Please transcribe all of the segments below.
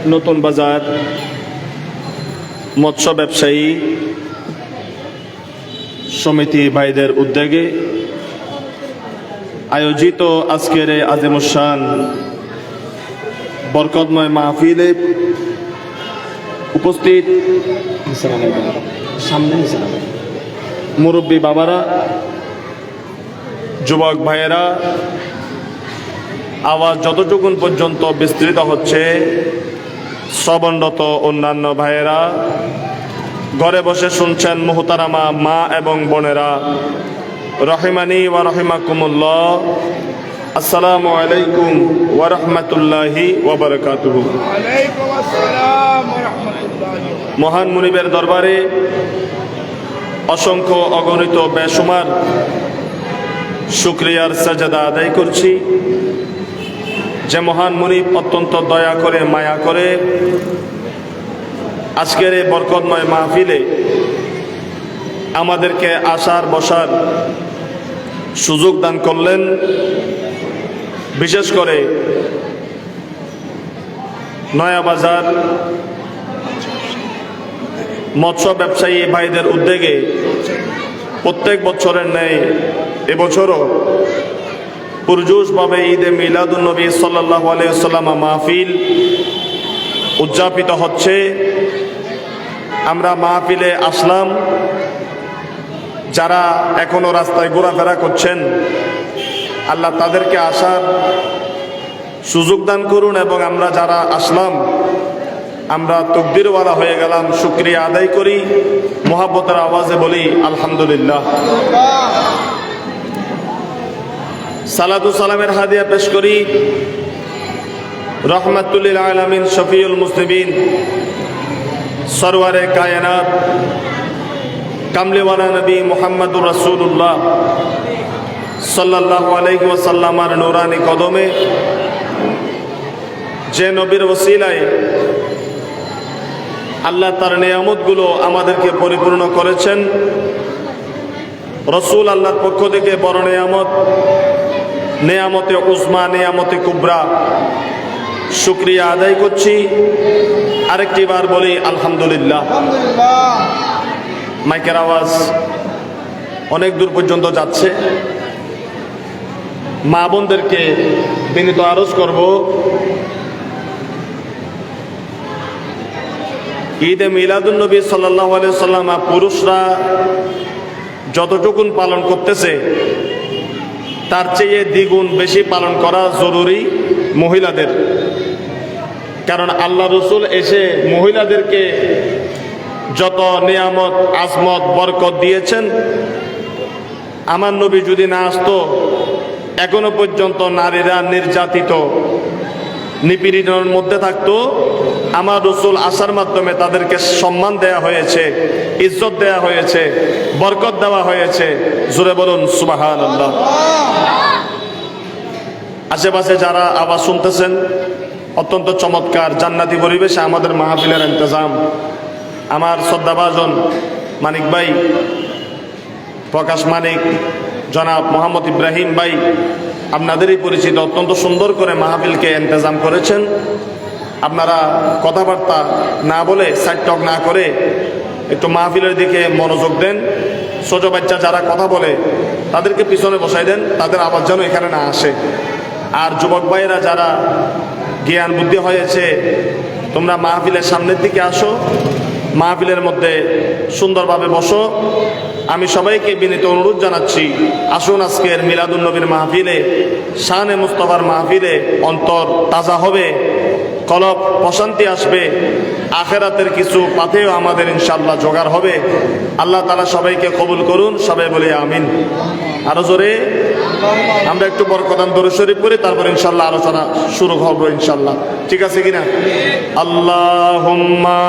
নতুন বাজার মৎস্য ব্যবসায়ী সমিতি ভাইদের উদ্যোগে আয়োজিত আজকের এই আজিমুশান বরকতময় মাহফিলে উপস্থিত মুরব্বী বাবারা, যুবক ভাইয়েরা, আওয়াজ যতটুকুন পর্যন্ত বিস্তৃত হচ্ছে শ্রবণরত অন্যান্য ভাইয়েরা, ঘরে বসে শুনছেন মুহতারামা মা এবং বোনেরা, রহিমানি ওয়া রহিমাকুমুল্লাহ, আসসালামু আলাইকুম ওয়া রাহমাতুল্লাহি ওয়া বারাকাতুহু। ওয়ালাইকুম আসসালাম ওয়া রাহমাতুল্লাহি। মহান মুনিবের দরবারে অসংখ্য অগণিত বেশুমার শুকরিয়ার সাজদা আদায় করছি, যে মহান মুনিব অত্যন্ত দয়া করে মায়া করে আজকের এই বরকতময় মাহফিলে আমাদেরকে আসার বসার সুযোগ দান করলেন। বিশেষ করে নয়াবাজার মৎস্য ব্যবসায়ী ভাইদের উদ্যোগে প্রত্যেক বছরের ন্যায় এবছরও পুরজোশভাবে ঈদে মিলাদুন্নবী সাল্লাল্লাহু আলাইহি ওয়াসাল্লাম মাহফিল উদযাপিত হচ্ছে। আমরা মাহফিলে আসলাম, যারা এখনো রাস্তায় ঘোরাফেরা করছেন আল্লাহ তাদেরকে আসার সুযোগ দান করুন, এবং আমরা যারা আসলাম আমরা তকদিরওয়ালা হয়ে গেলাম, শুকরিয়া আদায় করি, মুহাব্বতের আওয়াজে বলি আলহামদুলিল্লাহ। সালাতু সালামের হাদিয়া পেশ করি রহমাতুল লিল আলামিন শফিউল মুসলিমিন সরওয়ারে কায়নাত কামলিওয়ালা নবী মুহাম্মদুর রাসূলুল্লাহ সাল্লাল্লাহু আলাইহি ওয়াসাল্লামের নূরানি কদমে, যে নবীর ওসিলায় আল্লাহ তার নিয়ামতগুলো আমাদেরকে পরিপূর্ণ করেছেন। রসুল আল্লাহর পক্ষ থেকে বড় নিয়ামত, নিয়ামতে উজমা, নিয়ামতে কুবরা, শুকরিয়া আদায় করছি। আরেকটি বার বলি আলহামদুলিল্লাহ। মাইকের আওয়াজ অনেক দূর পর্যন্ত যাচ্ছে। মা বোনদেরকে বিনীত আরজ করব, ঈদে মিলাদুন্নবী সাল্লাল্লাহু আলাইহি ওয়াসাল্লাম পুরুষরা যতটুকুন পালন করতেছে তার চেয়ে দ্বিগুণ বেশি পালন করা জরুরি মহিলাদের। কারণ আল্লাহ রসুল এসে মহিলাদেরকে যত নিয়ামত আজমত বরকত দিয়েছেন, আমার নবী যদি না আসতো এখনো পর্যন্ত নারীরা নির্যাতিত নিপীড়নের মধ্যে থাকতো। আমার রসুল আসার মাধ্যমে তাদেরকে সম্মান দেয়া হয়েছে, ইজ্জত দেয়া হয়েছে, বরকত দেওয়া হয়েছে। জোরে বলুন সুবহানাল্লাহ। আশেপাশে যারা আওয়াজ শুনতেছেন, অত্যন্ত চমৎকার জান্নাতি পরিবেশে আমাদের মাহফিলের ইন্তজাম। আমার শ্রদ্ধাভাজন মানিক ভাই, প্রকাশ মানিক, জনাব মোহাম্মদ ইব্রাহিম ভাই, আপনাদেরই পরিচিত, অত্যন্ত সুন্দর করে মাহফিলকে ইন্তজাম করেছেন। আপনারা কথাবার্তা না বলে, সাইটটক না করে একটু মাহফিলের দিকে মনোযোগ দেন। ছোট বাচ্চা যারা কথা বলে তাদেরকে পিছনে বসাই দেন, তাদের আওয়াজ যেন এখানে না আসে। আর যুবক ভাইয়েরা যারা জ্ঞান বুদ্ধি হয়েছে, তোমরা মাহফিলের সামনের দিকে আসো, মাহফিলের মধ্যে সুন্দরভাবে বসো। আমি সবাইকে বিনীত অনুরোধ জানাচ্ছি, আসুন আজকের মিলাদুন্নবীর মাহফিলে, শানে মুস্তাফার মাহফিলে অন্তর তাজা হবে, কলব প্রশান্তি আসবে, আখেরাতের কিছু পাথেও আমাদের ইনশাআল্লাহ জোগাড় হবে। আল্লাহ তাআলা সবাইকে কবুল করুন, সবাই বলে আমিন। আরো জোরে আমরা একটু বরকতান দরুদ শরীফ পড়ি, তারপর ইনশাআল্লাহ আলোচনা শুরু হবে ইনশাআল্লাহ। ঠিক আছে কিনা? আল্লাহুম্মা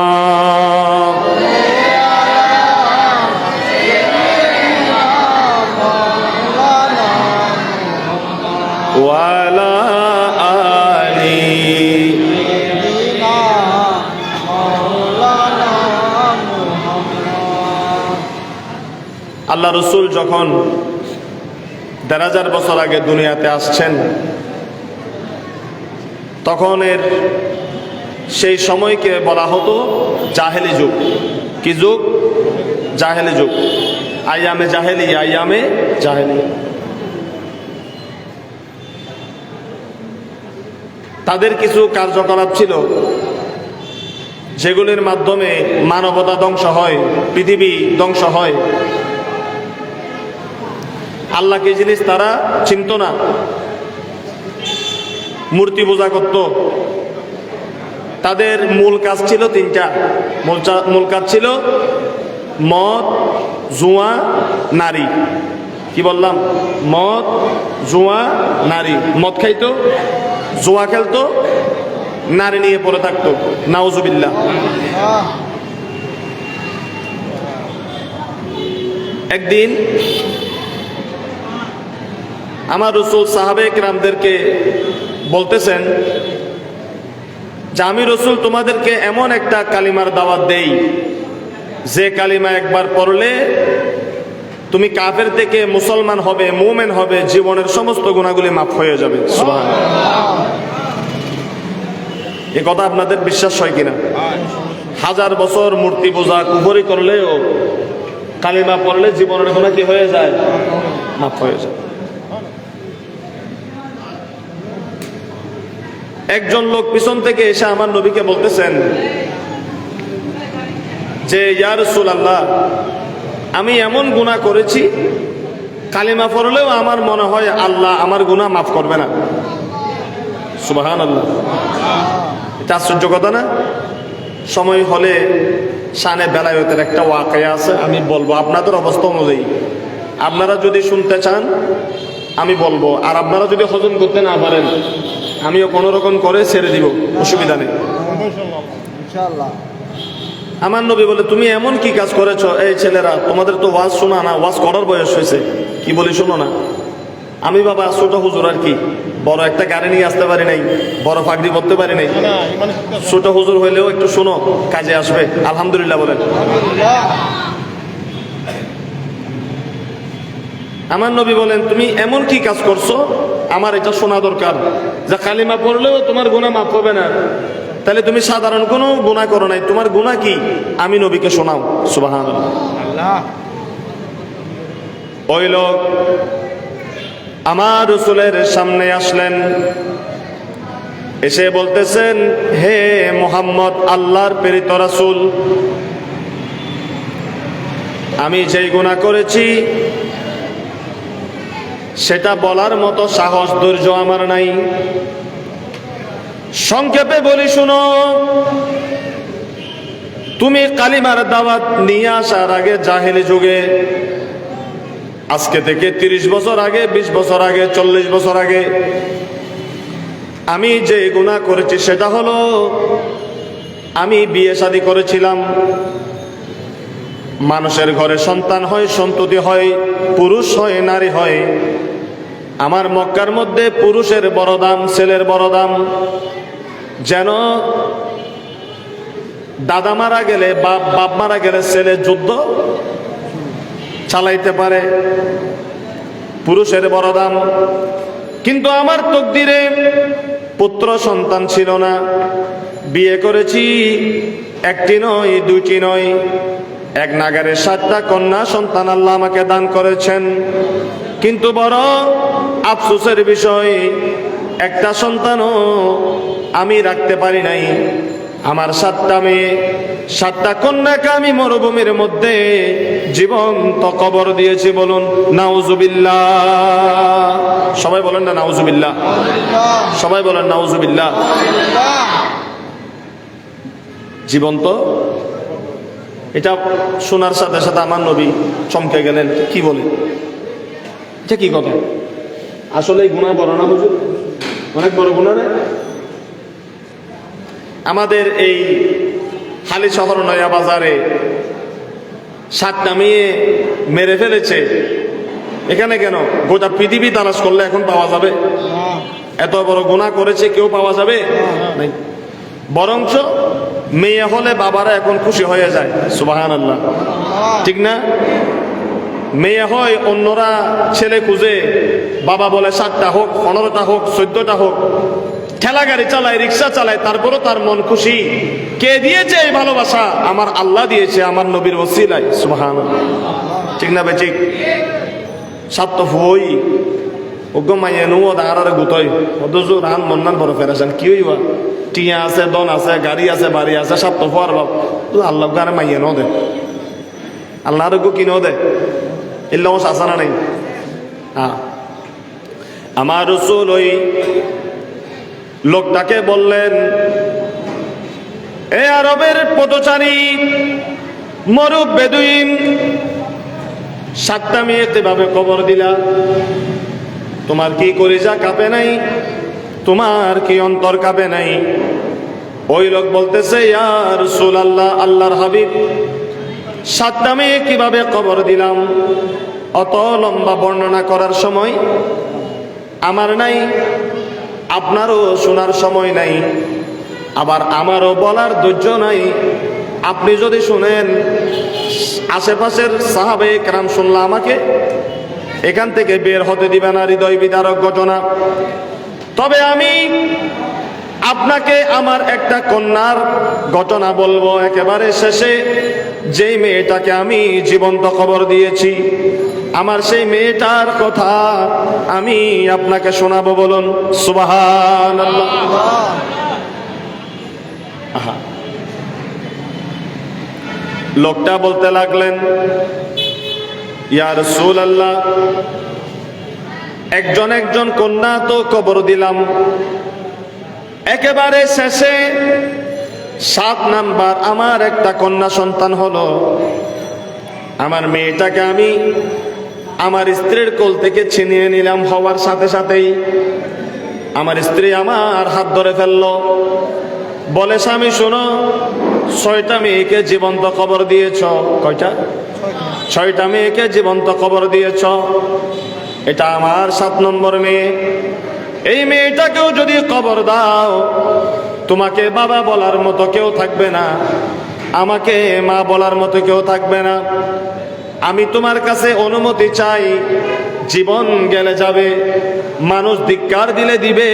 ওয়ালা আলি আল্লাহ রসুল যখন ১,৫০০ বছর আগে দুনিয়াতে আসছেন, তখন এর সেই সময়কে বলা হতো জাহেলি যুগ। কি যুগ? জাহেলি যুগ। আইয়ামে জাহেলি, আইয়ামে জাহেলি। তাদের কিছু কার্যকলাপ ছিল যেগুলির মাধ্যমে মানবতা ধ্বংস হয়, পৃথিবী ধ্বংস হয়। আল্লাহকে জিনিস তারা চিনত না, মূর্তি পূজা করত। তাদের মূল কাজ ছিল তিনটা। মূল কাজ ছিল মদ, জুয়া, নারী। কি বললাম? মদ, জুয়া, নারী। মদ খাইতো, জুয়া খেলতো, নারী নিয়ে পড়ে থাকতো। নাউজুবিল্লাহ। একদিন আমার রাসূল সাহাবে কিরামদেরকে বলতেছেন যে আমি রাসূল তোমাদেরকে এমন একটা কালিমার দাওয়াত দেই যে কালিমা একবার পড়লে তুমি কাফের থেকে মুসলমান হবে, মুমিন হবে, জীবনের সমস্ত গুনাহগুলি মাফ হয়ে যাবে। সুবহানাল্লাহ। এই কথা আপনাদের বিশ্বাস হয় কিনা? 1000 বছর মূর্তি পূজা কুফরি করলেও কালিমা পড়লে জীবনের গুনাহ কি হয়ে যায়? মাফ হয়ে যায়। একজন লোক পিছন থেকে এসে আমার নবীকে বলতেছেন যে ইয়া রাসূলুল্লাহ, আমি এমন গুনাহ করেছি কালিমা পড়লেও আমার মনে হয় আল্লাহ আমার গুনাহ মাফ করবে না। সুবহানাল্লাহ। এটা আশ্চর্য কথা না? সময় হলে শানে বেলায়েতের একটা ওয়াকিয়া আছে, আমি বলবো আপনাদের অবস্থা অনুযায়ী। আপনারা যদি শুনতে চান আমি বলবো, আর আপনারা যদি হজম করতে না পারেন আমিও কোনো রকম করে ছেড়ে দিব, অসুবিধা নেই ইনশাআল্লাহ। আমার নবী বলে, তুমি এমন কি কাজ করেছো? এই ছেলেরা, তোমাদের তো ওয়াজ শোনা না, ওয়াজ করার বয়স হয়েছে, কি বলি শোনো না। আমি বাবা ছোট হুজুর, আর কি বড় একটা গাড়ি নিয়ে আসতে পারি নাই, বড় পাগড়ি পরতে পারি নাই। ছোট হুজুর হইলেও একটু শোনো, কাজে আসবে। আলহামদুলিল্লাহ বলেন। আমার নবী বলেন, তুমি এমন কি কাজ করছো আমার এটা শোনা দরকার, যা কালিমা পড়লেও তোমার গুনাহ মাফ হবে না। তাহলে তুমি সাধারণ কোনো গুনাহ করো নাই, তোমার গুনাহ কি আমি নবীকে শোনাও। সুবহানাল্লাহ। ওই লোক আমার রাসূলের সামনে আসলেন, এসে বলতেছেন, হে মুহাম্মদ, আল্লাহর প্রেরিত রাসূল, আমি যেই গুনাহ করেছি সেটা বলার মতো সাহস ধৈর্য আমার নাই। সংক্ষেপে বলি শুনো, তুমি কালিমার দাওয়াত নিয়ে আসার আগে জাহেলি যুগে, আজকে থেকে 30 বছর আগে, 20 বছর আগে, 40 বছর আগে আমি যে গুনাহ করেছি সেটা হলো আমি বিয়ে শাদী করেছিলাম। মানুষের ঘরে সন্তান হয়, সন্ততি হয়, পুরুষ হয়, নারী হয়। আমার মক্কার মধ্যে পুরুষের বড় দাম, ছেলের বড় দাম। যেন দাদা মারা গেলে, বাপ মারা গেলে ছেলে যুদ্ধ চালাইতে পারে, পুরুষের বড় দাম। কিন্তু আমার তকদিরে পুত্র সন্তান ছিল না। বিয়ে করেছি, একটি নয়, দুইটি নয়, এক নাগারে 7টা কন্যা সন্তান আল্লাহ আমাকে দান করেছেন। কিন্তু বড় আফসোসের বিষয়, একটা সন্তানও আমি রাখতে পারি নাই। আমার 7টা মেয়ে, 7টা কন্যাকে আমি মরুভূমির মধ্যে জীবন্ত কবর দিয়েছি। বলুন নাউজুবিল্লাহ। সবাই বলেন না নাউজুবিল্লাহ, সবাই বলেন নাউজুবিল্লাহ। জীবন্ত। এটা শোনার সাথে সাথে আমার নবী চমকে গেলেন, কি বলে, এটা কি কথা? আসলে গুনাহ বড় না হুজুর? অনেক বড় গুনাহ না? আমাদের এই হালি শহর নয়া বাজারে 7টা মেয়ে মেরে ফেলেছে। এখানে কেন? গোটা পৃথিবী তালাশ করলে এখন পাওয়া যাবে? এত বড় গুনাহ করেছে কেউ পাওয়া যাবে? নাই। বরঞ্চ মেয়ে হলে বাবারা এখন খুশি হয়ে যায়। সুবহানাল্লাহ, ঠিক না? মেয়ে হয়, অন্যরা ছেলে খুঁজে, বাবা বলে 7টা হোক, 15টা হোক, 14টা হোক, ঠেলা গাড়ি চালায়, রিক্সা চালায়, তারপরও তার মন খুশি। কে দিয়েছে এই ভালোবাসা? আমার আল্লাহ দিয়েছে, আমার নবীর ওসিলায়। সুবহানাল্লাহ, ঠিক না বে ঠিক? সাত ফুই ওগো মাইয়ে নুও দাঁড়ার গুতই অদজু রান মন্নান বড় ফেরাছেন কি হইবা? টিয়া আছে, দন আছে, গাড়ি আছে, বাড়ি আছে, সাত ফুয়ার বাপ আল্লাহ গানে মাইয়ে নো দে, আল্লাহর গো কিনো দে, এল্লাও শাসানা নেই। হ্যাঁ, আমার রাসূল ওই লোকটাকে বললেন, এ আরবের পথচারী মরুব বেদুইন, 7টা মেয়েতে ভাবে কবর দিলা, তোমার কি কলিজা কাঁপে নাই? তোমার কি অন্তর কাঁপে নাই? ওই লোক বলতেছে, ইয়া রাসূলুল্লাহ, আল্লাহর হাবিব, 7টা মেয়ে কিভাবে কবর দিলাম অত লম্বা বর্ণনা করার সময় আমার নাই, আপনারও শোনার সময় নাই, আবার আমারও বলার ধৈর্য নাই। আপনি যদি শুনেন, আশেপাশের সাহাবায়ে কেরাম শুনলা আমাকে এখান থেকে বের হতে দিবে না, হৃদয় বিদারক ঘটনা। তবে আমি আপনাকে আমার একটা কন্যার ঘটনা বলবো একেবারে শেষে, যেই মেয়েটাকে আমি জীবন্ত খবর দিয়েছি, আমার সেই মেয়েটার কথা আমি আপনাকে শোনাবো। বলুন সুবহানাল্লাহ। আহা, লোকটা বলতে লাগলেন, ইয়া রাসূলুল্লাহ, একজন একজন কন্যা তো কবর দিলাম, একেবারে শেষে 7 নাম্বার আমার একটা কন্যা সন্তান হলো। আমার মেয়েটাকে আমি আমার স্ত্রীর কোল থেকে ছিনিয়ে নিলাম, হওয়ার সাথে সাথেই আমার স্ত্রী আমার হাত ধরে ফেললো, বলে, স্বামী শোনো, 6টা মেয়েকে জীবন্ত কবর দিয়েছ। কয়টা? 6টা মেয়েকে জীবন্ত কবর দিয়েছ, এটা আমার 7 নম্বর মেয়ে। এই মেয়েটাকেও যদি কবর দাও, তোমাকে বাবা বলার মতো কেউ থাকবে না, আমাকে মা বলার মতো কেউ থাকবে না। আমি তোমার কাছে অনুমতি চাই, জীবন গেলে যাবে, মানুষ ধিক্কার দিলে দিবে,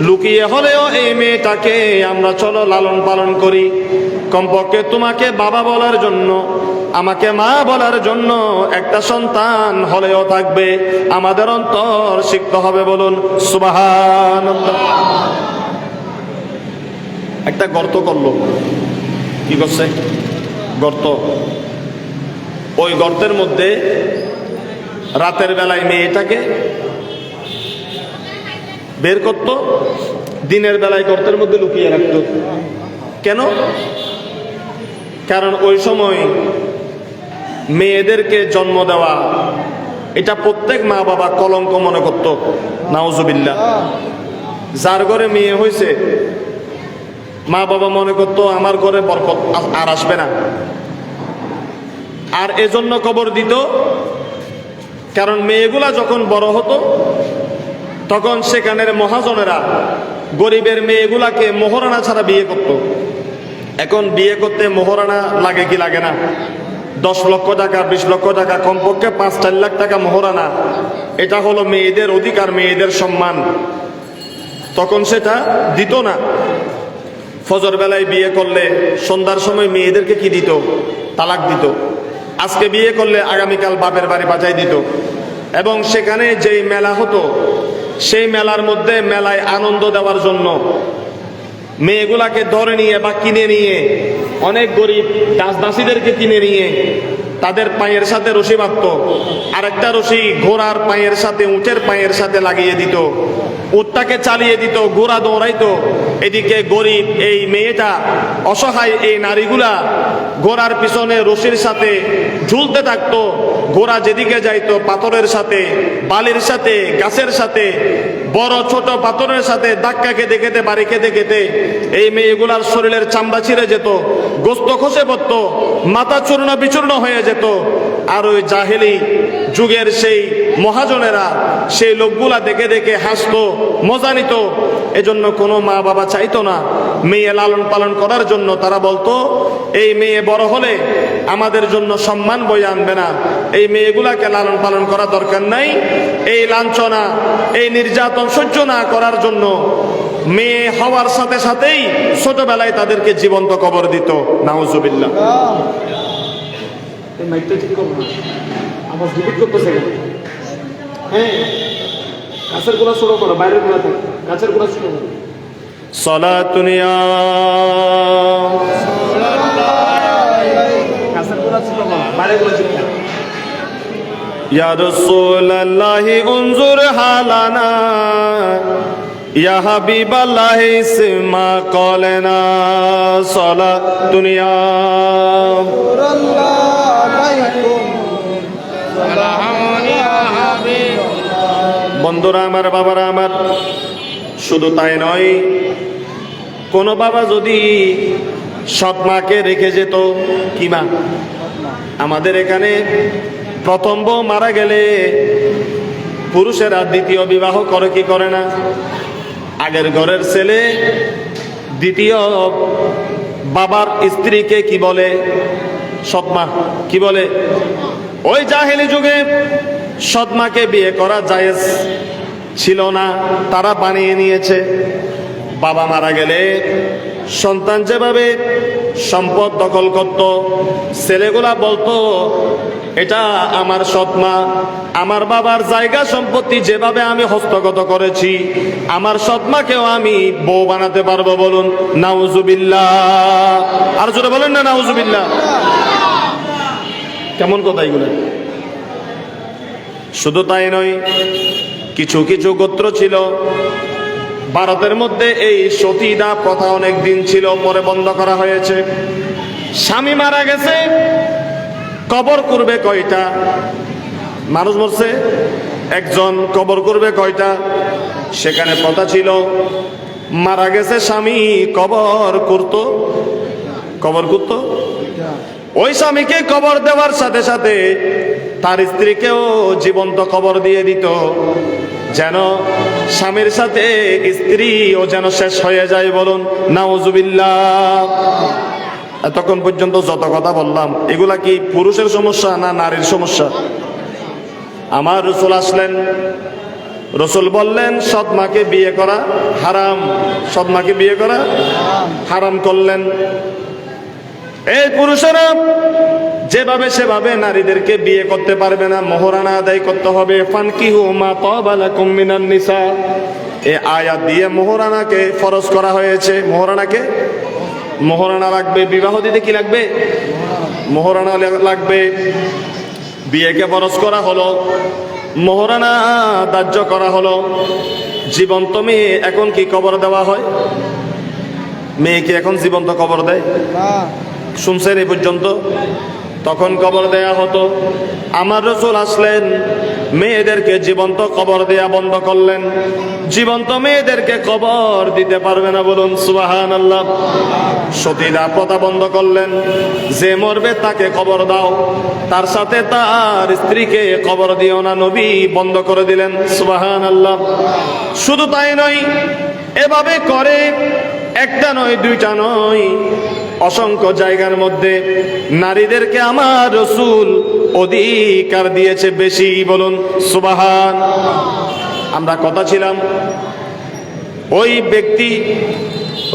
লুকিয়ে হলেও এই মেয়েটাকে আমরা চলো লালন পালন করি। কমপক্ষে তোমাকে বাবা বলার জন্য, আমাকে মা বলার জন্য একটা সন্তান হলেও থাকবে। আমাদের অন্তর সিক্ত হবে। বলুন সুবহানাল্লাহ। একটা গর্ত করলো। কি করছে? গর্ত। ওই গর্তের মধ্যে রাতের বেলায় মেয়েটাকে বের করত, দিনের বেলায় গর্তের মধ্যে লুকিয়ে রাখত। কেন? কারণ ওই সময় মেয়েদেরকে জন্ম দেওয়া এটা প্রত্যেক মা বাবা কলঙ্ক মনে করত। নাউজুবিল্লাহ। যার ঘরে মেয়ে হয়েছে, মা বাবা মনে করত আমার ঘরে বরকত আর আসবে না, আর এজন্য কবর দিত। কারণ মেয়েগুলা যখন বড় হতো, তখন সেখানের মহাজনেরা গরিবের মেয়েগুলাকে মোহরানা ছাড়া বিয়ে করত। এখন বিয়ে করতে মোহরানা লাগে কি লাগে না? 10 লক্ষ টাকা, 20 লক্ষ টাকা, কমপক্ষে 5-4 লাখ টাকা মোহরানা। এটা হলো মেয়েদের অধিকার, মেয়েদের সম্মান। তখন সেটা দিত না। ফজর বেলায় বিয়ে করলে সন্ধ্যার সময় মেয়েদেরকে কি দিত? তালাক দিত। আজকে বিয়ে করলে আগামীকাল বাপের বাড়ি বাঁচাই দিত। এবং সেখানে যেই মেলা হতো, সেই মেলার মধ্যে মেলায় আনন্দ দেওয়ার জন্য মেয়েগুলাকে ধরে নিয়ে বা কিনে নিয়ে, অনেক গরিব দাসদাসীদেরকে কিনে নিয়ে তাদের পায়ের সাথে রশি বাঁধত, আরেকটা রশি ঘোড়ার পায়ের সাথে, উটের পায়ের সাথে লাগিয়ে দিত, উটটাকে চালিয়ে দিত, ঘোড়া দৌড়াইতো। এদিকে গরিব এই মেয়েটা, অসহায় এই নারীগুলা ঘোড়ার পিছনে রশির সাথে ঝুলতে থাকতো। ঘোড়া যেদিকে যাইতো, পাথরের সাথে, বালির সাথে, গাছের সাথে, বড় ছোট পাথরের সাথে ধাক্কা খেতে খেতে, বাড়ি খেতে খেতে এই মেয়েগুলার শরীরের চামড়া ছিঁড়ে যেত, গোস্ত খসে পড়তো, মাথা চূর্ণ বিচূর্ণ হয়ে যেত। আর ওই জাহেলি যুগের সেই মহাজনেরা সেই লোকগুলা দেখে দেখে হাসতো, মজা নিত। এজন্য কোনো মা বাবা চাইতো না মেয়ে লালন পালন করার জন্য। তারা বলতো, এই মেয়ে বড় হলে আমাদের জন্য সম্মান বয়ে আনবে না, এই মেয়েগুলাকে লালন পালন করা দরকার নাই। এই লাঞ্ছনা, এই নির্যাতন সহ্য না করার জন্য মেয়ে হওয়ার সাথে সাথেই ছোটবেলায় তাদেরকে জীবন্ত কবর দিত। নাউজুবিল্লাহ। মাইকটা ঠিক করো না, আমার রিপিট করতেছে কেন? হ্যাঁ, কাছের গোলা ছোট করো, বাইরের গোলা থাকে, কাছের গোলা ছোট করো। সালাতুন ইয়া কাছের গোলা ছোট করো, বাইরের গোলা ছোট করো। ইয়া রাসূলুল্লাহি উনজুর হালানা ইয়া হাবিবাল্লাহি ইসমা কলনা সালাতুন ইয়া বন্ধুরা আমার, বাবারা আমার, শুধু তাই নয়, কোন বাবা যদি সৎ মাকে রেখে যেত, কি মা, আমাদের এখানে প্রথম বউ মারা গেলে পুরুষেরা দ্বিতীয় বিবাহ করে কি করে না? আগের ঘরের ছেলে দ্বিতীয় বাবার স্ত্রীকে কি বলে? সৎমা। কি বলে? ওই জাহেলি যুগে সৎমাকে বিয়ে করা জায়েজ ছিল না, তারা বানিয়ে নিয়েছে। বাবা মারা গেলে সন্তান যেভাবে সম্পদ দখল করত, ছেলেগুলা বলতো এটা আমার সৎমা, আমার বাবার জায়গা সম্পত্তি যেভাবে আমি হস্তগত করেছি, আমার সৎমাকেও আমি বউ বানাতে পারবো। বলুন নাউজুবিল্লাহ। আর জোরে বলেন না নাউজুবিল্লাহ। কেমন কথা এগুলো? শুধু তাই নয়, কিছু কিছু গোত্র ছিল ভারতের মধ্যে, এই সতীদাহ প্রথা অনেক দিন ছিল, পরে বন্ধ করা হয়েছে। স্বামী মারা গেছে, কবর করবে কয়টা? মানুষ মরছে একজন, কবর করবে কয়টা? সেখানে প্রথা ছিল, মারা গেছে স্বামী, কবর করতো। ওই স্বামীকে কবর দেওয়ার সাথে সাথে তার স্ত্রীকেও জীবন্ত কবর দিয়ে দিত, যেন স্বামীর সাথে স্ত্রীও যেন শেষ হয়ে যায়। বলুন নাউজুবিল্লাহ। এতক্ষণ পর্যন্ত যত কথা বললাম, এগুলা কি পুরুষের সমস্যা না নারীর সমস্যা? আমার রসুল আসলেন, রসুল বললেন সৎমাকে বিয়ে করা হারাম, সৎমাকে বিয়ে করা হারাম করলেন। এই পুরুষেরা যেভাবে সেভাবে নারীদেরকে বিয়ে করতে পারবে না, মোহরানা আদায় করতে হবে। ফানকিহু মা তাবা লাকুম মিনান নিসা, এই আয়াত দিয়ে মোহরানাকে ফরজ করা হয়েছে। মোহরানা লাগবে, বিবাহ দিতে কি লাগবে? মোহরানা লাগবে। বিয়েকে ফরজ করা হলো, মোহরানা ধার্য করা হলো। জীবন্ত মেয়ে এখন কি কবর দেওয়া হয়? মেয়েকে এখন জীবন্ত কবর দেয়? শুনছেন এই পর্যন্ত? তখন কবর দেয়া হতো। আমার রসুল আসলেন, মেয়েদেরকে জীবন্ত কবর দেয়া বন্ধ করলেন। জীবন্ত মেয়েদেরকে কবর দিতে পারবে না। বলুন সুবহানাল্লাহ। সতীদাহ প্রথা বন্ধ করলেন, যে মরবে তাকে কবর দাও, তার সাথে তার স্ত্রীকে কবর দিও না, নবী বন্ধ করে দিলেন। সুবহানাল্লাহ। শুধু তাই নয়, এভাবে করে একটা নয়, দুইটা নয়, অসংখ্য জায়গার মধ্যে নারীদেরকে আমার রসুল অধিকার দিয়েছে বেশি। বলুন সুবহান। আমরা কথা ছিলাম, ওই ব্যক্তি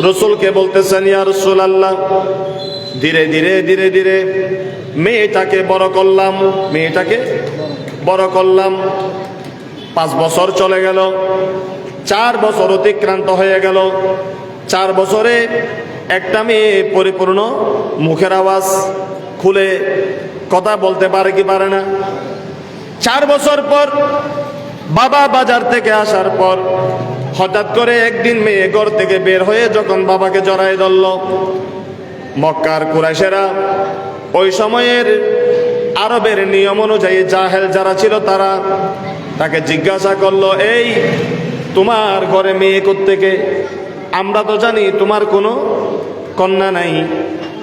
রসুলকে বলতেছেন, ইয়া রাসূলুল্লাহ, ধীরে ধীরে ধীরে ধীরে মেয়েটাকে বড় করলাম। 5 বছর চলে গেল, 4 বছর অতিক্রান্ত হয়ে গেল। 4 বছরে একটা মেয়ে পরিপূর্ণ মুখের আওয়াজ খুলে কথা বলতে পারে কি পারে না? 4 বছর পর বাবা বাজার থেকে আসার পর হঠাৎ করে একদিন মেয়ে ঘর থেকে বের হয়ে যখন বাবাকে জড়ায় ধরল, মক্কার কুরাইশেরা ওই সময়ের আরবের নিয়ম অনুযায়ী জাহেল যারা ছিল তারা তাকে জিজ্ঞাসা করলো, এই তোমার ঘরে মেয়ে কোত্থেকে? আমরা তো জানি তোমার কোনো কন্যা নাই,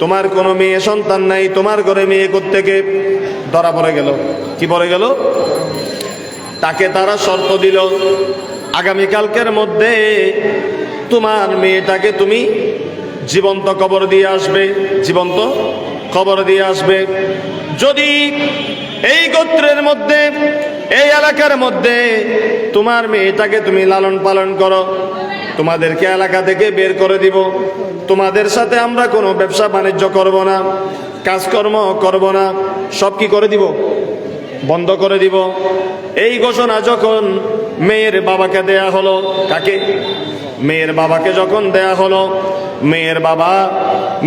তোমার কোনো মেয়ে সন্তান নাই, তোমার ঘরে মেয়ে কোত্থেকে? ধরা পড়ে গেল। কি পড়ে গেল? তাকে তারা শর্ত দিল, আগামীকালকের মধ্যে তোমার মেয়েটাকে তুমি জীবন্ত কবর দিয়ে আসবে, জীবন্ত কবর দিয়ে আসবে। যদি এই গোত্রের মধ্যে, এই এলাকার মধ্যে তোমার মেয়েটাকে তুমি লালন পালন করো, তোমাদেরকে এলাকা থেকে বের করে দিব, তোমাদের সাথে আমরা কোনো ব্যবসা বাণিজ্য করব না, কাজকর্ম করব না, সব কি করে দিব? বন্ধ করে দিব। এই ঘোষণা যখন মেয়ের বাবাকে দেয়া হলো, কাকে? মেয়ের বাবাকে যখন দেয়া হলো, মেয়ের বাবা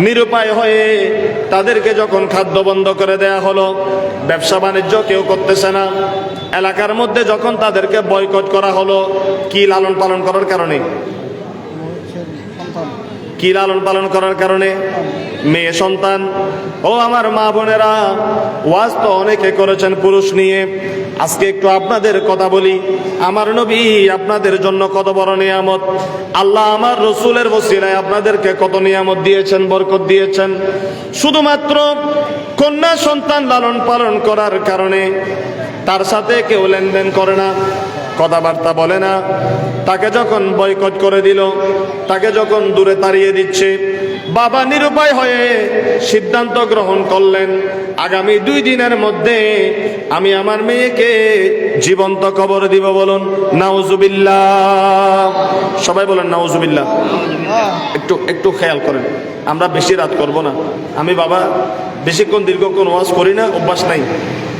নিরুপায় হয়ে তাদেরকে যখন খাদ্য বন্ধ করে দেয়া হলো, ব্যবসা বাণিজ্য কেউ করতেছে না, এলাকার মধ্যে যখন তাদেরকে বয়কট করা হলো, কি লালন পালন করার কারণে? কি লালন পালন করার কারণে? মেয়ে সন্তান। ও আমার মা বোনেরা, ওয়াজ তো অনেকে করেছেন পুরুষ নিয়ে, আজকে একটু আপনাদের কথা বলি। আমার নবী আপনাদের জন্য কত বড় নিয়ামত, আল্লাহ আমার রসুলের ওসিলায় আপনাদেরকে কত নিয়ামত দিয়েছেন, বরকত দিয়েছেন। শুধুমাত্র কন্যা সন্তান লালন পালন করার কারণে তার সাথে কেউ লেনদেন করে না, কথাবার্তা বলে না, তাকে যখন বয়কট করে দিল, তাকে যখন দূরে তাড়িয়ে দিচ্ছে, বাবা নিরুপায় হয়ে সিদ্ধান্ত গ্রহণ করলেন, আগামী 2 দিনের মধ্যে আমি আমার মেয়েকে জীবন্ত কবর দিব। বলুন নাউজুবিল্লাহ। সবাই বলেন নাউজুবিল্লাহ। একটু খেয়াল করেন, আমরা বেশি রাত করব না। আমি বাবা বেশিক্ষণ দীর্ঘক্ষণ ওয়াজ করি না, অভ্যাস নাই,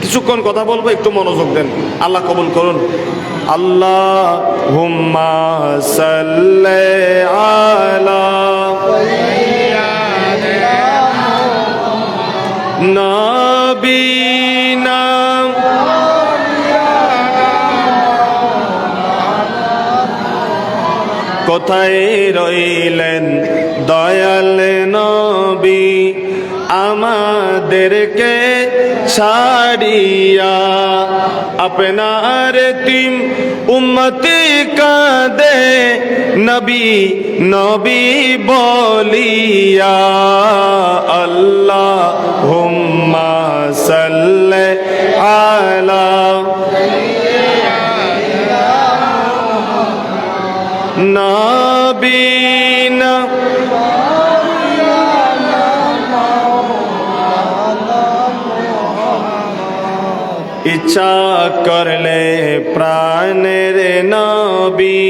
কিছুক্ষণ কথা বলবো, একটু মনোযোগ দেন। আল্লাহ কবুল করুন। আল্লাহুম্মা সাল্লি আলা নবিনা কোথায় রইলেন দয়াল নবী আমাদেরকে ছাড়িয়া, আপনার তিম উম্মতি কাঁদে নবী নবী বলিয়া। আল্লাহুম্মা সাল্লি আলা নবিনা ইচ্ছা করলে প্রাণের নবী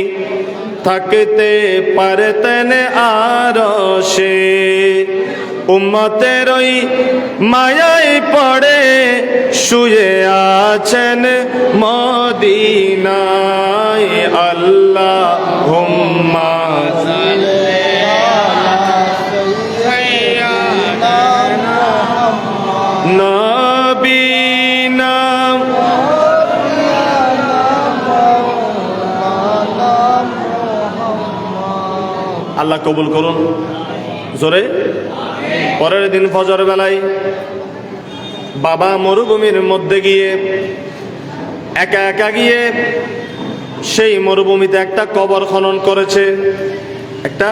থাকতে পারতেন আরশে, উম্মতের ওই মায়ায় পড়ে শুয়ে আছেন মদিনায়। আল্লাহুম্মা নবিনা আল্লাহ কবুল করুন জোরে। পরের দিন ফজর বেলায় বাবা মরুভূমির মধ্যে গিয়ে একা একা গিয়ে সেই মরুভূমিতে একটা কবর খনন করেছে, একটা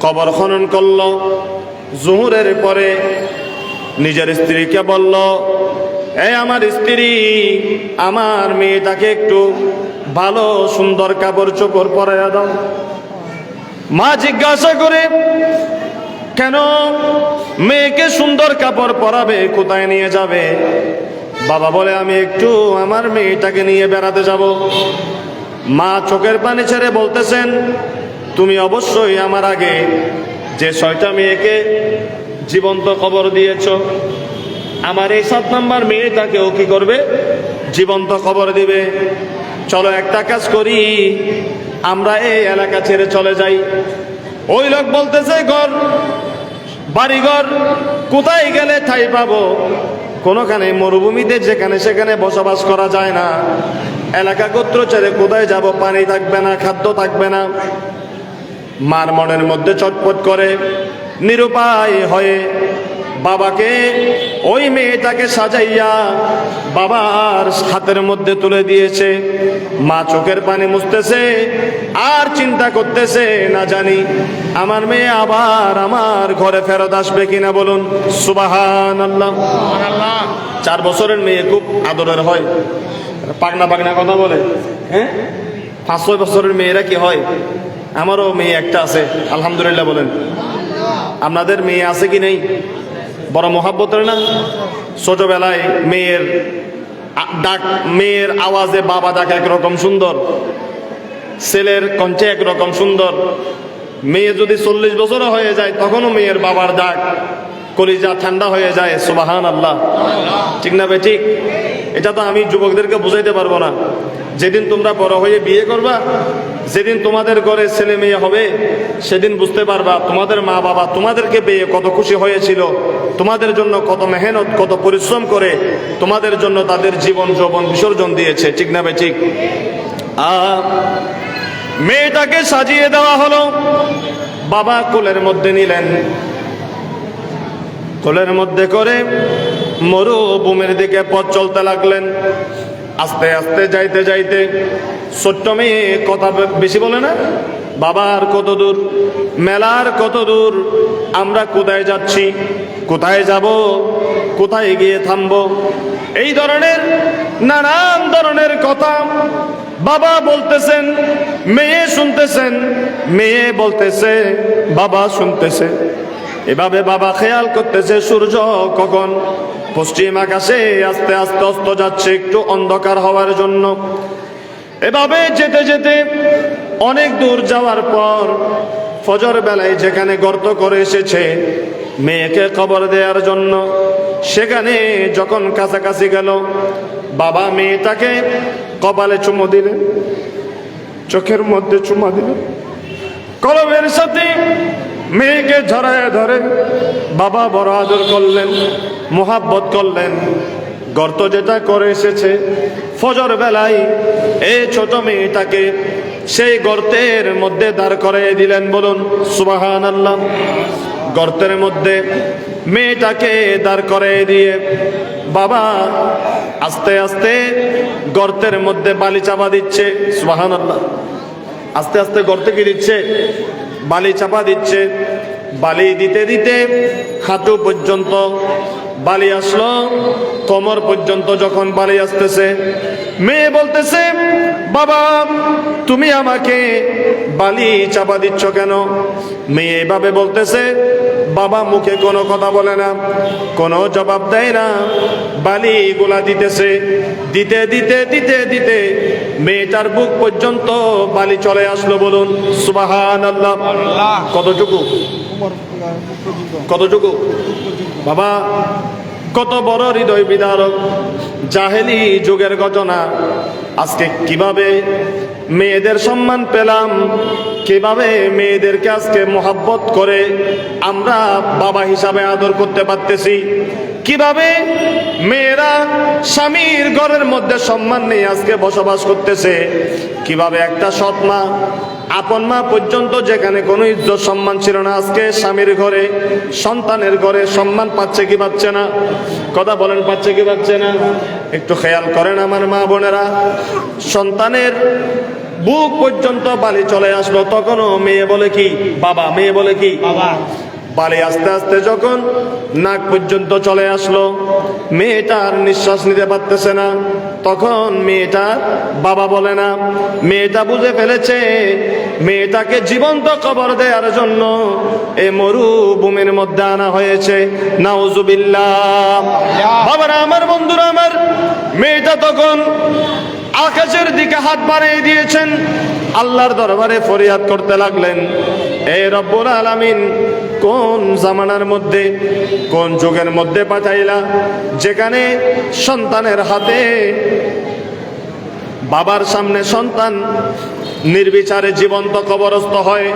কবর খনন করল। জোহরের পরে নিজের স্ত্রীকে বলল, এই আমার স্ত্রী, আমার মেয়েটাকে একটু ভালো সুন্দর কাপড় চোপড় পরাইয়া দাও। মা জিজ্ঞাসা করে, কেন মেয়েকে সুন্দর কাপড় পরাবে, কোথায় নিয়ে যাবে? বাবা বলে, আমি একটু আমার মেয়েটাকে নিয়ে বেড়াতে যাব। মা চোখের পানি ছেড়ে বলতেছেন, তুমি অবশ্যই আমার আগে যে 6টা মেয়েকে জীবন্ত কবর দিয়েছ, আমার এই 7 নম্বর মেয়েটাকেও কি করবে? জীবন্ত কবর দিবে। চলো একটা কাজ করি, আমরা এই এলাকা ছেড়ে চলে যাই। ওই লোক বলতেছে, ঘর বাড়িঘর কোথায় গেলে ঠাই পাবো? কোনোখানে মরুভূমিতে যেখানে সেখানে বসবাস করা যায় না, এলাকা গোত্র ছেড়ে কোথায় যাব? পানি থাকবে না, খাদ্য থাকবে না। মার মনের মধ্যে চটপট করে, নিরুপায় হয়ে বাবাকে ওই মেয়েটাকে সাজাইয়া বাবার হাতের মধ্যে তুলে দিয়েছে। মা চোখের পানি মুছতেছে আর চিন্তা করতেছে, না জানি আমার মেয়ে আবার আমার ঘরে ফেরত আসবে কিনা। বলুন সুবহানাল্লাহ। 4 বছরের মেয়ে খুব আদরের হয়, পাগনা পাগনা কথা বলে। হ্যাঁ, 5-6 বছরের মেয়েরা কি হয়? আমারও মেয়ে একটা আছে, আলহামদুলিল্লাহ বলেন। আপনাদের মেয়ে আছে কি নেই? বড় মহাব্বতের না? ছোটবেলায় মেয়ের ডাক, মেয়ের আওয়াজে বাবা ডাক একরকম সুন্দর, ছেলের কণ্ঠে একরকম সুন্দর, মেয়ে যদি 40 বছর হয়ে যায় তখনও মেয়ের বাবার ডাক কলিজা ঠান্ডা হয়ে যায়। সুবহানাল্লাহ, ঠিক না ভাই? ঠিক। এটা তো আমি যুবকদেরকে বুঝাইতে পারবো না। যেদিন তোমরা বড় হয়ে বিয়ে করবা, যেদিন তোমাদের ঘরে ছেলে মেয়ে হবে, সেদিন বুঝতে পারবা তোমাদের মা বাবা তোমাদেরকে পেয়ে কত খুশি হয়েছিল, তোমাদের জন্য কত মেহনত, কত পরিশ্রম করে তোমাদের জন্য তাদের জীবন যৌবন বিসর্জন দিয়েছে, ঠিক না ভাই? ঠিক। মেয়েটাকে সাজিয়ে দেওয়া হলো, বাবা কোলের মধ্যে নিলেন, কোলের মধ্যে করে মরুভূমির দিকে পথ চলতে লাগলেন। আস্তে আস্তে যাইতে যাইতে ছোট্ট মেয়ে কথা বেশি বলে না, বাবার কত দূর, মেলার কত দূর, আমরা কোথায় যাচ্ছি, কোথায় যাব, কোথায় গিয়ে থামবো, এই ধরনের নানান ধরনের কথা বাবা বলতেছেন, মেয়ে শুনতেছেন, মেয়ে বলতেছে, বাবা শুনতেছে। এভাবে বাবা খেয়াল করতেছে সূর্য কখন পশ্চিম আকাশে আস্তে আস্তে অস্ত যাচ্ছে, একটু অন্ধকার হওয়ার জন্য। এভাবে যেতে যেতে অনেক দূর যাওয়ার পর ফজর বেলায় যেখানে গর্ত করে এসেছে মেয়েকে কবর দেওয়ার জন্য, সেখানে যখন কাছাকাছি গেল, বাবা মেয়েটাকে কপালে চুমো দিলেন, চোখের মধ্যে চুমা দিলেন, কলমের সাথে মেয়েকে ঝরায় ধরে বাবা বড় আদর করলেন, মোহাব্বত করলেন। গর্ত যেটা করে এসেছে ফজর বেলায় এই ছোট মেয়েটাকে সেই গর্তের মধ্যে দাঁড় করিয়ে দিলেন। বলুন সুবহানাল্লাহ। গর্তের মধ্যে মেয়েটাকে দাঁড় করিয়ে দিয়ে বাবা আস্তে আস্তে গর্তের মধ্যে বালি চাপা দিচ্ছে। সুবহানাল্লাহ। আস্তে আস্তে গর্তে কি দিচ্ছে? বালি চাপা দিচ্ছে। বালি দিতে দিতে হাঁটু পর্যন্ত বালি আসলো, কোমর পর্যন্ত যখন বালি আসতেছে, মেয়ে বলতেছে, বাবা তুমি আমাকে বালি চাপা দিচ্ছ কেন? মেয়ে এভাবে বলতেছে, বাবা মুখে কোনো কথা বলে না, কোনো জবাব দেয় না, বালি গুলা দিতেছে। দিতে দিতে দিতে দিতে মেয়েটার বুক পর্যন্ত বালি চলে আসলো। বলুন সুবহানাল্লাহ। কতটুকু? কতটুকু? বাবা কত বড় হৃদয় বিদারক জাহেলি যুগের ঘটনা। আজকে কিভাবে মেয়েদের সম্মান পেলাম, কিভাবে মেয়েদেরকে আজকে মোহাব্বত করে আমরা বাবা হিসাবে আদর করতে পারতেছি, কিভাবে মেয়েরা স্বামীর ঘরের মধ্যে সম্মান নিয়ে আজকে বসবাস করতেছে, কিভাবে একটা সৎ মা, আপন মা পর্যন্ত যেখানে কোনো ইজ্জত সম্মান ছিল না, আজকে স্বামীর ঘরে, সন্তানের ঘরে সম্মান পাচ্ছে কি পাচ্ছে না? কথা বলেন, পাচ্ছে কি পাচ্ছে না? একটু খেয়াল করেন আমার মা বোনেরা। সন্তানের বুক পর্যন্ত বালি চলে আসলো, তখনও মেয়ে বলে কি বাবা, মেয়ে বলে কি বাবা। বালি আস্তে আস্তে যখন নাক পর্যন্ত চলে আসলো, মেয়েটার নিঃশ্বাস নিতে পারতেছে না, তখন মেয়েটা বাবা বলে না। মেয়েটা বুঝে ফেলেছে মেয়েটাকে জীবন্ত কবর দেওয়ার জন্য এই মরুভূমির মধ্যে আনা হয়েছে। নাউজুবিল্লাহ। বাবারা আমার, বন্ধুরা আমার, মেয়েটা তখন আকাশের দিকে হাত বাড়িয়ে দিয়েছেন, আল্লাহর দরবারে ফরিয়াদ করতে লাগলেন, এ রব্বুল আলামিন, কোন জামানার মধ্যে, কোন যুগের মধ্যে পাঠাইলা যেখানে সন্তানের হাতে, বাবার সামনে সন্তান নির্বিচারে জীবন্ত কবরস্থ হয়,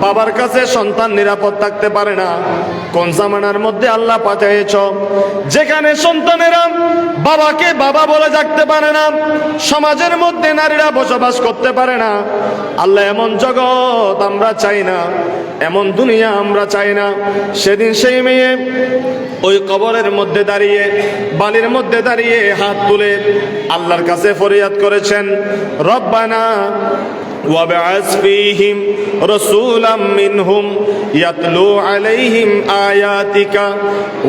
বাবার কাছে সন্তান নিরাপদ থাকতে পারে না। কোন জামানার মধ্যে আল্লাহ পাঠিয়েছ যেখানে সন্তানেরা বাবাকে বাবা বলে ডাকতে পারে না, সমাজের মধ্যে নারীরা বসবাস করতে পারে না। আল্লাহ এমন জগৎ আমরা চাই না, এমন দুনিয়া আমরা চাই না। সেদিন সেই মেয়ে ওই কবরের মধ্যে দাঁড়িয়ে, বালির মধ্যে দাঁড়িয়ে হাত তুলে আল্লাহর কাছে ফরিয়াদ করেছেন, রব্বানা وابعث فيهم رسولا منهم يتلو عليهم آياتك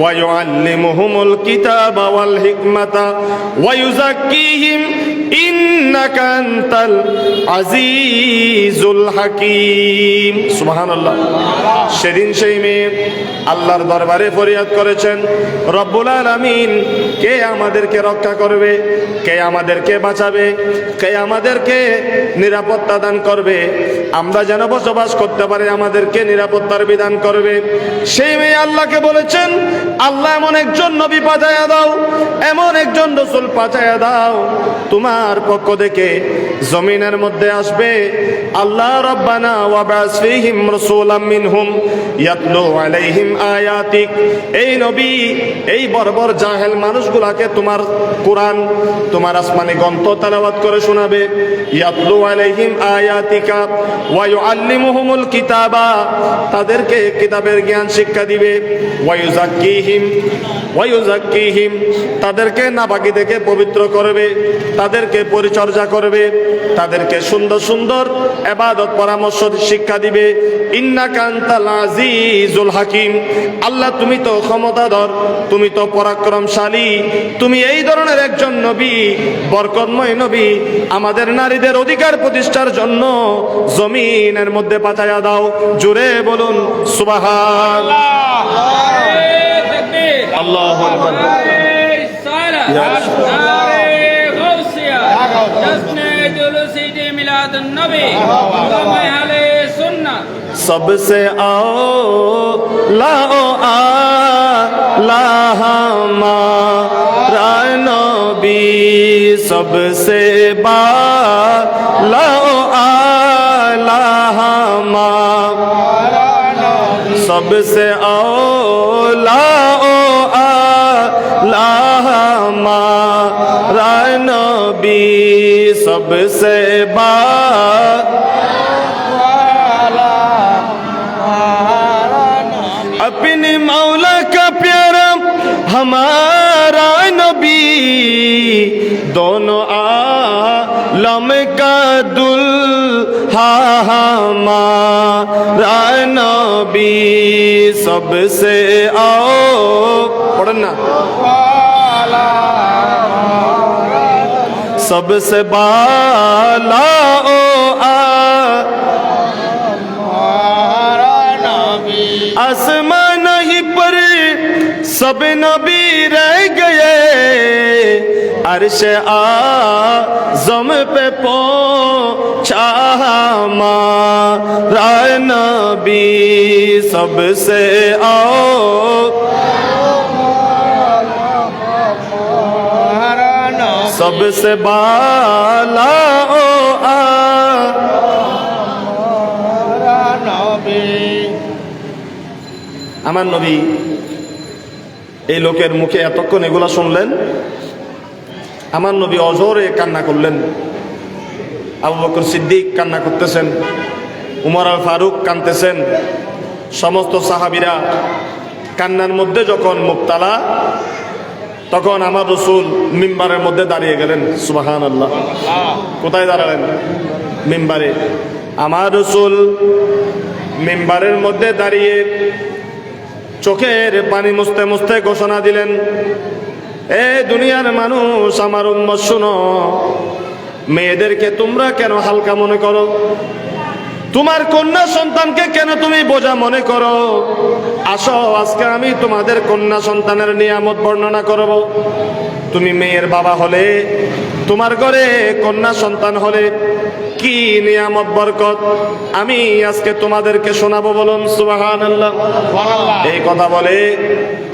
ويعلمهم الكتاب والحكمة ويزكيهم إنك أنت العزيز الحكيم سبحان الله। সেদিন সেই মেয়ে আল্লাহর দরবারে ফরিয়াদ করেছেন, রব্বুল আলামিন, কে আমাদেরকে রক্ষা করবে, কে আমাদেরকে বাঁচাবে, কে আমাদেরকে নিরাপত্তা দান করবে, আমরা যেন বসবাস করতে পারি, আমাদেরকে নিরাপত্তার বিধান করবে। সেই মেয়ে আল্লাহকে বলেছেন, আল্লাহ এমন একজন নবী পাঠায়া দাও, এমন একজন রাসূল পাঠায়া দাও, তোমার পক্ষ থেকে জমিনের মধ্যে আসবে, আল্লাহ রব্বানা ওয়াবাস ফীহিম রাসূলাম মিনহুম ইয়াতলু আলাইহিম আয়াতিক। এই নবী এই বর্বর জাহেল মানুষগুলাকে তোমার কোরআন, তোমার আসমানি গ্রন্থ তেলাওয়াত করে শোনাবে। ইয়াতলু আলাইহিম আয়াতিকা ওয়া ইউআল্লিমুহুমুল কিতাবা, তাদেরকে কিতাবের জ্ঞান শিক্ষা দিবে। ওয়া ইউযাক্কিহিম, তাদেরকে নাপাকি থেকে পবিত্র করবে, তাদেরকে পরিচর্যা করবে, তাদেরকে সুন্দর সুন্দর ইবাদত পরামর্শ শিক্ষা দিবে। ইন্নাকা আনতাল আজিজুল হাকিম, আল্লাহ তুমি তো ক্ষমতাধর, তুমি তো পরাক্রমশালী, তুমি এই ধরনের একজন নবী, বরকতময় নবী আমাদের নারীদের অধিকার প্রতিষ্ঠার জন্য জমিনের মধ্যে পাঠায়া দাও। জোরে বলুন সুবহানাল্লাহ। আল্লাহু আকবার। सबसे आला हमारा नबी, सबसे बाला आला हमारा, सबसे आला हमारा नबी, सबसे अपने मौला का प्यारा हमारा नबी, दोनों आलम का दुल्हा हमारा नबी, सबसे आओ पढ़ना, सबसे बाला ओ आसमान नहीं पर सब नबी रह गए, अर्श आज़म पे पहुंचा हमारा नबी, सबसे आओ सबसे बाला ओ আমার নবী এই লোকের মুখে এতক্ষণ এগুলা শুনলেন, আমার নবী অজরে কান্না করলেন। আবু বকর সিদ্দিক কান্না করতেছেন, উমর আল ফারুক কাঁদতেছেন, সমস্ত সাহাবীরা কান্নার মধ্যে যখন মুক্তালা, তখন আমার রাসূল মিম্বারের মধ্যে দাঁড়িয়ে গেলেন। সুবহানাল্লাহ। কোথায় দাঁড়ালেন? মিম্বারে। আমার রাসূল মিম্বারের মধ্যে দাঁড়িয়ে চোখের পানি মুছতে মুছতে ঘোষণা দিলেন, এ দুনিয়ার মানুষ, আমার উম্মত শুনো, মেয়েদেরকে তোমরা কেন হালকা মনে করো? তোমার কন্যা সন্তানকে কেন তুমি বোঝা মনে করো? আসো, আজকে আমি তোমাদের কন্যা সন্তানের নিয়ামত বর্ণনা করব। তুমি মেয়ের বাবা হলে, তোমার ঘরে কন্যা সন্তান হলে কি নিয়ামত বরকত আমি আজকে তোমাদেরকে শোনাবো। বলুন সুবহানাল্লাহ। এই কথা বলে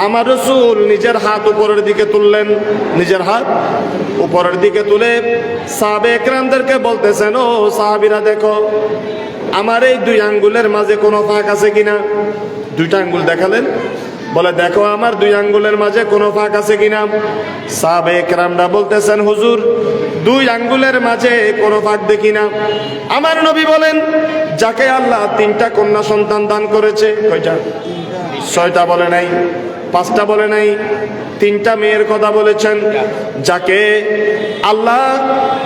আমার রাসূল নিজের হাত উপরের দিকে তুললেন, নিজের হাত উপরের দিকে তুলে সাহাবে একরামদেরকে বলতেছেন, ও সাহাবীরা দেখো, আমার এই দুই আঙ্গুলের মাঝে কোনো ফাঁক আছে কিনা। দুইটা আঙ্গুল দেখালেন, বলে দেখো আমার দুই আঙ্গুলের মাঝে কোনো ফাঁক আছে কিনা। সাহাবে একরামরা বলতেছেন, হুজুর দুই আঙ্গুলের মাঝে কোনো ফাঁক দেখি না। আমার নবী বলেন, যাকে আল্লাহ 3টা কন্যা সন্তান দান করেছে, কয়টা? 6টা বলে নাই, 5টা বলে নাই, 3টা মেয়ের কথা বলেছেন। যাকে আল্লাহ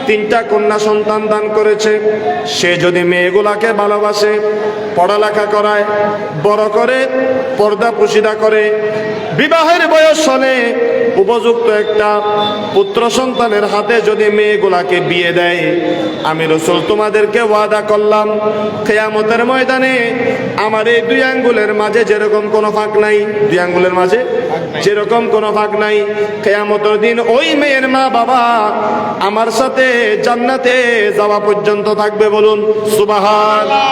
3টা কন্যা সন্তান দান করেছে, সে যদি মেয়েগুলাকে ভালোবাসে, পড়ালেখা করায়, বড় করে, পর্দা পুশিদা করে, বিবাহের বয়স হলে উপযুক্ত একটা পুত্র সন্তানের হাতে যদি মেয়েগুলাকে বিয়ে দেয়, আমি রাসূল তোমাদেরকে ওয়াদা করলাম কিয়ামতের ময়দানে আমার এই দুই আঙ্গুলের মাঝে যেরকম কোনো ফাঁক নাই, দুই আঙ্গুলের মাঝে যেরকম কোনো ফাঁক নাই, কিয়ামতের দিন ওই মেয়ের মা বাবা আমার সাথে জান্নাতে যাওয়া পর্যন্ত থাকবে। বলুন সুবহানাল্লাহ।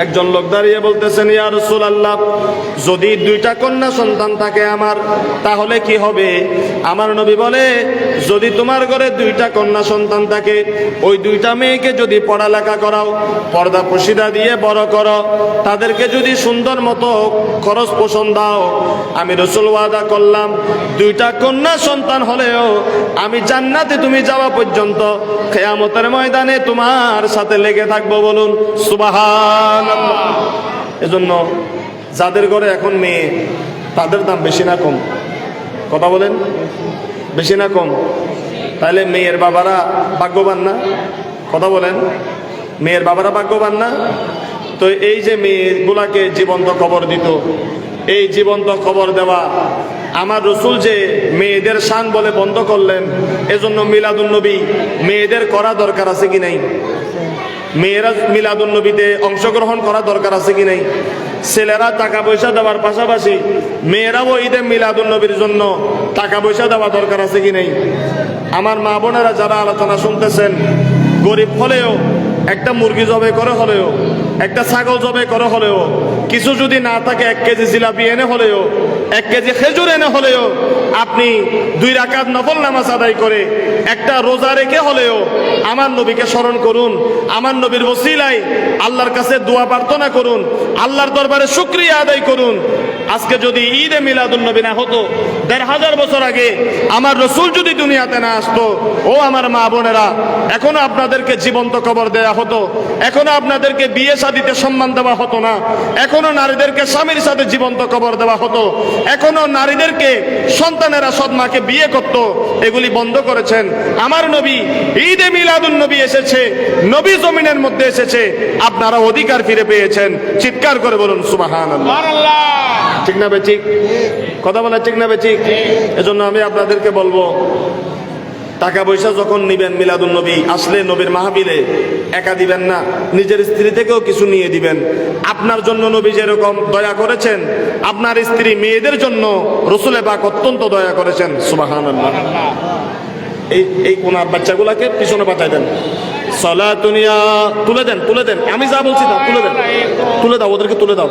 একজন লোক দাঁড়িয়ে বলতেছেন, ইয়া রাসূলুল্লাহ, যদি দুইটা কন্যা সন্তান থাকে আমার, তাহলে কি হবে? আমার নবী বলে, যদি তোমার ঘরে দুইটা কন্যা সন্তান থাকে, ওই দুইটা মেয়েকে যদি পড়ালেখা করাও, পর্দা পশিদা দিয়ে বড় করো, তাদেরকে যদি সুন্দর মতো খরচ পোষণ দাও, আমি রাসূল ওয়াদা করলাম দুইটা কন্যা সন্তান হলেও আমি জান্নাতে তুমি যাওয়া পর্যন্ত কিয়ামতের ময়দানে তোমার সাথে লেগে থাকবো। বলুন সুবহানাল্লাহ। এজন্য যাদের ঘরে এখন মেয়ে, তাদের দাম বেশি না কম? কথা বলেন, বেশি না কম? তাহলে মেয়ের বাবারা ভাগ্যবান না? কথা বলেন, মেয়ের বাবারা ভাগ্যবান না? তো এই যে মেয়েগুলাকে জীবন্ত খবর দিত, এই জীবন্ত খবর দেওয়া আমার রাসূল যে মেয়েদের শান বলে বন্ধ করলেন, এজন্য মিলাদুন্নবী মেয়েদের করা দরকার আছে কি নাই? মেয়েরা মিলাদুন্নবীতে অংশগ্রহণ করা দরকার আছে কি নাই? ছেলেরা টাকা পয়সা দেওয়ার পাশাপাশি মেয়েরাও ঈদে মিলাদুন্নবীর জন্য টাকা পয়সা দেওয়া দরকার আছে কি নাই? আমার মা বোনেরা যারা আলোচনা শুনতেছেন, গরিব হলেও একটা মুরগি জবে করে হলেও, একটা ছাগল জবে করে হলেও, কিছু যদি না থাকে 1 কেজি জিলাপি এনে হলেও, 1 কেজি খেজুর এনে হলেও, আপনি 2 রাকাত নফল নামাজ আদায় করে একটা রোজা রেখে হলেও আমার নবীকে স্মরণ করুন, আমার নবীর ওসিলায় আল্লাহর কাছে দোয়া প্রার্থনা করুন, আল্লাহর দরবারে শুকরিয়া আদায় করুন। আজকে যদি ঈদে মিলাদুন্নবী না হতো, 1500 বছর আগে আমার রাসূল যদি দুনিয়াতে না আসতো, ও আমার মা বোনেরা, এখনো আপনাদেরকে জীবন্ত কবর দেয়া হতো, এখনো আপনাদেরকে বিয়ে শাদীতে সম্মান দেওয়া হতো না, এখনো নারীদেরকে স্বামীর সাথে জীবন্ত কবর দেওয়া হতো, এখনো নারীদেরকে সন্তানেরা সৎমাকে বিয়ে করত। এগুলি বন্ধ করেছেন আমার নবী। ঈদে মিলাদুন্নবী এসেছে, নবী জমিনের মধ্যে এসেছে, আপনারা অধিকার ফিরে পেয়েছেন। চিৎকার করে বলুন সুবহানাল্লাহ। ঠিক না বেঠিক? কথা বলে ঠিক না বেঠিক? এজন্য আমি আপনাদেরকে বলবো, টাকা পয়সা যখন নিবেন মিলাদুন্নবী আসলে নবীর মাহফিলে একা দিবেন না, নিজের স্ত্রী থেকেও কিছু নিয়ে দিবেন। আপনার জন্য নবী যেরকম দয়া করেছেন, আপনার স্ত্রী মেয়েদের জন্য রাসূল পাক অত্যন্ত দয়া করেছেন। সুবহানাল্লাহ। এই কোনার বাচ্চাগুলাকে পিছনে পাঠাই দেন। সালাতুনিয়া তুলে দেন, তুলে দেন, আমি যা বলছি তা তুলে দেন, তুলে দাও, ওদেরকে তুলে দাও।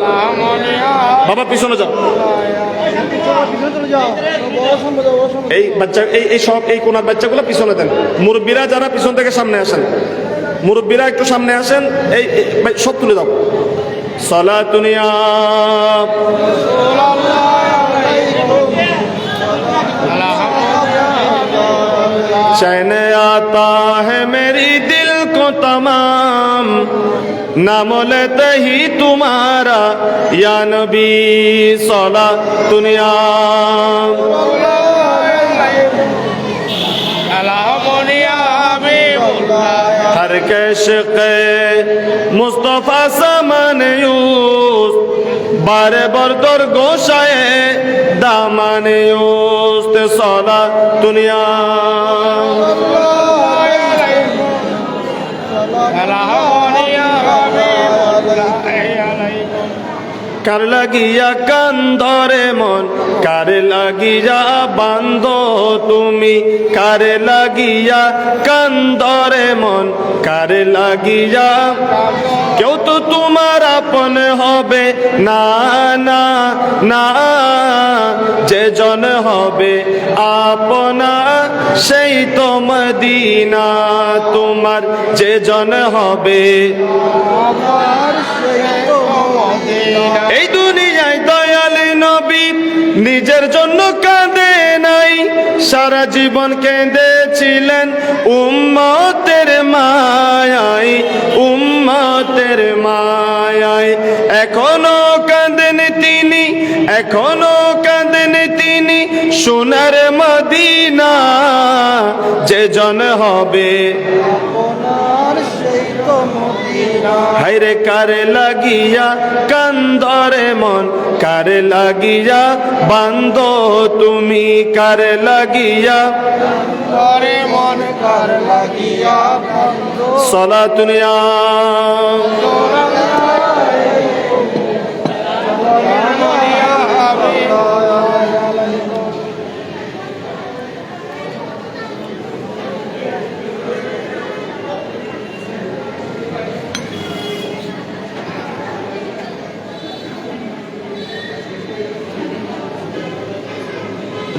বাবা পিছনে যাও। এই বাচ্চা, এই সব এই কোনার বাচ্চাগুলো পিছনে দেন। মুরব্বীরা যারা পিছন থেকে সামনে আসেন, মুরব্বীরা একটু সামনে আসেন। এই সব তুলে দাও। সালাতুনিয়া चैन आता है मेरी दिल को तमाम, नाम लेते ही तुम्हारा या नबी सला दुनिया। हर कैशक़े मुस्तफ़ा समन यूस, बारे बरदर गोशाए दामन यूस सला दुनिया। কার লাগিয়া কান্দরে মন, কারে লাগিয়া বান্ধ তুমি, কারে লাগিয়া কান্দরে মন, কারে লাগিয়া। কেউ তো তোমার আপন হবে না, না না, যে জন হবে আপনা সেই তো মদিনা তোমার, যে জন হবে। এই দুনিয়ায় দয়াল নবী নিজের জন্য কাঁদে নাই, সারা জীবন কেঁদেছিলেন উম্মতের মায়ায়, উম্মতের মায়ায়। এখনো কাঁদেন তিনি, এখনো কাঁদেন তিনি, সোনার মদিনা যে জন হবে। হায়রে কারে লাগিয়া কান্দরে মন, কারে লাগিয়া বান্দ তুমি, কারে লাগিয়া করে মন কার লাগিয়া সলাতুনিয়া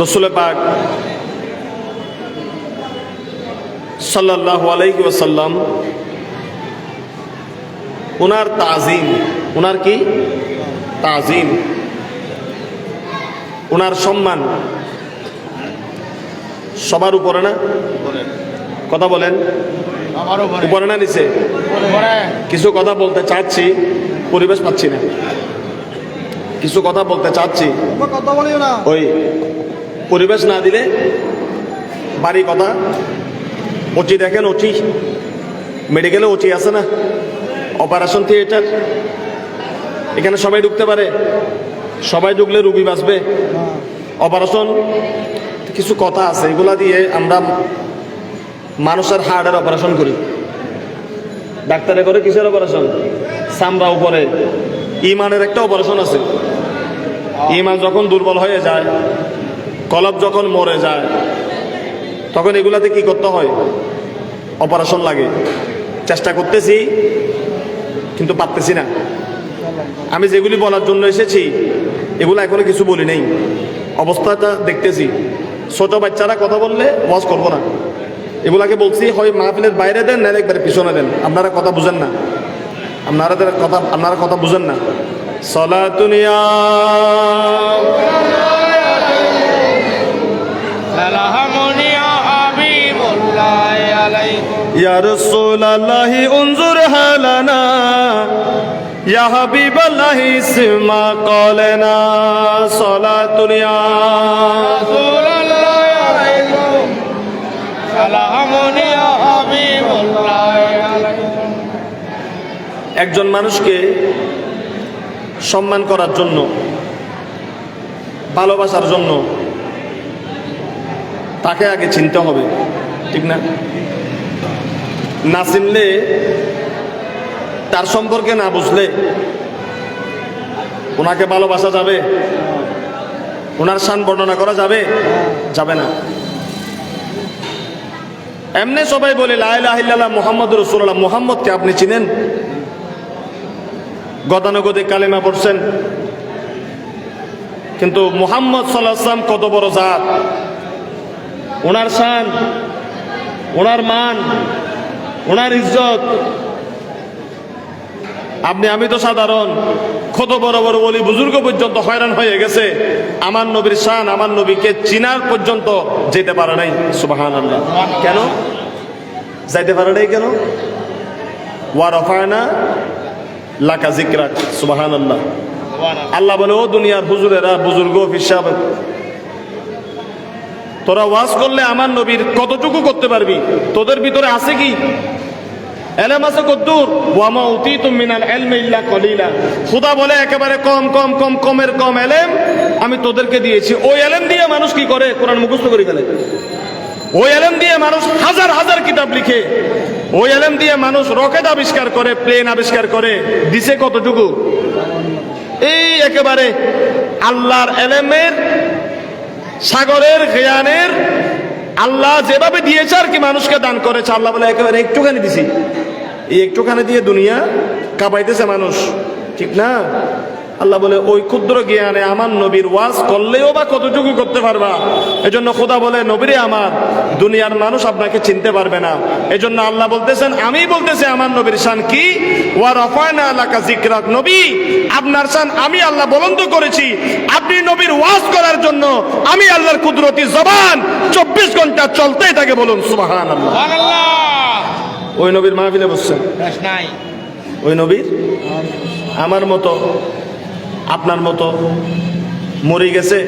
রসুল পাক সাল্লাল্লাহু আলাইহি ওয়াসাল্লাম ওনার তাজিম, ওনার কি তাজিম, ওনার সম্মান সবার উপরে না? কথা বলেন, উপরে না নিচে? কিছু কথা বলতে চাচ্ছি, পরিবেশ পাচ্ছি না। কিছু কথা বলতে চাচ্ছি, কথা বলিও না। ওই পরিবেশ না দিলে বাড়ি কথা। ওটি দেখেন, ওটি মেডিকেলে ওটি আছে না, অপারেশন থিয়েটার, এখানে সবাই ঢুকতে পারে, সবাই ঢুকলে রুগী বাঁচবে। অপারেশন কিছু কথা আছে, এগুলা দিয়ে আমরা মানুষের হার্টের অপারেশন করি। ডাক্তারে করে কিসের অপারেশন? চামড়া উপরে। ইমানের একটা অপারেশন আছে। ইমান যখন দুর্বল হয়ে যায়, কলব যখন মরে যায়, তখন এগুলাতে কি করতে হয়? অপারেশন লাগে। চেষ্টা করতেছি কিন্তু পারতেছি না। আমি যেগুলি বলার জন্য এসেছি এগুলো এখনো কিছু বলি নেই, অবস্থাটা দেখতেছি। ছোট বাচ্চারা কথা বললে ওয়াজ করবো না, এগুলাকে বলছি হয় মাহফিলের বাইরে দেন, না একবারে পিছনে দেন। আপনারা কথা বুঝেন না, আপনারা কথা বুঝেন না। সলাতুনিয়া সালামুনিয়া হাবিবুল্লাহ আলাইকুম ইয়া রাসূলুল্লাহি উনজুর হালানা, ইয়া হাবিবাল্লাহি ইসমা ক্বালানা। সলাতুনিয়া রাসূলুল্লাহ আলাইকুম সালামুনিয়া হাবিবুল্লাহ আলাইকুম। একজন মানুষকে সম্মান করার জন্য, ভালোবাসার জন্য তাকে আগে চিনতে হবে, ঠিক না? না চিনলে, তার সম্পর্কে না বুঝলে ওনাকে ভালোবাসা যাবে? ওনার শান বর্ণনা করা যাবে? যাবে না। এমনি সবাই বলে লা ইলাহা ইল্লাল্লাহ মুহাম্মাদুর রাসূলুল্লাহ। মুহাম্মদকে আপনি চিনেন? গতানুগতিক কালেমা পড়ছেন, কিন্তু মুহাম্মদ সাল্লাল্লাহু আলাইহি ওয়াসাল্লাম কত বড় জাত, ওনার শান, ওনার মান, ওনার ইজ্জত। আমি তো সাধারণ, কত বড় বড় ওলি বুজুর্গ পর্যন্ত হয়রান হয়ে গেছে আমার নবীর শান, আমার নবীকে চিনার পর্যন্ত যেতে পারে নাই। সুবহানাল্লাহ। কেন যাইতে পারে নাই? কেন? ওয়া রাফা'না লাকা যিকরাক। সুবহানাল্লাহ। আল্লাহ বলে, ও দুনিয়ার হুজুরেরা, বুজুর্গ হিসাব, তোরা ওয়াজ করলে আমার নবীর কতটুকু করতে পারবি? তোদের ভিতরে আছে কি এলেম? আছে কদ্দুর? ওয়া মা উতীতুম মিনাল ইলমি ইল্লা কলিলা। খোদা বলে একেবারে কম কম কম কমের কম এলেম আমি তোদেরকে দিয়েছি। ওই এলেম দিয়ে মানুষ কি করে? কোরআন মুখস্থ করে ফেলে। ওই এলেম দিয়ে মানুষ হাজার হাজার কিতাব লিখে। ওই এলেম দিয়ে মানুষ রকেট আবিষ্কার করে, প্লেন আবিষ্কার করে। দিছে কতটুকু? এই একেবারে আল্লাহর এলেমের, সাগরের জ্ঞানের আল্লাহ যেভাবে দিয়েছে আর কি মানুষকে দান করেছে, আল্লাহ বলে একেবারে একটুখানি দিছি। এই একটুখানি দিয়ে দুনিয়া কাঁপাইতেছে মানুষ, ঠিক না? আল্লাহ বলে ওই ক্ষুদ্র জ্ঞানে আমার নবীর ওয়াজ করলেও বা কতটুকু করতে পারবা? এজন্য খোদা বলে, নবীরে আমার, দুনিয়ার মানুষ আপনাকে চিনতে পারবে না। এজন্য আল্লাহ বলতেছেন, আমি বলতেছি আমার নবীর শান কি? ওয়া রাফা'না লাকা যিকরাক। নবী, আপনার শান আমি আল্লাহ বুলন্দ করেছি। আপনি নবীর ওয়াজ করার জন্য আমি আল্লাহর কুদরতি জবান 24 ঘন্টা চলতেই থাকে। বলুন সুবহানাল্লাহ। সুবহানাল্লাহ। ওই নবীর মাহফিলে বসছেন, নাই ওই নবীর আমার মতো, আপনার মতো মরে গেছে,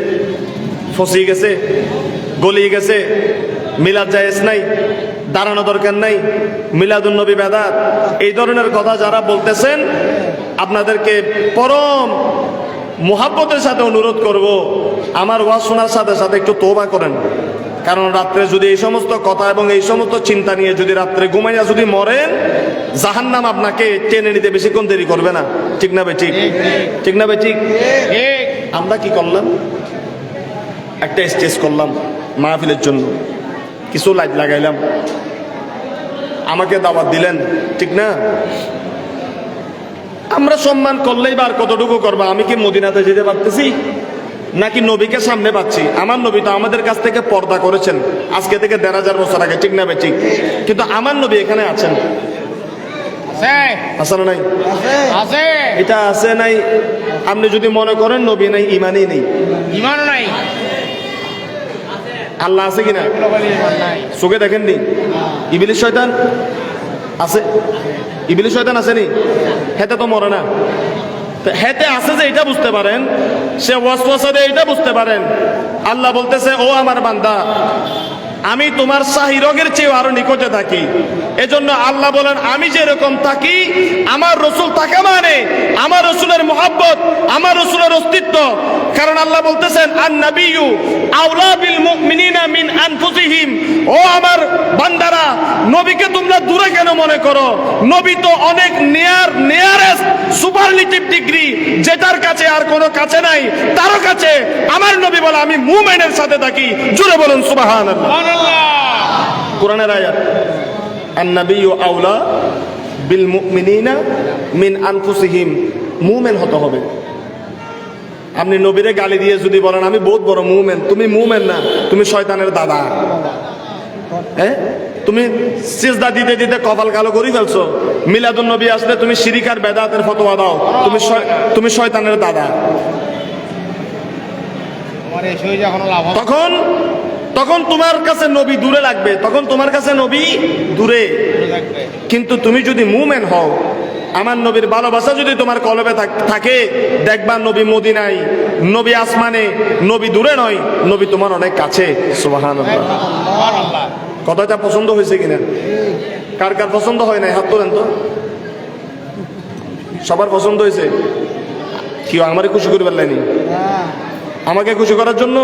ফসি গেছে, গলি গেছে, মিলাদ জায়েজ নাই, দাঁড়ানো দরকার নাই, মিলাদুন নবী বেদাত, এই ধরনের কথা যারা বলতেছেন আপনাদেরকে পরম মুহাব্বতের সাথে অনুরোধ করব, আমার ওয়াজ শোনার সাথে সাথে একটু তওবা করেন। কারণ রাত্রে যদি এই সমস্ত কথা এবং এই সমস্ত চিন্তা নিয়ে যদি রাত্রে ঘুমাইয়া যদি মরেন, জাহান্নাম আপনাকে টেনে নিতে বেশিক্ষণ দেরি করবে না। ঠিক না ভাই? ঠিক ঠিক না ভাই? ঠিক। ঠিক। আমরা কি করলাম? একটা স্টেজ করলাম মাহফিলের জন্য, কিছু লাইট লাগাইলাম, আমাকে দাওয়াত দিলেন, ঠিক না? আমরা সম্মান করলেই বা আর কতটুকু করবা? আমি কি মদিনাতে যেতে পারতেছি নাকি নবীকে সামনে পাচ্ছি? আমার নবী তো আমাদের কাছ থেকে পর্দা করেছেন আজকে থেকে ১,৫০০ বছর আগে, ঠিক না ভাই? ঠিক। কিন্তু আমার নবী এখানে আছেন, আছে আছে না নাই? আছে এটা আছে নাই। আপনি যদি মনে করেন নবী নাই, ইমানই নেই। ইমান নাই, আল্লাহ আছে কিনা? এগুলো বলে ইমান নাই। চোখে দেখেননি? ইবলিস শয়তান আছে, ইবলিস শয়তান আসেনি? হেতে তো মরে না। তো হেতে আছে যে এটা বুঝতে পারেন, সে ওয়াসওয়াসা দেয় এটা বুঝতে পারেন। আল্লাহ বলতেছে, ও আমার বান্দা, আমি তোমার শাহী রোগের চেয়ে আরো নিকটে থাকি। এজন্য আল্লাহ বলেন, আমি যেরকম থাকি আমার রসুল তাকে মানে, আমার রসুলের মুহাব্বত, আমার রসুলের অস্তিত্ব। কারণ আল্লাহ বলতেছেন, আন নাবিয়্যু আওলা বিল মুমিনিনা মিন আনফুসিহিম। ও আমার বান্দারা, নবীকে তোমরা দূরে কেন মনে করো? নবী তো অনেক নিয়ারেস্ট সুপারলিটিভ ডিগ্রি, যেটার কাছে আর কোনো কাছে নাই, তারও কাছে আমার নবী বলে আমি মুমিনের সাথে থাকি। জোরে বলুন সুবহানাল্লাহ। সুবহানাল্লাহ। কোরআনের আয়াত, আন-নাবিয়্যু আওলা বিল মুমিনিনা মিন আনফুসিহিম। মুমিন হতে হবে। আপনি নবীরে গালি দিয়ে যদি বলেন আমি বহুত বড় মুমিন, তুমি মুমিন না, তুমি শয়তানের দাদা। হ্যাঁ, তুমি সিজদা দিতে দিতে কপাল কালো করে ফেলছো। মিলাদুন নবী আসলে তুমি শিরিক আর বেদাতের ফতোয়া দাও, তুমি শয়তানের দাদা। তোমার এই সই যখন লাভ হবে, তখন তোমার কাছে নবী দূরে লাগবে, তখন তোমার কাছে নবী দূরে। দূরে থাকবে। কিন্তু তুমি যদি মুমিন হও, আমার নবীর ভালোবাসা যদি তোমার কলবে থাকে, দেখবা নবী মদিনায়, নবী আসমানে, নবী দূরে নয়, নবী তোমার অনেক কাছে। সুবহানাল্লাহ। সুবহানাল্লাহ। কথাটা পছন্দ হয়েছে কিনা? কার কার পছন্দ হয় নাই হাত তোলেন তো। সবার পছন্দ হয়েছে? কি আমারে খুশি করে ফেললেনি? আমাকে খুশি করার জন্য?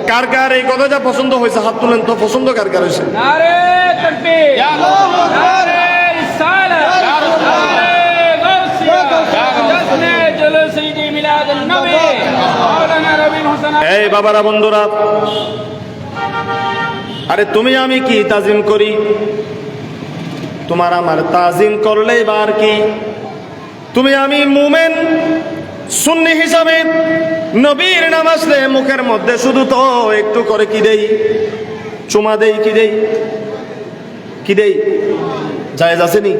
কার কার এই কথাটা পছন্দ হয়েছে হাত তুলেন তো। পছন্দ কার কার হয়েছে? नारे तकबीर ইয়া আল্লাহ। नारे रिसालत नारे गौसिया जश्न जुलूस ईद मिलाद नबी मौलाना रबीन हुसैन এই বাবারা, বন্ধুরা, আরে তুমি আমি কি তাজিম করি? তোমার আমার তাজিম করলেই বার কি? তুমি আমি মুমিন সুন্নি হিসাবে নবীর নাম আসলে মুখের মধ্যে শুধু তো একটু করে কি দেই? চুমা দেই। কি দেই? কি দেই? জায়েজ আসেনি?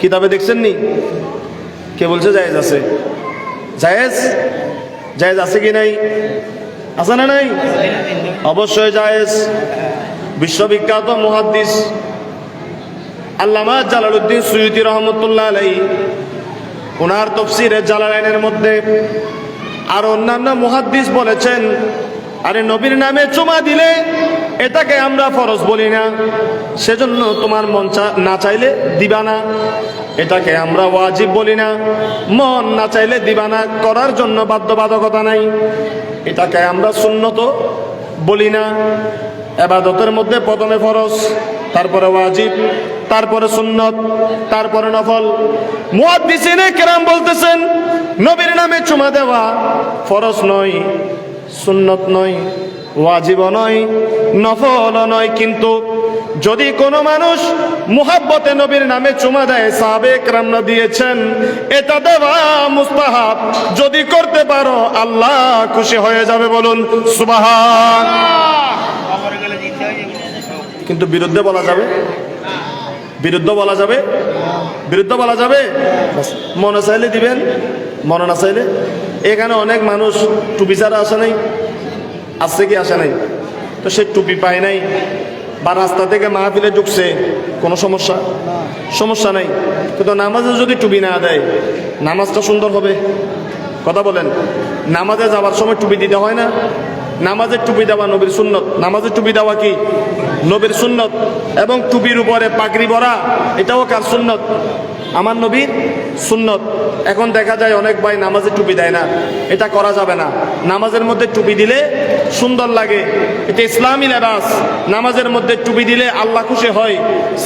কিতাবে দেখছেন নি? কে বলছে জায়েজ আছে? জায়েজ জায়েজ আছে কি নাই? আছে না নাই? অবশ্যই জায়েজ। বিশ্ববিখ্যাত মুহাদ্দিস আল্লামা জালালউদ্দিন সুয়ুতী রহমতুল্লাহ আলাইহি, ওনার তাফসীরে জালালাইনের মধ্যে আর অন্যান্য মুহাদ্দিস বলেছেন, আরে নবীর নামে চুমা দিলে এটাকে আমরা ফরজ বলি না, সেজন্য তোমার মন না চাইলে দিবা না। এটাকে আমরা ওয়াজিব বলি না, মন না চাইলে দিবা না, করার জন্য বাধ্যবাধকতা নাই। এটাকে আমরা সুন্নত বলি না। ইবাদতের মধ্যে প্রথমে ফরজ, তারপরে ওয়াজিব, তারপরে সুন্নত, তারপরে নফল। মুহাদ্দিসিনে কেরাম বলতেছেন, নবীর নামে চুমা দেওয়া ফরজ নয়, সুন্নত নয়, ওয়াজিব নয়, নফল নয়। কিন্তু যদি কোনো মানুষ মুহাব্বতে নবীর নামে চুমা দেয়, সাহাবে কেরামরা দিয়েছেন, এটা দেওয়া মুস্তাহাব। যদি করতে পারো আল্লাহ খুশি হয়ে যাবে। বলুন সুবহান। খবরে গেলে দিতে হয় যে কিন্তু বিরুদ্ধে বলা যাবে? বিরুদ্ধে বলা যাবে? বিরুদ্ধে বলা যাবে? মনে চাইলে দিবেন, মনে না চাইলে। এখানে অনেক মানুষ টুপি ছাড়া আসে নাই, আসছে কি আসে নাই? তো সে টুপি পায় নাই বা রাস্তা থেকে মাহফিলে ঢুকছে, কোনো সমস্যা? সমস্যা নাই। কিন্তু নামাজে যদি টুপি না দেয়, নামাজটা সুন্দর হবে? কথা বলেন। নামাজে যাওয়ার সময় টুপি দিতে হয় না? নামাজের টুপি দেওয়া নবীর সুন্নত। নামাজের টুপি দেওয়া কি নবীর সুন্নত। এবং টুপির উপরে পাগড়ি ভরা এটাও কার সুন্নত? আমার নবীর সুন্নত। এখন দেখা যায় অনেক ভাই নামাজে টুপি দেয় না, এটা করা যাবে না। নামাজের মধ্যে টুপি দিলে সুন্দর লাগে, এটা ইসলামী লেবাস। নামাজের মধ্যে টুপি দিলে আল্লাহ খুশি হয়।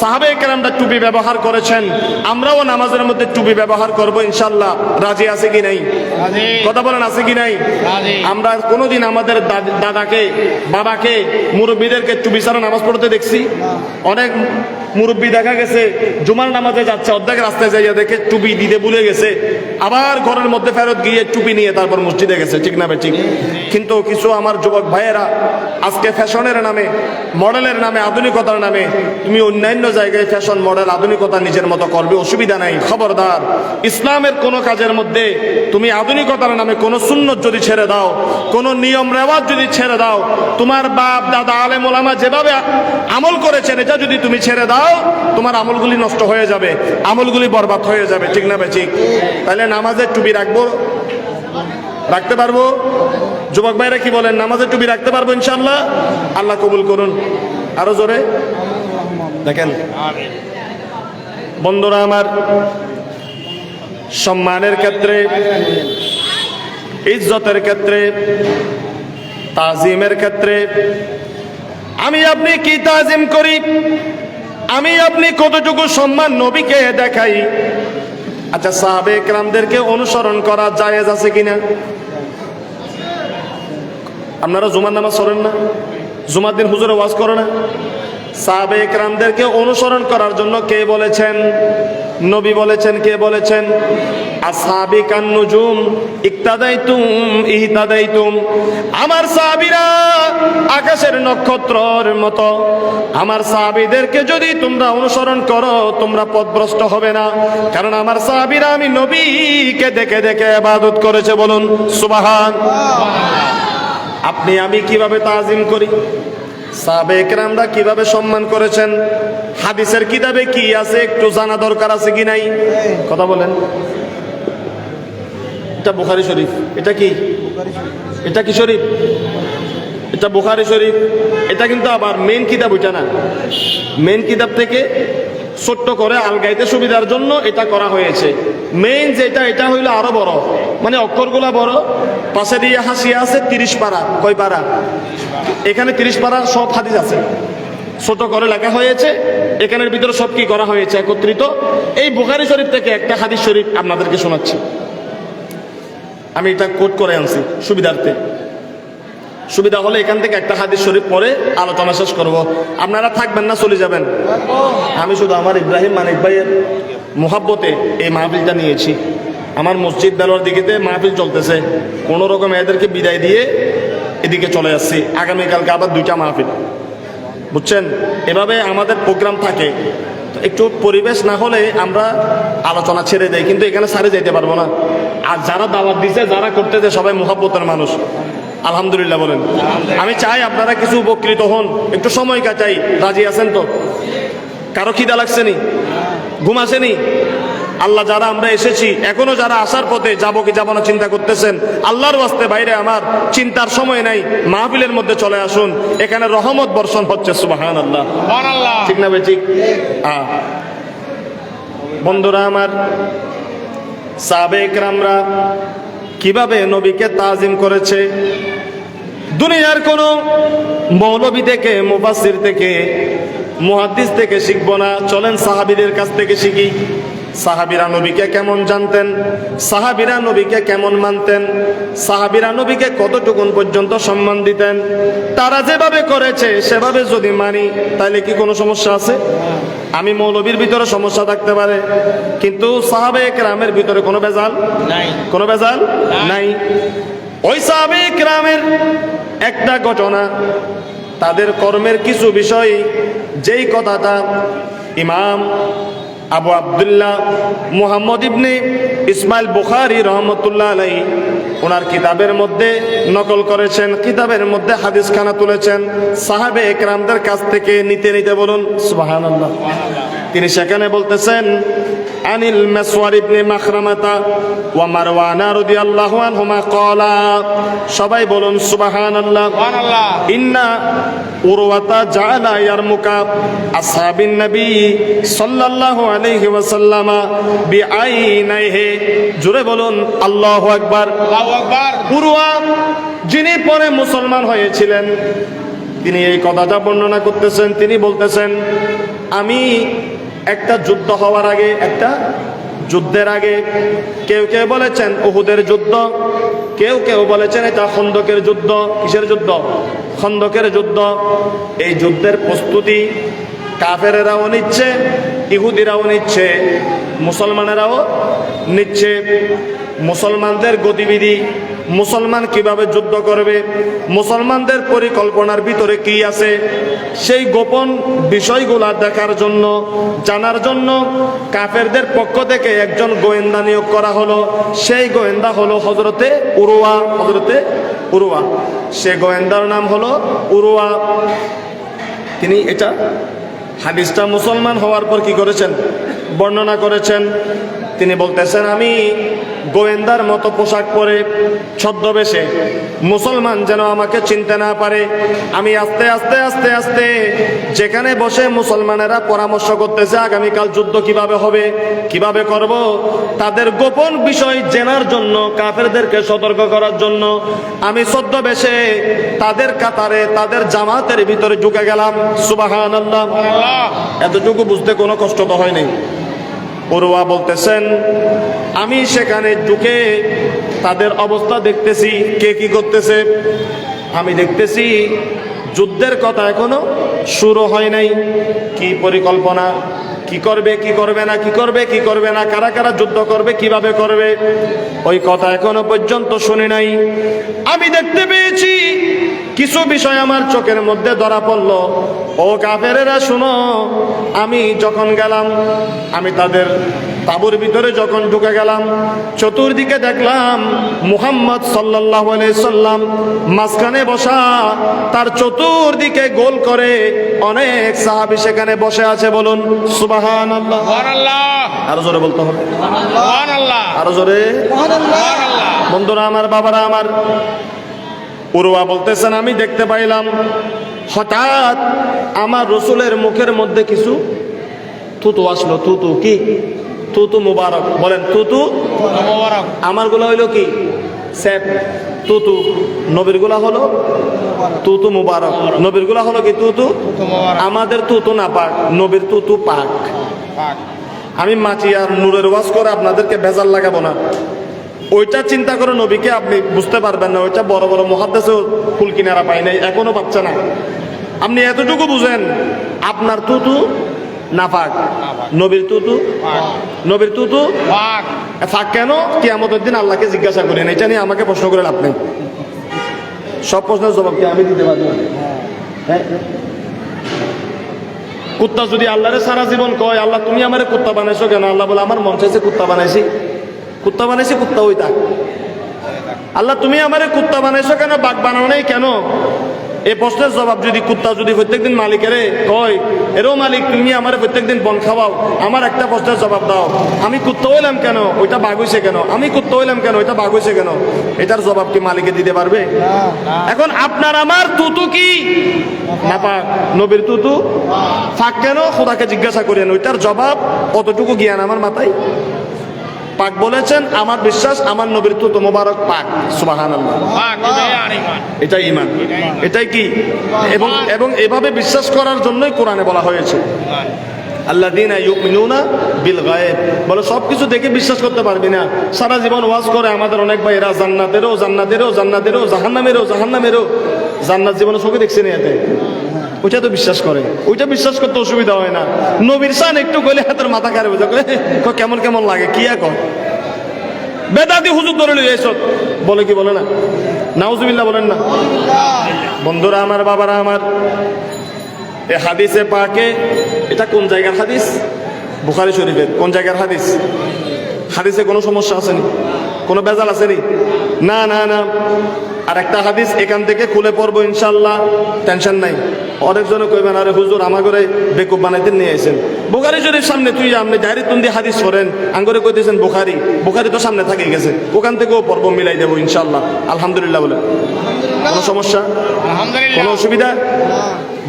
সাহাবায়ে কেরামরা টুপি ব্যবহার করেছেন, আমরাও নামাজের মধ্যে টুপি ব্যবহার করব ইনশাআল্লাহ। রাজি আছে কি নাই? রাজি। কথা বলেন আছে কি নাই? রাজি। আমরা কোনোদিন আমাদের দাদাকে, বাবাকে, মুরব্বীদেরকে টুপি ছাড়া নামাজ পড়তে দেখছি? অনেক মুরব্বী দেখা গেছে জুমার নামাজে যাচ্ছে, অর্ধেক রাস্তায় যাইয়া দেখে টুপি দিতে ভুলে গেছে, আবার ঘরের মধ্যে ফেরত গিয়ে টুপি নিয়ে তারপর মসজিদে গেছে। ঠিক না ঠিক? কিন্তু কিছু আমার যুবক ভাইয়েরা আজকে ফ্যাশনের নামে, মডেলের নামে, আধুনিকতার নামে তুমি অন্যান্য জায়গায় ফ্যাশন, মডেল, আধুনিকতা নিজের মতো করবে, অসুবিধা নাই। খবরদার, ইসলামের কোনো কাজের মধ্যে তুমি আধুনিকতার নামে কোনো সুন্নত যদি ছেড়ে দাও, কোনো নিয়ম রেওয়াজ যদি ছেড়ে দাও, তোমার বাপ দাদা আলেম ওলামা যেভাবে আমল করেছেন এটা যদি তুমি ছেড়ে দাও, তোমার আমলগুলি নষ্ট হয়ে যাবে, আমলগুলি বরবাদ হয়ে যাবে। ঠিক না ঠিক? তাহলে নামাজের টুপি রাখবো, রাখতে পারবো? যুবক ভাইরা কি বলেন, নামাজের টুপি রাখতে পারবো ইনশাআল্লাহ? আল্লাহ কবুল করুন। আরো জোরে দেখেন। বন্ধুরা আমার, সম্মানের ক্ষেত্রে, ইজ্জতের ক্ষেত্রে, তাজিমের ক্ষেত্রে আমি আপনি কি তাজিম করি, আমি আপনি কতটুকু সম্মান নবীকে দেখাই? আচ্ছা, সাহাবায়ে কেরামদেরকে অনুসরণ করা জায়েজ আছে কিনা? আপনারা জুমার নামাজ পড়েন না? জুমার দিন হুজুরে ওয়াজ করে না? সাহাবায়ে কেরামদেরকে অনুসরণ করার জন্য কে বলেছেন? নবী বলেছেন। কে বলেছেন? আসহাবি কান নুজুম ইক্তাদাইতুম ইহতাদাইতুম। আমার সাহাবীরা আকাশের নক্ষত্রের মতো, আমার সাহাবীদেরকে যদি তোমরা অনুসরণ করো তোমরা পথভ্রষ্ট হবে না। কারণ আমার সাহাবীরা আমি নবীকে দেখে দেখে ইবাদত করেছে। বলুন সুবহান। আপনি আমি কিভাবে তাজিম করি, সাহাবায়ে কেরামরা কিভাবে সম্মান করেছেন, হাদিসের কিতাবে কি আছে একটু জানা দরকার আছে কি নাই? কথা বলেন। এটা বুখারী শরীফ। এটা কি? এটা কি শরীফ? এটা বুখারী শরীফ। এটা কিন্তু আবার মেইন কিতাব ওইটা না। মেইন কিতাব থেকে ছোট্ট করে আলগাইতে সুবিধার জন্য এটা করা হয়েছে। মেইন যেটা, এটা হইলো আরো বড়, মানে অক্ষরগুলা বড়। পাশে দিয়ে হাসিয়া আছে 30 পারা। কয় পারা? এখানে 30 পারা সব হাদিস আছে, ছোট করে লেখা হয়েছে। এখানের ভিতরে সব কি করা হয়েছে একত্রিত। এই বুখারী শরীফ থেকে একটা হাদিস শরীফ আপনাদেরকে শোনাচ্ছি। আমি এটা কোট করে আনছি সুবিধার্থে। সুবিধা হলে এখান থেকে একটা হাদিস শরীফ পরে আলোচনা শেষ করব। আপনারা থাকবেন না চলে যাবেন? আমি শুধু আমার ইব্রাহিম মানিক ভাইয়ের মোহাব্বতে এই মাহফিলটা নিয়েছি। আমার মসজিদ বেলোয়ার দিকেতে মাহফিল চলতেছে, কোনো রকম এদেরকে বিদায় দিয়ে এদিকে চলে আসছি। আগামীকালকে আবার 2টা মাহফিল, বুঝছেন? এভাবে আমাদের প্রোগ্রাম থাকে। একটু পরিবেশ না হলে আমরা আলোচনা ছেড়ে দেই, কিন্তু এখানে সারে যেতে পারবো না। আর যারা দাওয়াত দিছে, যারা করতেছে, সবাই মুহাব্বতের মানুষ। আলহামদুলিল্লাহ বলেন। আমি চাই আপনারা কিছু উপকৃত হন, একটু সময় কাটাই। রাজি আছেন তো? কারো খিদা লাগছে নি? ঘুম আসেনি? আল্লাহ, যারা আমরা এসেছি, এখনো যারা আসার পথে যাবো কি যাবো না চিন্তা করতেছেন, আল্লাহর ওয়াস্তে বাইরে আমার চিন্তার সময় নাই, মাহফিলের মধ্যে চলে আসুন। এখানে রহমত বর্ষণ হচ্ছে। সুবহানাল্লাহ। ঠিক না ভাই? ঠিক। বন্ধুরা আমার, সাহাবায়ে কেরামরা কিভাবে নবীকে তাজিম করেছে, দুনিয়ার কোন মৌলবী থেকে, মুফাসসির থেকে, মুহাদ্দিস থেকে শিখবো না। চলেন সাহাবীদের কাছ থেকে শিখি। সাহাবীরা নবীকে কেমন জানতেন, সাহাবীরা নবীকে কেমন মানতেন, সাহাবীরা নবীকে কতটুকুন পর্যন্ত সম্মান দিতেন। তারা যেভাবে করেছে সেভাবে যদি মানি তাহলে কি কোনো সমস্যা আছে? আমি মৌলবীর ভিতরে সমস্যা থাকতে পারে, কিন্তু সাহাবায়ে কেরামের ভিতরে কোনো ভেজাল নাই। কোনো ভেজাল নাই। ওই সাহাবায়ে কেরামের একটা ঘটনা, তাদের কর্মের কিছু বিষয়, যেই কথাটা ইমাম আবু আব্দুল্লাহ মুহাম্মদ ইবনে ইসমাইল বুখারী রহমতুল্লাহ আলাইহি ওনার কিতাবের মধ্যে নকল করেছেন, কিতাবের মধ্যে হাদিসখানা তুলেছেন সাহাবায়ে কেরামদের কাছ থেকে নিতে নিতে। বলুন সুবহানাল্লাহ। তিনি সেখানে বলতেছেন, আনিল মাসওয়ার ইবনে মাখরামাতা ওয়া মারওয়ান রাদিয়াল্লাহু আনহুমা ক্বালা, সবাই বলুন সুবহানাল্লাহ। সুবহানাল্লাহ। ইন্না উরওয়াতা জাআলা ইয়ারমুকা আসহাবিন নবী সাল্লাল্লাহু আলাইহি ওয়াসাল্লামা বিআইনাইহি, জোরে বলুন আল্লাহু আকবার। আল্লাহু আকবার। উরওয়া যিনি পরে মুসলমান হয়েছিলেন, তিনি এই কথাটা বর্ণনা করতেছেন। তিনি বলতেছেন, আমি একটা যুদ্ধ হওয়ার আগে, একটা যুদ্ধের আগে, কেউ কেউ বলেছেন উহুদের যুদ্ধ, কেউ কেউ বলেছেন এটা খন্দকের যুদ্ধ। কিসের যুদ্ধ? খন্দকের যুদ্ধ। এই যুদ্ধের প্রস্তুতি কাফেরেরাও নিচ্ছে, ইহুদিরাও নিচ্ছে, মুসলমানেরাও নিচ্ছে। মুসলমানদের গতিবিধি, মুসলমান কিভাবে যুদ্ধ করবে, মুসলমানদের পরিকল্পনার ভিতরে কি আছে, সেই গোপন বিষয়গুলা দেখার জন্য, জানার জন্য কাফেরদের পক্ষ থেকে একজন গোয়েন্দা নিয়োগ করা হলো। সেই গোয়েন্দা হলো হযরতে উরওয়া। হযরতে উরওয়া, সে গোয়েন্দার নাম হলো উরওয়া। তিনি এটা হাদিসটা মুসলমান হওয়ার পর কি করেছেন? বর্ণনা করেছেন। তিনি বলতেছেন, আমি গোয়েন্দার মতো পোশাক পরে ছদ্মবেশে, মুসলমান যেন আমাকে চিনতে না পারে, আমি আস্তে আস্তে আস্তে আস্তে যেখানে বসে মুসলমানেরা পরামর্শ করতেছে আগামীকাল যুদ্ধ কিভাবে হবে, কিভাবে করব, তাদের গোপন বিষয় জানার জন্য, কাফেরদেরকে সতর্ক করার জন্য আমি ছদ্মবেশে তাদের কাতারে, তাদের জামাতের ভিতরে ঢুকে গেলাম। সুবহানাল্লাহ। এতটুকু বুঝতে কোনো কষ্ট তো হয়নি। উরওয়া বলতেছেন, আমি সেখানে ঢুকে তাদের অবস্থা দেখতেছি, কে কি করতেছে। আমি দেখতেছি যুদ্ধের কথা এখনো শুরু হয় নাই। কি পরিকল্পনা, কি করবে কি করবে না, কি করবে কি করবে না, কারা কারা যুদ্ধ করবে, কিভাবে করবে, ওই কথা এখনো পর্যন্ত শুনি নাই। আমি দেখতে পেয়েছি কিছু বিষয় আমার চোখের মধ্যে ধরা পড়ল। ও কাফেরেরা শুনো, আমি যখন গেলাম, আমি তাদের তাঁবুর ভিতরে যখন ঢুকে গেলাম, চতুর্দিকে দেখলাম মুহাম্মদ সাল্লাল্লাহু আলাইহি সাল্লাম মাঝখানে বসা, তার চতুর্দিকে গোল করে অনেক সাহাবী সেখানে বসে আছে। বলুন সুবহানাল্লাহ। সুবহানাল্লাহ। আরো জোরে বলতে হবে, সুবহানাল্লাহ। আরো জোরে। সুবহানাল্লাহ। বন্ধুরা আমার, বাবারা আমার, উরওয়া বলতেছেন, আমি দেখতে পাইলাম হঠাৎ আমার রসুলের মুখের মধ্যে কিছু থুতু আসলো। থুতু কি? থুতু মুবারক। বলেন থুতু মুবারক। আমারগুলো হইলো কি? স্যাপ। থুতু নবীরগুলা হলো থুতু মুবারক। নবীরগুলা হলো কি? থুতু। মুবারক। আমাদের থুতু না পাক, নবীর থুতু পাক। পাক। আমি মাছি আর নূরের ওয়াজ করে আপনাদেরকে ভেজাল লাগাবো না। ওইটা চিন্তা করে নবীকে আপনি বুঝতে পারবেন না। ওইটা বড় বড় মুহাদ্দিসও কুল কিনারা পায় নাই, এখনো পাচ্ছে না। আপনি এতটুকু বুঝেন, আপনার তুতু নাপাক, নবীর তুতু পাক। নবীর তুতু পাক। ফাঁক কেন? কিয়ামতের দিন আল্লাহকে জিজ্ঞাসা করেন। এটা নিয়ে আমাকে প্রশ্ন করেন আপনি। সব প্রশ্নের জবাব কি আমি দিতে পারবো? হ্যাঁ। কুত্তা যদি আল্লাহরে সারা জীবন কয়, আল্লাহ তুমি আমারে কুত্তা বানাইছো কেন? আল্লাহ বলে, আমার মন চাইছে কুত্তা বানাইছি, কুত্তা বানাইছি, কুত্তা ওই থাক। আল্লাহ তুমি আমারে কুত্তা বানাইছো কেন, বাঘ বানাও নাই কেন? এই প্রশ্নের জবাব যদি কুত্তা যদি প্রত্যেকদিন মালিকেরে কয়, এরও মালিক তুমি আমারে প্রত্যেকদিন বন খাওয়াও, আমার একটা প্রশ্নের জবাব দাও, আমি কুত্তা হইলাম কেন, ওইটা বাঘ হইছে কেন? আমি কুত্তা হইলাম কেন, ওইটা বাঘ হইছে কেন? এটার জবাব কি মালিকে দিতে পারবে? এখন আপনার আমার তুতু কি নাপাক, নবীর তুতু ফাঁক কেন? খোদাকে জিজ্ঞাসা করেন, ওইটার জবাব অতটুকু জ্ঞান আমার মাথায়। পাক বলেছেন, আমার বিশ্বাস আমার নবীর তুতু মোবারক পাক। সুবহানাল্লাহ। পাক। এটাই আর ঈমান। এটাই ঈমান, এটাই কি? এবং এভাবে বিশ্বাস করার জন্যই কোরআনে বলা হয়েছে, আল্লাযীনা ইউমিনুনা বিল গায়ব। বলে সবকিছু দেখে বিশ্বাস করতে পারবি না। সারা জীবন ওয়াজ করে আমাদের অনেক ভাইরা জান্নাতেরও জান্নাতেরও জান্নাতেরও জাহান্নামেরও জাহান্নামেরও, জান্নাত জীবনে চোখে দেখছে না এতে, ওইটা তো বিশ্বাস করে, ওইটা বিশ্বাস করতে অসুবিধা হয় না। নবীর শান একটু কইলে হাতের মাথা খারাপ হয়ে যায়, কেমন কেমন লাগে, কি এখন বেদাতি হুজুর ধরে লই এসব বলে, কি বলে না? নাউজুবিল্লাহ বলেন না? বন্ধুরা আমার, বাবারা আমার, এই হাদিসে পাকে, এটা কোন জায়গার হাদিস? বুখারী শরীফের। কোন জায়গার হাদিস? হাদিসে কোনো সমস্যা আসেনি, কোনো বেজাল আসেনি? না না না। আর একটা হাদিস এখান থেকে খুলে পড়বো ইনশাল্লাহ, টেনশন নাই। অনেকজনে কইবেন আরে হুজুর আমার ঘরে বেকুব বানাইতে নিয়ে আইছেন বুখারী শরীফ সামনে তুই আপনি ডাইরেক্ট তুন্দি হাদিস করেন আঙ্গরে কইতেছেন বুখারী তো সামনে থাকে গেছে ওখান থেকেও পর্ব মিলাই দেবো ইনশাআল্লাহ আলহামদুলিল্লাহ বলে কোনো সমস্যা আলহামদুলিল্লাহ কোনো অসুবিধা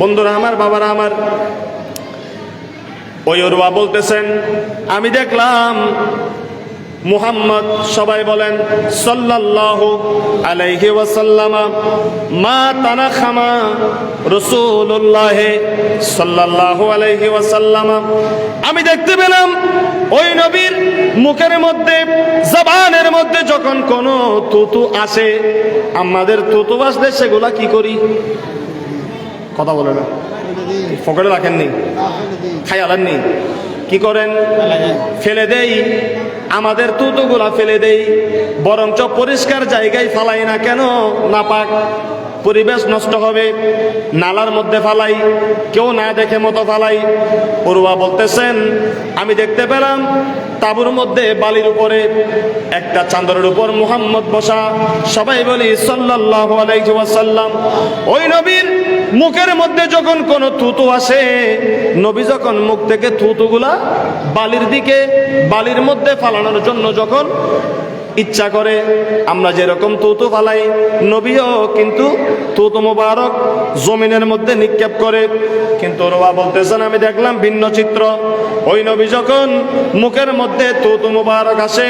বন্ধুরা আমার বাবারা আমার ওই ওরওয়া বলতেছেন আমি দেখলাম মুহাম্মদ সবাই বলেন সাল্লাল্লাহু আলাইহি ওয়াসাল্লাম মা তানাখামা রাসূলুল্লাহ সাল্লাল্লাহু আলাইহি ওয়াসাল্লাম আমি দেখতে পেলাম ওই নবীর মুখের মধ্যে জবানের মধ্যে যখন কোনো তুতু আসে আমাদের তুতু আসলে সেগুলা কি করি কথা বলে না পকেটে রাখেননি খাই আলাননি কি করেন ফেলে দেই আমাদের তুতুগুলা ফেলে দেই বরঞ্চ পরিষ্কার জায়গায় ফালাই না কেন নাপাক পরিবেশ নষ্ট হবে নালার মধ্যে ফালাই কেউ না দেখে মতো ফালাই পড়ুয়া বলতেছেন আমি দেখতে পেলাম তাঁবুর মধ্যে বালির উপরে একটা চাদরের উপর মুহাম্মদ বসা সবাই বলি সাল্লাল্লাহু আলাইহি ওয়াসাল্লাম ওই নবীর মুখের মধ্যে যখন কোনো থুতু আসে নবী যখন মুখ থেকে থুতুগুলা বালির দিকে বালির মধ্যে ফালানোর জন্য যখন ইচ্ছা করে আমরা যেরকম তুতু ফালাই নবীও কিন্তু তুতু মুবারক জমিনের মধ্যে নিক্ষেপ করে কিন্তু ওরা বলতেছেন আমি দেখলাম ভিন্ন চিত্র ওই নবী যখন মুখের মধ্যে তুতু মুবারক আসে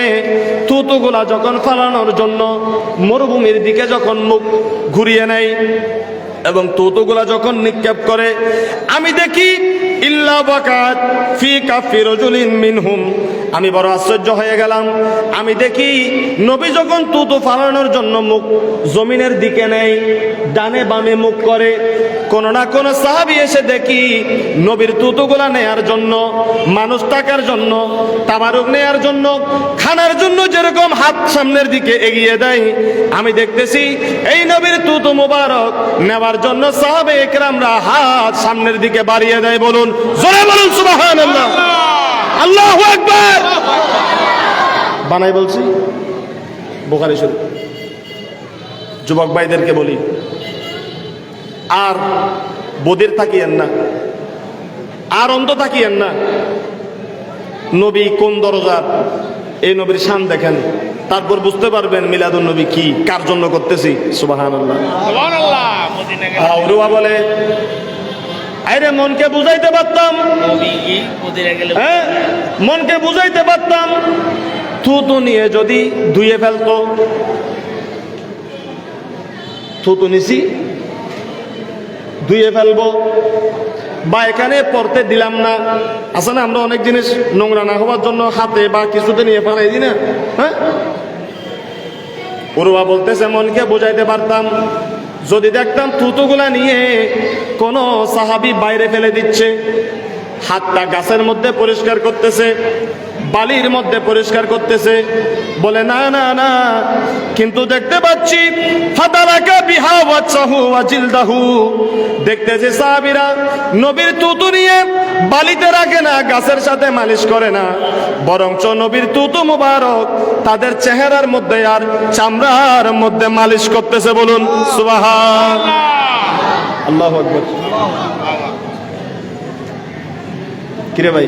তুতুগুলা যখন ফালানোর জন্য মরুভূমির দিকে যখন মুখ ঘুরিয়ে নেয় এবং তুতুগুলা যখন নিক্ষেপ করে আমি দেখি ইল্লা বাকাত ফি কাফি রাজুলিন মিনহুম আমি বড় আশ্চর্য হয়ে গেলাম আমি দেখি নবী যখন তুতু ফালানোর জন্য মুখ জমিনের দিকে নেয় ডানে বামে মুখ করে কোন না কোন সাহাবী এসে দেখি নবীর তুতুগুলা নেয়ার জন্য মানুষ টাকার জন্য তাবারুক নেয়ার জন্য খানার জন্য যেরকম হাত সামনের দিকে এগিয়ে দেয় আমি দেখতেছি এই নবীর তুতু মুবারক নেওয়ার জন্য সাহাবে একরামরা হাত সামনের দিকে বাড়িয়ে দেয় বলুন জোরে বলুন সুবহানাল্লাহ আল্লাহু আকবার বানাই বলছি বুখারী শরীফ যুবক ভাইদেরকে বলি আর বদির থাকিয়েন না আর অন্ধ থাকিয়েন না নবী কোন দরজার এই নবীর শান দেখেন তারপর বুঝতে পারবেন মিলাদুন নবী কি কার জন্য করতেছি সুবহানাল্লাহ সুবহানাল্লাহ মদিনা গেলে আউরুয়া বলে আরে মনকে বুঝাইতে পারতাম নবী কি মদিনা গেলে হ্যাঁ মনকে বুঝাইতে পারতাম থুতু নিয়ে যদি ধুয়ে ফেলতো থুতু নিছি ধুয়ে ফেলবো বা এখানে পড়তে দিলাম না আছে না আমরা অনেক জিনিস নোংরা না হওয়ার জন্য হাতে বা কিছুতে নিয়ে ফেলাই দিই না হ্যাঁ পড়ুয়া বলতেছে মনকে বুঝাইতে পারতাম যদি দেখতাম থুতুগুলা নিয়ে কোনো সাহাবী বাইরে ফেলে দিচ্ছে হাতটা গাছের মধ্যে পরিষ্কার করতেছে বালির মধ্যে পরিষ্কার করতেছে বলে না না না কিন্তু দেখতে পাচ্ছি ফাতালাকা বিহা ওয়াজহু ওয়া জিলদাহু দেখতেছে সাহাবীরা নবীর তুতু নিয়ে বালিতে রাখে না গাছের সাথে মালিশ করে না বরঞ্চ নবীর তুতু মুবারক তাদের চেহারার মধ্যে আর চামড়ার মধ্যে মালিশ করতেছে বলুন সুবহানাল্লাহ আল্লাহু আকবার কিরে ভাই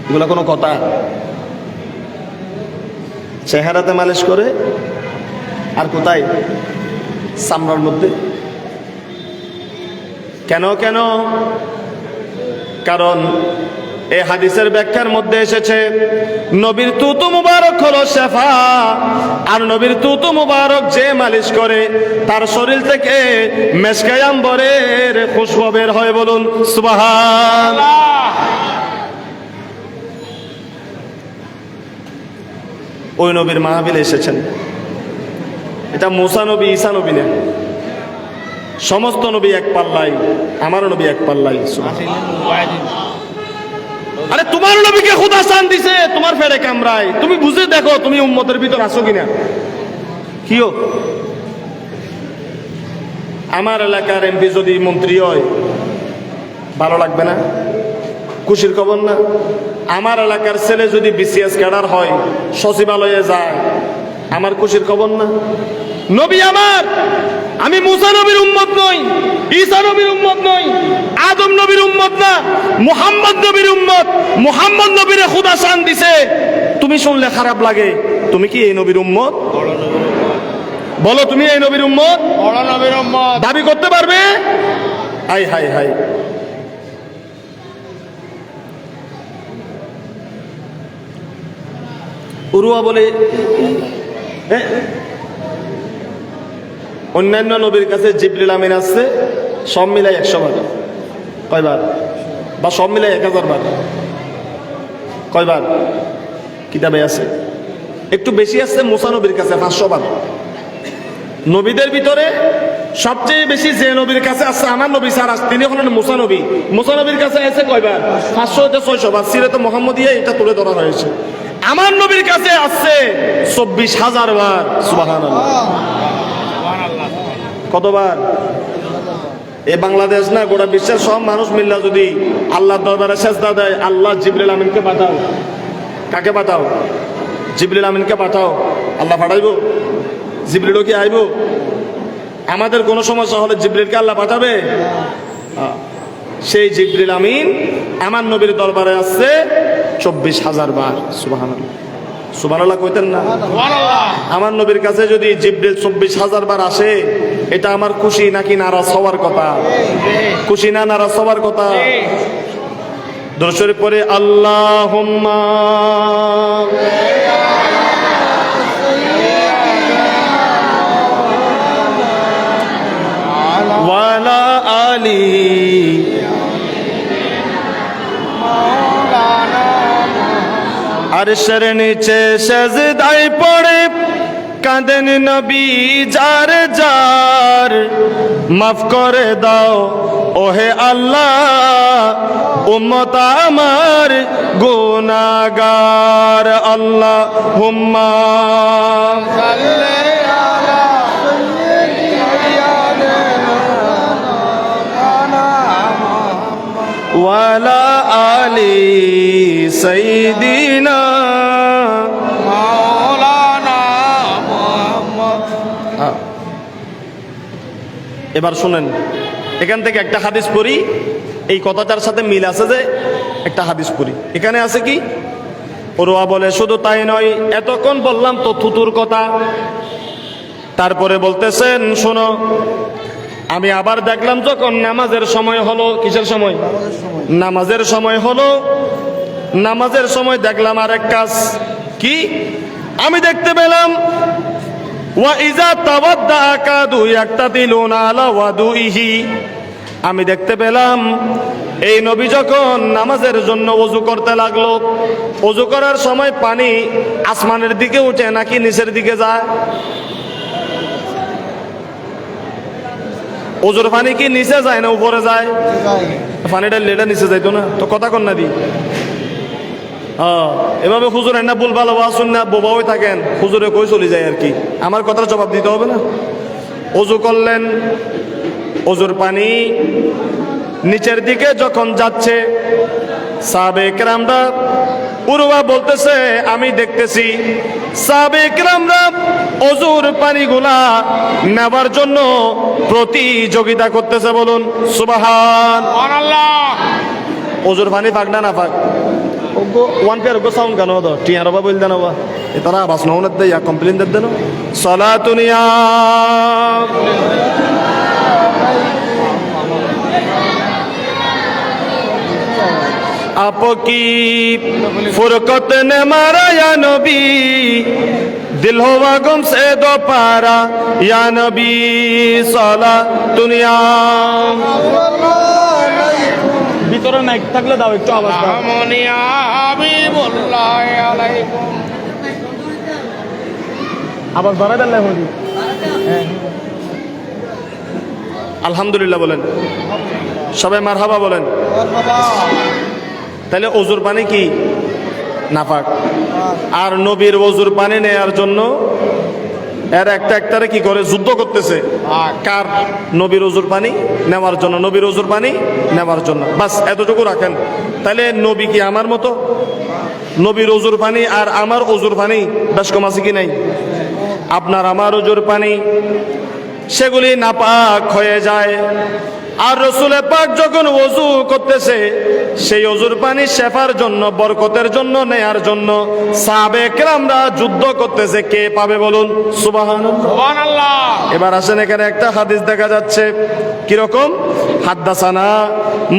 এগুলা কোনো কথা চেহারাতে মালিশ করে আর কোথায় চামড়ার মধ্যে কেন কেন কারণ এই হাদিসের ব্যাখ্যার মধ্যে এসেছে নবীর তুতু মুবারক হলো শেফা আর নবীর তুতু মুবারক যে মালিশ করে তার শরীর থেকে মেশকে আম্বরের খুশবু বের হয় বলুন সুবহানাল্লাহ ওই নবীর মাহফিলে এসেছেন এটা মুসা নবী ঈসা নবী না সমস্ত নবী এক পাল্লাই আমারও নবী এক পাল্লাই আরে তোমার নবীকে খোদা শান দিছে তোমার ফেরে কামরায় তুমি বুঝে দেখো তুমি উম্মতের ভিতর আছো কিনা কিও আমার এলাকার এমপি যদি মন্ত্রী হয় ভালো লাগবে না খুশির খবর না আমার এলাকার ছেলে যদি বিসিএস ক্যাডার হয় সচিবালয়ে যায় আমার খুশির খবর না? নবী আমার, আমি মুসা নবীর উম্মত নই, ঈসা নবীর উম্মত নই, আদম নবীর উম্মত না, মুহাম্মদ নবীর উম্মত। মুহাম্মদ নবীরে খোদা শান দিছে, তুমি শুনলে খারাপ লাগে? তুমি কি এই নবীর উম্মত? বলো, তুমি এই নবীর উম্মত বড় নবীর উম্মত। দাবি করতে পারবে? High high high. উরুয়া বলে অন্যান্য নবীর কাছে জিবরিল আমিন আসছে সব মিলাই 100 বার। কয়বার? বা সব মিলাই 1000 বার? কয়বার কিতাবে আছে? একটু বেশি আসছে মুসা নবীর কাছে 500 বার। নবীদের ভিতরে সবচেয়ে বেশি যে নবীর কাছে আসছে আমার নবী স্যার, তিনি হলেন মুসা নবী। মুসা নবীর কাছে আছে কয়বার? 500 থেকে 600 বার। সিরাতে মুহাম্মদিয়া এটা তুলে ধরা হয়েছে। আমার নবীর কাছে আসছে 24,000 বার। সুবহানাল্লাহ। কতবার? এই বাংলাদেশ না, গোটা বিশ্বের সব মানুষ মিল্লা যদি আল্লাহর দরবারে সেজদা দেয়, আল্লাহ জিবরিল আমিনকে পাঠাও। কাকে পাঠাও? জিবরিল আমিনকে পাঠাও। আল্লাহ পাঠাইব? জিবরিলও কি আইব? আমাদের কোনো সমস্যা হলে জিবরিলকে আল্লাহ পাঠাবে? সেই জিবরিল আমিন আমার নবীর দরবারে আসছে 24,000 বার। সুবহানাল্লাহ। সুবহানাল্লাহ কইতেন না? আমার নবীর কাছে যদি জিবরিল 24,000 বার আসে, এটা আমার খুশি নাকি নারাজ হওয়ার কথা? খুশি না নারাজ হওয়ার কথা? দরুদ শরীফ পড়ে আল্লাহুম্মা ওয়ালা আলি আরশের নিচে সেজদায় পড়ে কাঁদেন নবী যার যার, মাফ করে দাও ওহে আল্লাহ উম্মত আমার গুনাহগার। আল্লাহুম্মা ওয়ালা আলি সাইয়্যিদিনা মাওলানা মুহাম্মদ। এবার শুনেন, এখান থেকে একটা হাদিস পড়ি, এই কথাটার সাথে মিল আছে যে একটা হাদিস পড়ি। এখানে আছে কি? ওরওয়া বলে শুধু তাই নয়, এতক্ষণ বললাম তো থুতুর কথা, তারপরে বলতেছেন শোনো, আমি আবার দেখলাম যখন নামাজের সময় হলো। কিসের সময়? নামাজের সময় হলো। নামাজের সময় দেখলাম আরেক কাজ কি? আমি দেখতে পেলাম ওয়া ইজা তাওয়াদ্দা আকাদু ইয়াক্তাদিলুনা আলা ওয়াদুইহি। আমি দেখতে পেলাম এই নবী যখন নামাজের জন্য ওযু করতে লাগলো, ওযু করার সময় পানি আসমানের দিকে উঠে নাকি নিচের দিকে যায়? ওজোর পানি কি নিচে যায় না উপরে যায়? পানিটা লেটা নিচে যাইতো না তো? কথা কন না দি। এভাবে হুজুর না ভুল ভালো আসুন না, বোবা হয়ে থাকেন, হুজুরে কই চলে যায় আর কি। আমার কথার জবাব দিতে হবে না? ওযু করলেন, ওজুর পানি নিচের দিকে যখন যাচ্ছে, সাহাবে কেরামরা, উরওয়া বলতেছে আমি দেখতেছি সাহাবে কেরামরা ওজুর পানিগুলা নেবার জন্য প্রতিযোগিতা করতেছে। বলুন সুবহানাল্লাহ। ওজুর পানি পাক না না পাক? ওগো ওয়ান পেয়ার ওগো সাউন্ড গানো দো টিয়ার বাবা বল দেন বাবা এতারা বাস নওনত দে ইয়া কমপ্লেইন দে দেন সালাতুনিয়া आपकी फुरकत ने मारा या नबी, दिल हुआ गुम से दो पारा या नबी साला दुनिया। ভিতরে নাই থাকলে দাও একটু আওয়াজ দাও। আমনিয়া হাবিবুল্লাহ আলাইকুম। আওয়াজ বাড়াই দেন হুজুর। আলহামদুলিল্লাহ বলেন, সবাই মারহাবা বলেন। তাহলে ওজুর পানি কি নাপাক? আর নবীর ওজুর পানি নেয়ার জন্য এর একটা একটারে কি করে যুদ্ধ করতেছে। কার? নবীর ওজুর পানি নেওয়ার জন্য, নবীর ওজুর পানি নেওয়ার জন্য। বাস এতটুকু রাখেন। তাহলে নবী কি আমার মতো? নবীর ওজুর পানি আর আমার ওজুর পানি বেশ কম আছে কি নাই? আপনার আমার ওজুর পানি সেগুলি নাপাক হয়ে যায়। আর রসুল পাক যখন ওযু করতেছে সেই ওযুর পানি শেফার জন্য, বরকতের জন্য, নেয়ার জন্য সাহাবে কেরামরা যুদ্ধ করতেছে। কে পাবে বলুন? সুবহানাল্লাহ। সুবহানাল্লাহ। এবার আসেন, এখানে একটা হাদিস দেখা যাচ্ছে কিরকম? হাদ্দাসানা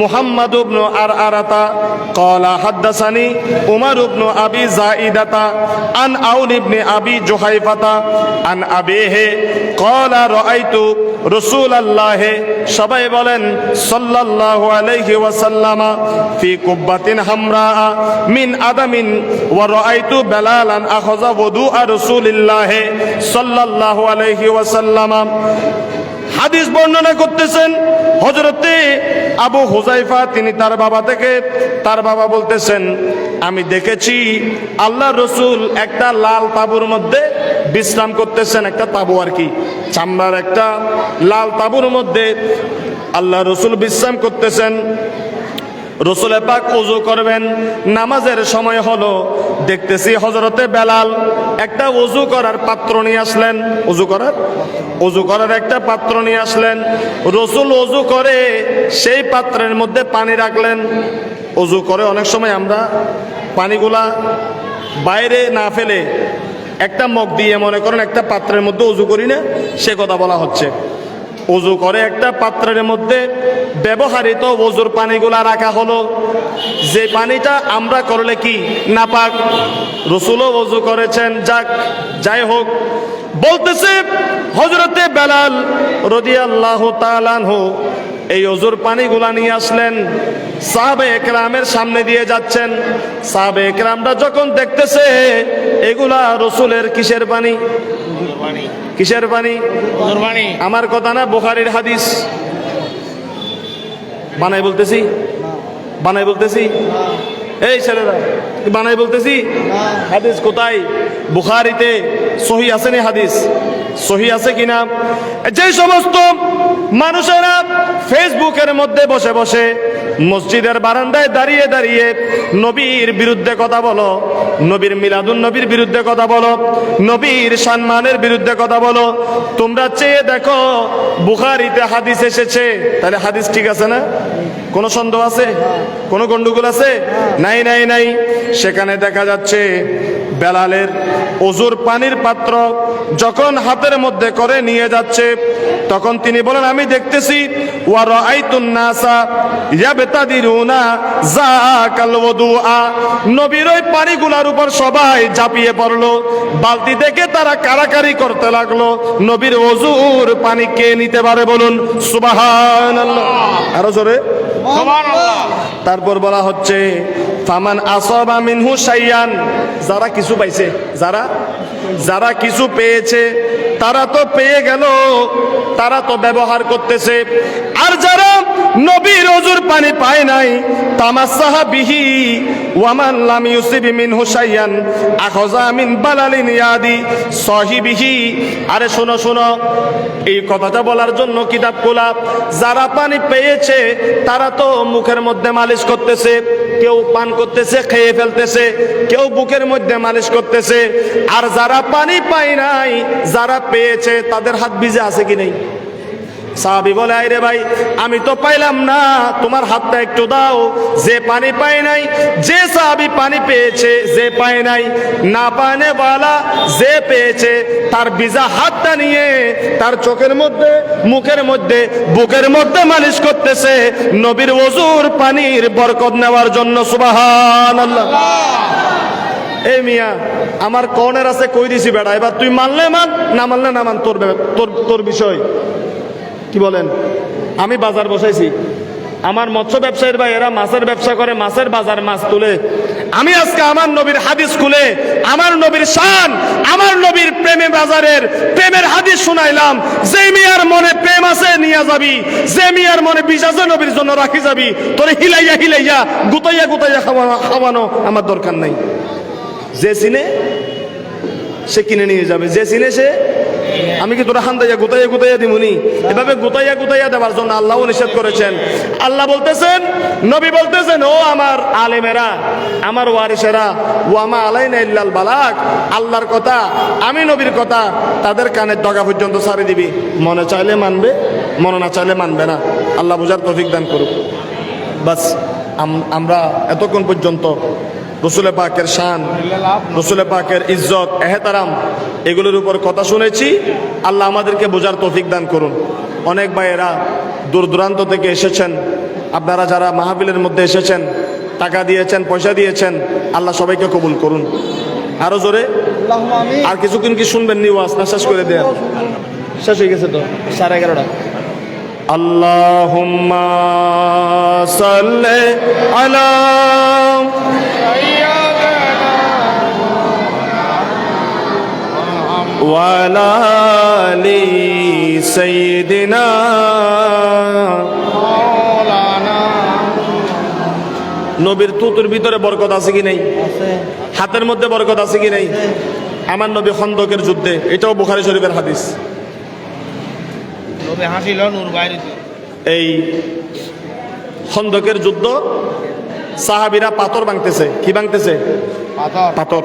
মুহাম্মদ ইবনে আরআরাতা ক্বালা হাদ্দাসানি উমর ইবনে আবি যায়িদাতা আন আউন ইবনে আবি জুহাইফাতা আন আবিহি ক্বালা রাআইতু রাসূলুল্লাহ, সবাই বলেন সাল্লাল্লাহু আলাইহি ওয়াসাল্লাম, ফি কুব্বাতিন হামরা মিন আদামিন ওয়া রাআইতু বেলালান আখাযা ওযুআ রাসূলিল্লাহ সাল্লাল্লাহু আলাইহি ওয়াসাল্লাম। হাদিস বর্ণনা করতেছেন হযরতে আবু হুযায়ফা, তিনি তার বাবা থেকে, তার বাবা বলতেছেন আমি দেখেছি আল্লাহ রসুল একটা লাল তাঁবুর মধ্যে বিশ্রাম করতেছেন। একটা তাঁবু আর কি, চামড়ার একটা লাল তাঁবুর মধ্যে আল্লাহ রসুল বিশ্রাম করতেছেন। রসুল পাক ওযু করবেন, নামাজের সময় হলো, দেখতেছি হযরতে বেলাল একটা ওযু করার পাত্র নিয়ে আসলেন। ওযু করার একটা পাত্র নিয়ে আসলেন। রসুল ওযু করে সেই পাত্রের মধ্যে পানি রাখলেন। ওযু করে অনেক সময় আমরা পানিগুলা বাইরে না ফেলে একটা মগ দিয়ে, মনে করেন একটা পাত্রের মধ্যে ওযু করি না, সে কথা বলা হচ্ছে। ওযু করে একটা পাত্রের মধ্যে ব্যবহৃত ওযুর পানিগুলা রাখা হলো। যে পানিটা আমরা করলে কি নাপাক, রসুলও ওযু করেছেন। যাই হোক, বলতেছে হযরতে বেলাল রাদিয়াল্লাহু তাআলা আনহু এই ওযুর পানিগুলা নিয়ে আসলেন, সাহাবে একরামের সামনে দিয়ে যাচ্ছেন। সাহাবে একরামরা যখন দেখতেছে এগুলা রসুলের কিসের পানি? কিসের পানি? ওযুর পানি। আমার কথা না, বুখারীর হাদিস। বানাই বলতেছি? বানাই বলতেছি? এই ছেলেরা, বানাই বলতেছি? হাদিস কোথায়? বুখারীতে সহিহ আছে না? হাদিস সহিহ আছে কিনা? যে সমস্ত মানুষেরা ফেসবুকের মধ্যে বসে বসে, মসজিদের বারান্দায় দাঁড়িয়ে দাঁড়িয়ে নবীর বিরুদ্ধে কথা বলো, নবীর মিলাদুন নবীর বিরুদ্ধে কথা বলো, নবীর সম্মানের বিরুদ্ধে কথা বলো, তোমরা চেয়ে দেখো বুখারীতে হাদিস এসেছে, তাহলে হাদিস ঠিক আছে না? কোনো সন্দেহ আছে? কোনো গন্ডগোল আছে? নাই নাই নাই। সেখানে দেখা যাচ্ছে বেলালের ওযুর পানির পাত্র যখন হাতের মধ্যে করে নিয়ে যাচ্ছে, তখন তিনি বলেন আমি দেখতেছি ওয়া রাআইতুন নাসা ইয়াবতাদিরুনা যাকাল ওযুআ, নবীর ওই পানিগুলার উপর সবাই ঝাঁপিয়ে পড়লো, বালতি থেকে তারা কারাকারি করতে লাগলো, নবীর ওযুর পানি কে নিতে পারে বলুন? সুবহানাল্লাহ। আরো জোরে সুবহানাল্লাহ। তারপর বলা হচ্ছে ফামান আসাবা মিনহু শাইয়ান, যারা কিছু পাইছে, যারা কিছু পেয়েছে তারা তো পেয়ে গেল, তারা তো ব্যবহার করতেছে। আর যারা নবীর ওযুর পানি পায় নাই, তামাসসাহা বিহি ওয়ামান লাম ইউসিব মিনহু শাইয়ান আখাযা মিন বালালিন ইয়াদি সাহিবিহি। আরে শোনো শোনো, এই কথাটা বলার জন্য কিতাব খোলা। যারা পানি পেয়েছে তারা তো মুখের মধ্যে মালিশ করতেছে, কেউ পান করতেছে, খেয়ে ফেলতেছে, কেউ বুকের মধ্যে মালিশ করতেছে। আর যারা পানি পায় নাই, যারা পেয়েছে, তাদের হাত ভিজে আছে কি নেই? সাহাবী বলে আরে ভাই আমি তো পাইলাম না, তোমার হাতটা একটু দাও। যে পানি পায় নাই, যে সাহাবী পানি পেয়েছে, যে পায় নাই, না পানে বালা যে পেয়েছে তার ভিজা হাতটা নিয়ে তার চোখের মধ্যে, মুখের মধ্যে, বুকের মধ্যে মালিশ করতেছে নবীর ওযুর পানির বরকত নেওয়ার জন্য। সুবহানাল্লাহ। এই মিয়া আমার কর্নের আছে কই দিছি বেড়া, এবার তুই মানলে মান, না মানলে না মান, তোর বিষয়। কি বলেন? আমি বাজার বসাইছি, আমার মৎস্য ব্যবসায়ীর ভাই এরা মাছের ব্যবসা করে, মাছের বাজার মাছ তুলে। আমি আজকে আমার নবীর হাদিস খুলে, আমার নবীর শান, আমার নবীর প্রেমে বাজারের প্রেমের হাদিস শুনাইলাম। যে মিয়ার মনে প্রেম আছে নিয়ে যাবি, যে মিয়ার মনে বিষ আছে নবীর জন্য রাখি যাবি, তোরে হিলাইয়া হিলাইয়া গুতাইয়া গুতাইয়া খাওয়ানো আমার দরকার নাই। যে চিনে সে কিনে নিয়ে যাবে। যে চিনে সে, আমি কি তোরা হান্দাইয়া গুতাইয়া দিমুনি? এভাবে গুতাইয়া দেওয়ার জন্য আল্লাহও নিষেধ করেছেন। আল্লাহ বলতেছেন, নবী বলতেছেন, ও আমার আলেমেরা, আমার ওয়ারিসেরা, ওয়া মা আলাইনা ইল্লাল বালাগ, আল্লাহর কথা, আমি নবীর কথা তাদের কানের ডগা পর্যন্ত ছাড়ে দিবি। মনে চাইলে মানবে, মনে না চাইলে মানবে না। আল্লাহ বুঝার তৌফিক দান করুক। বাস আমরা এতক্ষণ পর্যন্ত রসুল পাকের শান, রসুল পাকের ইজ্জত, এহতারাম এগুলোর উপর কথা শুনেছি। আল্লাহ আমাদেরকে বোঝার তৌফিক দান করুন। অনেক ভাইয়েরা দূর দূরান্ত থেকে এসেছেন, আপনারা যারা মাহফিলের মধ্যে এসেছেন, টাকা দিয়েছেন, পয়সা দিয়েছেন, আল্লাহ সবাইকে কবুল করুন। আরো জোরে, আর কিছুক্ষণ কি শুনবেন নি ওয়াজ না শেষ করে দেন? শেষ হয়ে গেছে তো, 11:30। আল্লাহুম্মা সাল্লি আলা ওয়ালা আলি সাইয়্যিদিনা নবীর তুতুর ভিতরে বরকত আছে কি নাই? হাতের মধ্যে বরকত আছে কি নাই? আমার নবী খন্দকের যুদ্ধে, এটাও বুখারী শরীফের হাদিস, এই খন্দকের যুদ্ধ সাহাবীরা পাথর ভাঙতেছে। কি ভাঙতেছে? পাথর।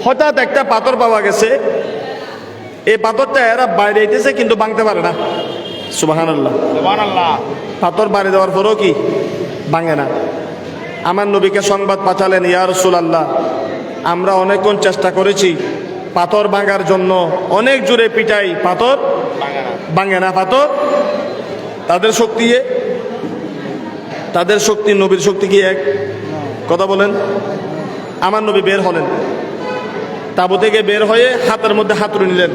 হঠাৎ একটা পাথর পাওয়া গেছে, এই পাথরটা এরা বাইরে দিতেছে কিন্তু ভাঙতে পারে না। সুবহানাল্লাহ। পাথর বাইরে দেওয়ার পরও কি ভাঙে না। আমার নবীকে সংবাদ পাঠালেন, ইয়া রাসূলুল্লাহ, আমরা অনেকক্ষণ চেষ্টা করেছি পাথর ভাঙার জন্য, অনেক জোরে পিটাই, পাথর ভাঙে না। পাথর তাদের শক্তি নবীর শক্তি কি এক? কথা বলেন। আমার নবী বের হলেন, তাঁবু থেকে বের হয়ে হাতের মধ্যে হাতুড়ি নিলেন।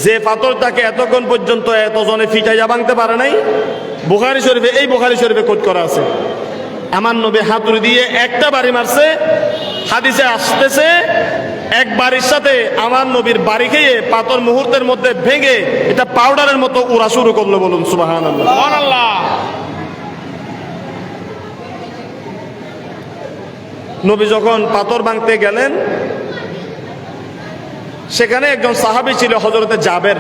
যে পাথরটাকে এতক্ষণ পর্যন্ত এতজনে ফিটাইয়া ভাঙতে পারে নাই, বুখারী শরীফে, এই বুখারী শরীফে কোট করা আছে, আমার নবী হাতুড়ি দিয়ে একটা বাড়ি মারছে। হাদিসে আসতেছে, এক বাড়ির সাথে আমার নবীর বাড়ি খেয়ে পাথর মুহূর্তের মধ্যে ভেঙে এটা পাউডারের মতো উড়া শুরু করলো। বলুন সুবহানাল্লাহ। নবী যখন পাথর ভাঙতে গেলেন, সেখানে একজন সাহাবী ছিল, হযরতে জাবের।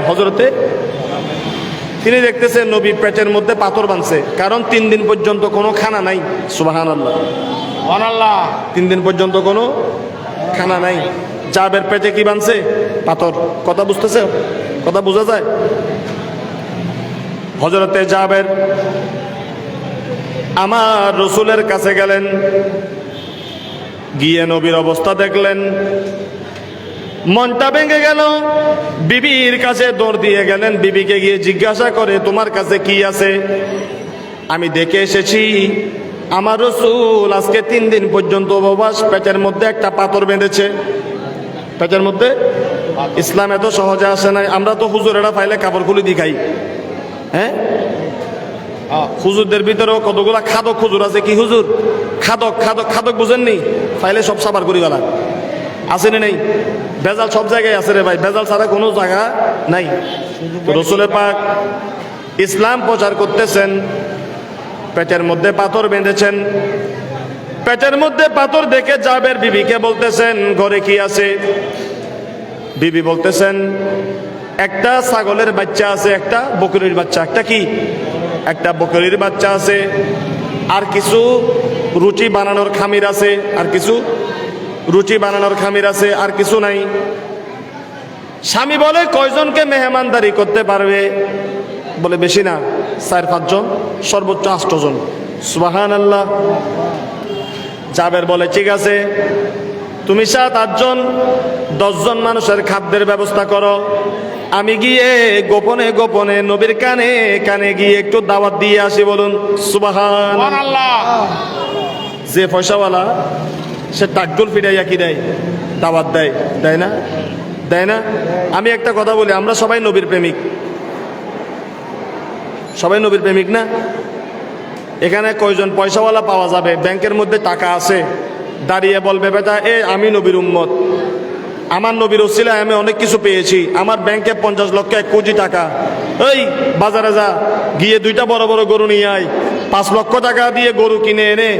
তিনি দেখতেছেন নবী পেটের মধ্যে পাথর বাঁধছে, কারণ 3 দিন পর্যন্ত কোনো খানা নাই। সুবহানাল্লাহ। 3 দিন পর্যন্ত কোনো খানা নাই। জাবের পেটে কি বাঁধছে? পাথর। কথা বুঝতেছে? কথা বোঝা যায়? হযরতে জাবের আমার রসুলের কাছে গেলেন, গিয়ে নবীর অবস্থা দেখলেন, মনটা ভেঙে গেল। বিবির কাছে দৌড় দিয়ে গেলেন, বিবিকে গিয়ে জিজ্ঞাসা করে, তোমার কাছে কি আছে? আমি দেখে এসেছি আমার রসুল আজকে 3 দিন পর্যন্ত উপবাস, পেটের মধ্যে একটা পাথর বেঁধেছে। পেটের মধ্যে। ইসলাম এত সহজে আসে নাই। আমরা তো হুজুরেরা পাইলে কাপড় খুলে দি খাই। হ্যাঁ, হুজুরদের ভিতরেও কতগুলা খাদক হুজুর আছে। কি হুজুর? খাদক বুঝেননি? পাইলে সব সাবার করি গেলা। আছে না নেই? ভেজাল সব জায়গায় আছে রে ভাই, ভেজাল ছাড়া কোনো জায়গা নাই। রসুল পাক ইসলাম প্রচার করতেছেন, পেটের মধ্যে পাথর বেঁধেছেন। পেটের মধ্যে পাথর দেখে জাবের বিবিকে বলতেছেন, ঘরে কি আছে? বিবি বলতেছেন, একটা ছাগলের বাচ্চা আছে, একটা বকরির বাচ্চা। একটা বকরির বাচ্চা আছে, আর কিছু রুটি বানানোর খামির আছে, আর কিছু নাই। স্বামী বলে, কয়জনকে মেহমানদারি করতে পারবে? বলে, বেশি না, 4-5 জন, সর্বোচ্চ 8 জন। সুবহানাল্লাহ। জাবের বলে, ঠিক আছে, তুমি 7-8 জন, 10 জন মানুষের খাদ্যের ব্যবস্থা করো। আমি গিয়ে গোপনে নবীর কানে গিয়ে একটু দাওয়াত দিয়ে আসি। বলুন সুবহানাল্লাহ। যে পয়সাওয়ালা সে টাকডুল ফিরাইয়া কি দেয়? দাওয়াত দেয় না? আমি একটা কথা বলি, আমরা সবাই নবীর প্রেমিক না? এখানে কয়জন পয়সাওয়ালা পাওয়া যাবে, ব্যাংকের মধ্যে টাকা আছে, দাঁড়িয়ে বলবে, বেটা আমি নবীর উম্মত, আমার নবীর ওসিলায় আমি অনেক কিছু পেয়েছি, আমার ব্যাংকে 50 লক্ষ 1 কোটি টাকা, এই বাজারে যা, গিয়ে 2টা বড় বড় গরু নিয়ে আয়, 5 লক্ষ টাকা দিয়ে গরু কিনে এনে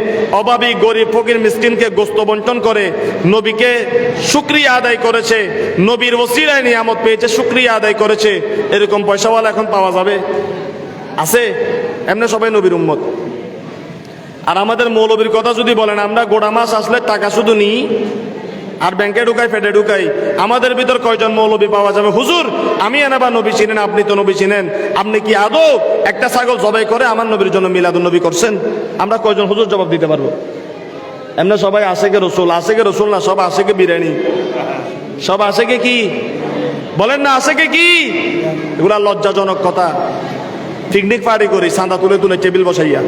অভাবী গরিব ফকির মিসকিনকে গোস্ত বন্টন করে নবীকে শুকরিয়া আদায় করেছে, নবীর ওসিলায় নিয়ামত পেয়েছে, শুকরিয়া আদায় করেছে, এরকম পয়সাওয়ালা এখন পাওয়া যাবে? আছে? এমনি সবাই নবীর উম্মত। আর আমাদের মৌলবীর কথা যদি বলেন, আমরা গোড়া মাছ আসলে টাকা শুধু নিই আর ব্যাংকে ঢুকাই, ফেডে ঢুকাই। আমাদের ভিতর কয়জন মৌলবী পাওয়া যাবে? হুজুর আমি এনে বা নবী চিনেন, আপনি তো নবী চিনেন, আপনি কি আদৌ একটা ছাগল জবাই করে আমার নবীর জন্য মিলাদুন নবী করছেন? আমরা কয়জন হুজুর জবাব দিতে পারবো? এমনি সবাই আশেকে রসুল, আশেকে রসুল না, সব আশেকে বিরিয়ানি, সব আশেকে কি বলেন না, আশেকে কি? এগুলা লজ্জাজনক কথা। পিকনিক পার্টি করি চাঁদা তুলে তুলে টেবিল বসাইয়া,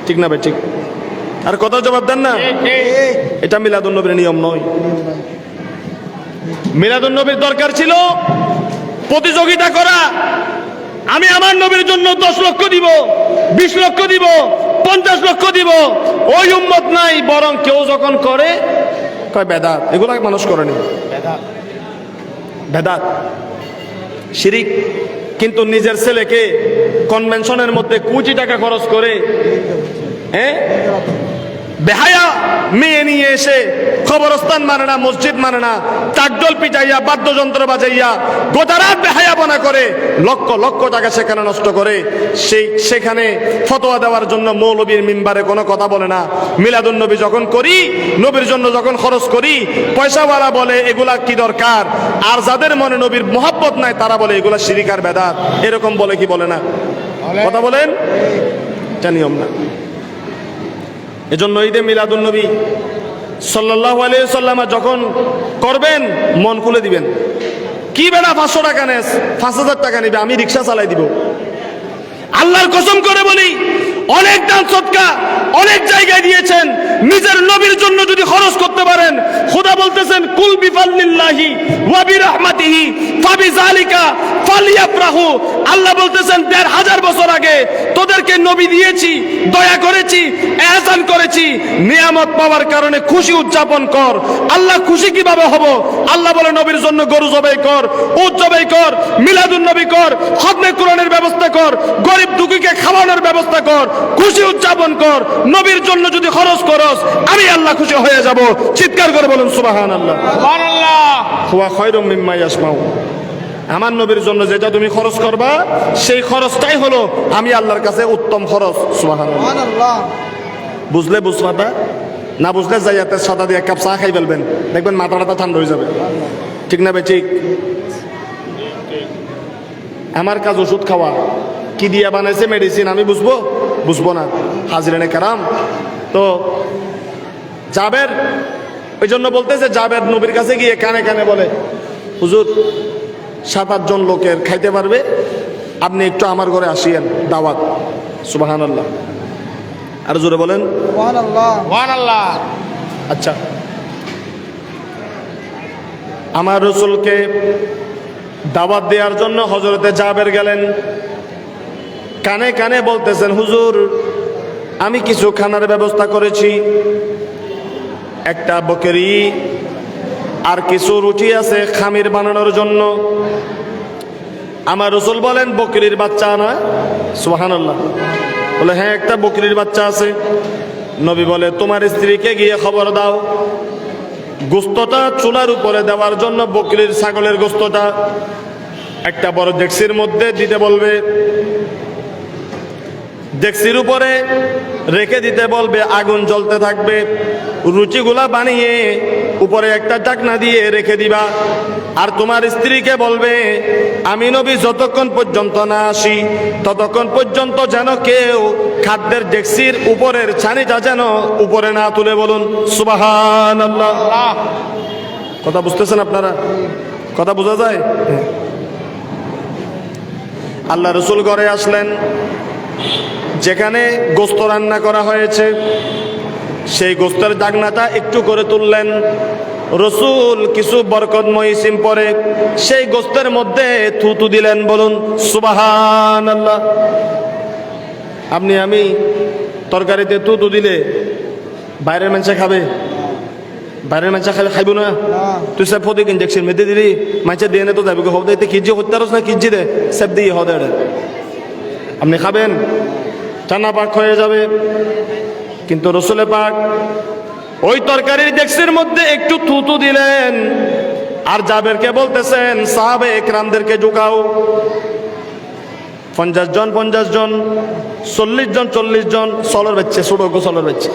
ঠিক না ভাই? ঠিক। আর কথা জবাব দেন না, এটা মিলাদুন নবীর নিয়ম নয়। মিলাদুন নবীর দরকার ছিল প্রতিযোগিতা করা। আমি আমার নবীর জন্য 10 লক্ষ দিব, 20 লক্ষ দিব, 50 লক্ষ দিব। ওই উম্মত নাই, বরং কেউ যখন করে কয় বেদাত। এগুলা মানুষ করেনি, বেদাত, শিরিক। কিন্তু নিজের ছেলেকে কনভেনশনের মধ্যে কোটি টাকা খরচ করে বেহায়া মেয়ে নিয়ে এসে কবরস্থান মানে না, মসজিদ মানে না, টাকডোল পিটাইয়া বাদ্যযন্ত্র বাজাইয়া গোটা রাত বেহায়াপনা করে লক্ষ লক্ষ টাকা সেখানে নষ্ট করে। সেখানে ফতোয়া দেওয়ার জন্য মৌলবীর মিম্বারে কোনো কথা বলে না। মিলাদুন নবী যখন করি, নবীর জন্য যখন খরচ করি, পয়সাওয়ালা বলে এগুলা কি দরকার, আর যাদের মনে নবীর মহব্বত নাই তারা বলে এগুলা শিরিক আর বেদাত। এরকম বলে কি বলে না? কথা বলেন, এটা নিয়ম না। এজন্য ঈদে মিলাদুন নবী সাল্লাল্লাহু আলাইহি সাল্লাম যখন করবেন, মন খুলে দিবেন। কি বেটা 500 টাকা নেস, 5000 টাকা নিবে, আমি রিক্সা চালাই দিব। আল্লাহর কসম করে বলি, অনেক দান সদকা অনেক জায়গায় দিয়েছেন। নিজের নবীর জন্য যদি খরচ করতে পারেন, খোদা বলতেছেন কুল বিফাদলিল্লাহি ওয়া বিরহমাতিহি ফাবিযালিকা ফালিয়াফরাহু। আল্লাহ বলতেছেন 1500 বছর আগে তোদেরকে নবী দিয়েছি, দয়া করেছি, ইহসান করেছি, নিয়ামত পাওয়ার কারণে খুশি উদযাপন কর। আল্লাহ খুশি কিভাবে হব? আল্লাহ বলে নবীর জন্য গরু জবাই কর, উট জবাই কর, মিলাদুন নবী কর, খতমে কোরআনের ব্যবস্থা কর, গরিব দুঃখীকে খাওয়ানোর ব্যবস্থা কর, খুশি উদযাপন কর। নবীর জন্য যদি খরচ করস, আমি আল্লাহ খুশি হয়ে যাব। চিৎকার করে বলুন সুবহানাল্লাহ। সুবহানাল্লাহ। হুয়া খায়রুম মিম্মা ইয়াসমাউন। আমার নবীর জন্য যেটা তুমি খরচ করবা, সেই খরচটাই হলো আমি আল্লাহর কাছে উত্তম খরচ। সুবহানাল্লাহ। বুঝলে বুঝবাটা, না বুঝলে যাইয়াতে সাদা দিয়ে 1 কাপ চা খাই ফেলবেন, দেখবেন মাথাটা ঠান্ডা হয়ে যাবে। ঠিক না ভাই? ঠিক। আমার কাজ ওষুধ খাওয়া, কি দিয়া বানাইছে মেডিসিন আমি বুঝবো না। হাজিরানে কারাম। তো জাবের ওই জন্য বলতেছে, জাবের নবীর কাছে গিয়ে কানে কানে বলে, হুজুর 7-8 জন লোকের খাইতে পারবে, আপনি একটু আমার ঘরে আসিয়েন, দাওয়াত। সুবহানাল্লাহ। আর জোরে বলেন সুবহানাল্লাহ। আচ্ছা, আমার রসুলকে দাওয়াত দেওয়ার জন্য হযরতে জাবের গেলেন। কানে কানে বলতেছেন, হুজুর আমি কিছু খানার ব্যবস্থা করেছি, একটা বকরি আর কিছু রুটি আছে খামির বানানোর জন্য। আমার রসুল বলেন, বকরির বাচ্চা না? সুবহানাল্লাহ। বলে হ্যাঁ, একটা বকরির বাচ্চা আছে। নবী বলে, তোমার স্ত্রীকে গিয়ে খবর দাও, গোস্তটা চুলার উপরে দেওয়ার জন্য বকরির ছাগলের গোস্তটা একটা বড় ডেকচির মধ্যে দিতে বলবে, ডেকচির উপরে রেখে দিতে বলবে, আগুন জ্বলতে থাকবে। রুটিগুলা বানিয়ে উপরে একটা ঢাকনা দিয়ে রেখে দিবা। আর তোমার স্ত্রীকে বলবে, আমি নবী যতক্ষণ পর্যন্ত না আসি ততক্ষণ পর্যন্ত যেন কেউ খাদ্যের ডেকচির উপরের ছানিটা যেন উপরে না তুলে। বলুন সুবহানাল্লাহ। কথা বুঝতেছেন আপনারা? কথা বোঝা যায়? আল্লাহ রসুল ঘরে আসলেন, যেখানে গোস্ত রান্না করা হয়েছে সেই গোস্তের ঢাকনাটা একটু করে তুললেন। রসুল কিছু বরকতময় ইসিম পরে সেই গোস্তের মধ্যে থুতু দিলেন। বলুন সুবহানাল্লাহ। আপনি আমি তরকারিতে থুতু দিলে বাইরের মানুষে খাবে? বাইরের মানুষে খাইব না? তুই সব ফদি ইঞ্জেকশন মেদে দিলি, মানুষের দিয়ে তো যাবে, হতে কিজি হতে না কিজি দে সব দিয়ে হতে। আপনি খাবেন? চানা পাক হয়ে যাবে। কিন্তু রসুলে পাক ওই তরকারির ডেকসির মধ্যে একটু থুতু দিলেন, আর জাবেরকে বলতেছেন সাহাবে একরামদেরকে ঢুকাও। 50 জন 40 জন 40 জন সলর বাচ্চা, ছোট সলর বাচ্চা।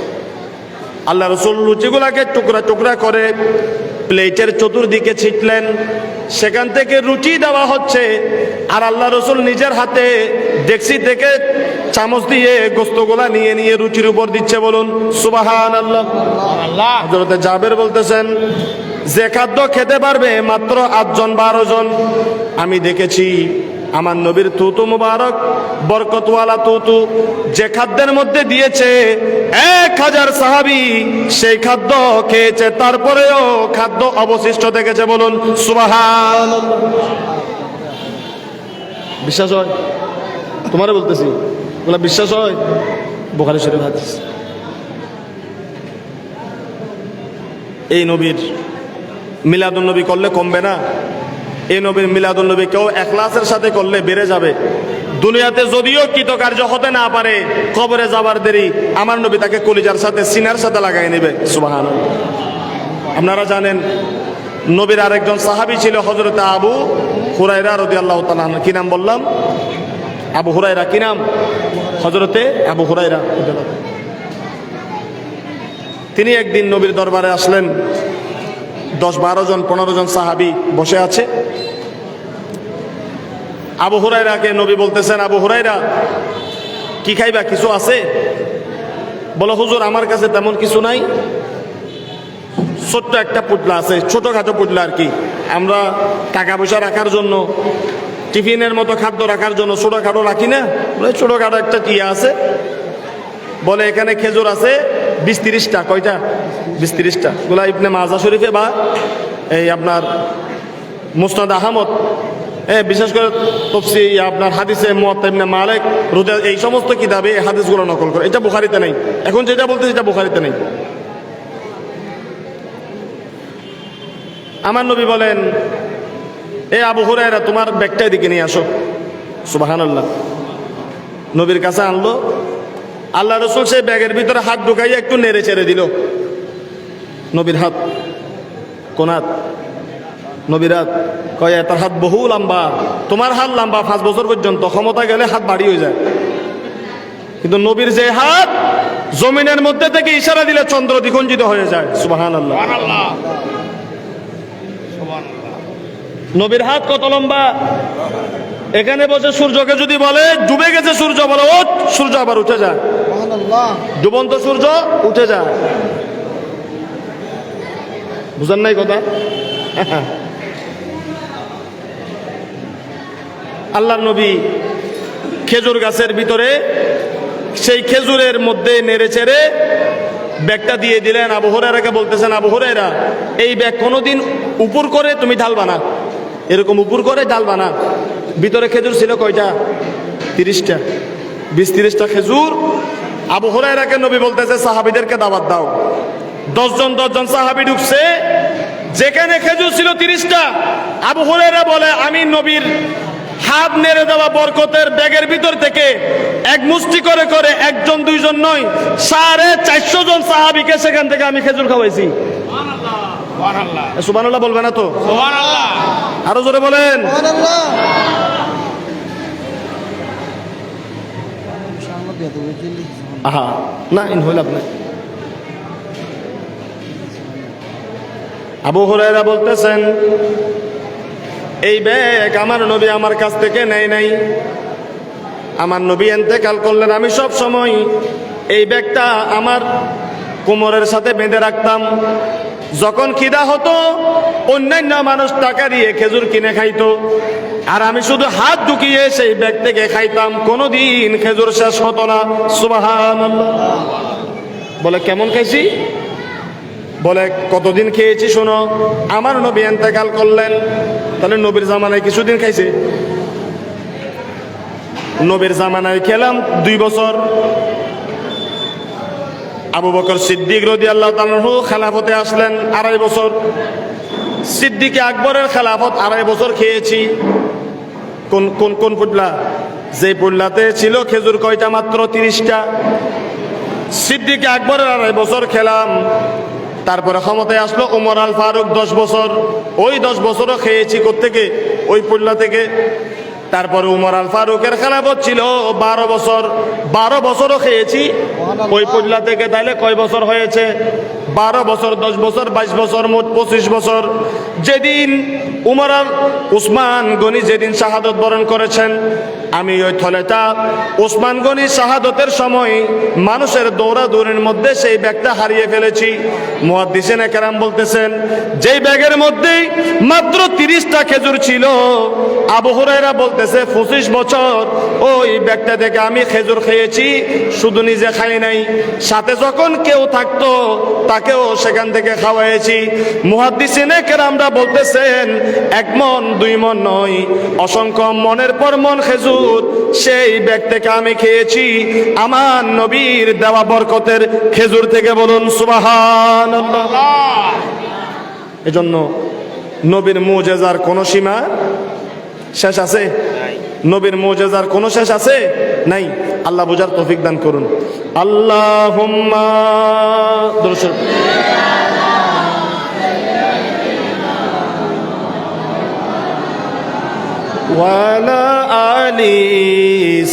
আল্লাহ রসুল লুচিগুলাকে টুকরা টুকরা করে প্লেটের চতুর্দিকে ছিটলেন, সেখান থেকে রুটি দেওয়া হচ্ছে, আর আল্লাহ রসুল নিজের হাতে ডেকসি থেকে চামচ দিয়ে গোস্তগুলা নিয়ে নিয়ে রুটির উপর দিচ্ছে। বলুন সুবহানাল্লাহ। হযরতে জাবের বলতেছেন যে খাদ্য খেতে পারবে মাত্র 8 জন 12 জন। আমি দেখেছি আমার নবীর তুতু মুবারক বরকতওয়ালা তুতু যে খাদ্যের মধ্যে দিয়েছে 1000 সাহাবী সেই খাদ্য খেয়েছে, তারপরেও খাদ্য অবশিষ্ট দেখেছে। বলুন সুবহানাল্লাহ। বিশ্বাস হয়? তোমারে বলতেছি, বলে বিশ্বাস হয়? বুখারী শরীফ হাদিস। এই নবীর মিলাদুন নবী করলে কমবে না? এই নবীর মিলাদুন নবী কেউ ইখলাসের সাথে করলে বেড়ে যাবে। দুনিয়াতে যদিও কৃতকার্য হতে না পারে, কবরে যাবার দেরি আমার নবী তাকে কলিজার সাথে সিনার সাথে লাগাই নেবে। সুবহানাল্লাহ। আপনারা জানেন নবীর আরেকজন সাহাবী ছিল হযরতে আবু হুরায়রা রাদিয়াল্লাহু তাআলা। কি নাম বললাম? আবু হুরায়রা। কি নাম? হযরতে আবু হুরায়রা। তিনি একদিন নবীর দরবারে আসলেন। 10-12 জন 15 জন সাহাবী বসে আছে। আবু হুরায়রাকে নবী বলতেছেন, আবু হুরায়রা কি খাইবা, কিছু আছে? বলো হুজুর আমার কাছে তেমন কিছু নাই, ছোট্ট একটা পুটলা আছে, ছোটখাটো পুটলা আর কি। আমরা টাকা পয়সা রাখার জন্য, টিফিনের মতো খাদ্য রাখার জন্য ছোটখাটো রাখি না, বলে ছোটখাটো একটা টিয়া আছে। বলে এখানে খেজুর আছে 20-30টা। কয়টা? 20-30টা। গুলা ইবনে মাজা শরীফে বা এই আপনার মুসনাদ আহমদ, বিশেষ করে তফসি আপনার হাদিসে মুয়াত্তা ইবনে মালিক রুজা, এই সমস্ত কিতাবে এই হাদিসগুলো নকল করে। এটা বুখারীতে নেই। এখন যেটা বলতেছি এটা বুখারীতে নেই। আমার নবী বলেন, এ আবু হুরায়রা তোমার ব্যাগটা এদিকে নিয়ে আসো। সুবহানাল্লাহ। নবীর কাছে আনলো। আল্লাহ রসুল সেই ব্যাগের ভিতরে হাত ঢুকাইয়া একটু নেড়ে চেড়ে দিল। নবীর হাত কোন হাত? নবীর হাত। কয় তার হাত বহু লম্বা, তোমার হাত লম্বা 5 বছর পর্যন্ত, ক্ষমতা গেলে হাত বাড়ি হয়ে যায়। কিন্তু নবীর যে হাত জমিনের মধ্যে থেকে ইশারা দিলে চন্দ্র দ্বিখণ্ডিত হয়ে যায়। সুবহানাল্লাহ। নবীর হাত কত লম্বা! এখানে বসে সূর্যকে যদি বলে ডুবে গেছে সূর্য, বলে ও সূর্য আবার উঠে যায়। ডুবন্ত সূর্য উঠে যায়। বুঝেন নাই কথা? আল্লাহর নবী খেজুর গাছের ভিতরে সেই খেজুরের মধ্যে নেড়ে চেড়ে ব্যাগটা দিয়ে দিলেন। আবু হুরায়রাকে বলতেছেন, আবু হুরায়রা এই ব্যাগ কোনোদিন উপর করে তুমি ঢালবা না, এরকম উপর করে ঢালবা না। ভিতরে খেজুর ছিল কয়টা? 30টা। 20-30টা খেজুর। আবু হুরায়রাকে নবী বলতেছে সাহাবীদেরকে দাওয়াত দাও। 10 জন সাহাবী ঢুকছে, যেখানে খেজুর ছিল 30টা। আবু হুরায়রা বলে আমি নবীর হাত নেড়ে দেওয়া বরকতের ব্যাগের ভিতর থেকে এক মুষ্টি করে করে 1 জন 2 জন নয় 450 জন সাহাবীকে সেখান থেকে আমি খেজুর খাওয়াইছি। সুবহানাল্লাহ বলবে না তো? সুবহানাল্লাহ। আরো জোরে বলেন। আহা না ইন হইল আপনি। আবু হুরায়রা বলতেছেন এই ব্যাগ আমার নবী আমার কাছ থেকে নেয় নাই। আমার নবী ইন্তেকাল করলেন, আমি সব সময় এই ব্যাগটা আমার কোমরের সাথে বেঁধে রাখতাম। যখন খিদা হতো অন্যান্য মানুষ টাকা দিয়ে খেজুর কিনে খাইতো, আর আমি শুধু হাত ঢুকিয়ে সেই ব্যাগ থেকে খাইতাম, কোনোদিন খেজুর শেষ হতো না। সুবহানাল্লাহ। বলে কেমন খাইছি? বলে কতদিন খেয়েছি শোনো। আমার নবী ইন্তেকাল করলেন, তাহলে নবীর জামানায় কিছুদিন খাইছে? নবীর জামানায় খেলাম 2 বছর। আবু বকর সিদ্দিক রাদিয়াল্লাহু তাআলা আনহু খেলাফতে আসলেন 2.5 বছর। সিদ্দিক আকবরের খেলাফত 2.5 বছর খেয়েছি। কোন পুটলা? যে পুল্লাতে ছিল খেজুর কয়টা? মাত্র 30টা। সিদ্দিক আকবরের 2.5 বছর খেলাম, তারপরে ক্ষমতায় আসলো ওমর আল ফারুক 10 বছর। ওই 10 বছরও খেয়েছি কোত্থেকে? ওই পুল্লা থেকে। তারপরে উমর আল ফারুকের খেলাফত ছিল 12 বছর। 12 বছরও খেয়েছি ওই পুল্লা থেকে। তাইলে কয় বছর হয়েছে? 12 বছর, 10 বছর, 22 বছর, মোট 25 বছর। যেদিন উসমান গনি যেদিন শাহাদত বরণ করেছেন, আমি ওই থলেটা ওসমান গনি শাহাদতের সময় মানুষের দৌড়াদৌড়ির মধ্যে সেই ব্যাগটা হারিয়ে ফেলেছি। মুহাদ্দিসিনে কেরাম বলতেছেন, যেই ব্যাগের মধ্যে মাত্র 30টা খেজুর ছিল, আবু হুরায়রা বলতেছে 25 বছর ওই ব্যাগটা থেকে আমি খেজুর খেয়েছি, শুধু নিজে খাই নাই, সাথে যখন কেউ থাকতো তাকেও সেখান থেকে খাওয়াইছি। মুহাদ্দিসিনে কেরামরা বলতেছেন 1 মণ 2 মণ নয়, অসংখ্য মনের পর মন খেজুর সেই ব্যাগ থেকে আমি খেয়েছি, আমার নবীর দেওয়া বরকতের খেজুর থেকে। বলুন সুবহানাল্লাহ। এজন্য নবীর মুজিজার কোনো সীমা শেষ আছে? নবীর মুজিজার কোনো শেষ আছে? নাই। আল্লাহ বুঝার তৌফিক দান করুন। আল্লাহুম্মা দরুদ ওয়ালা আলি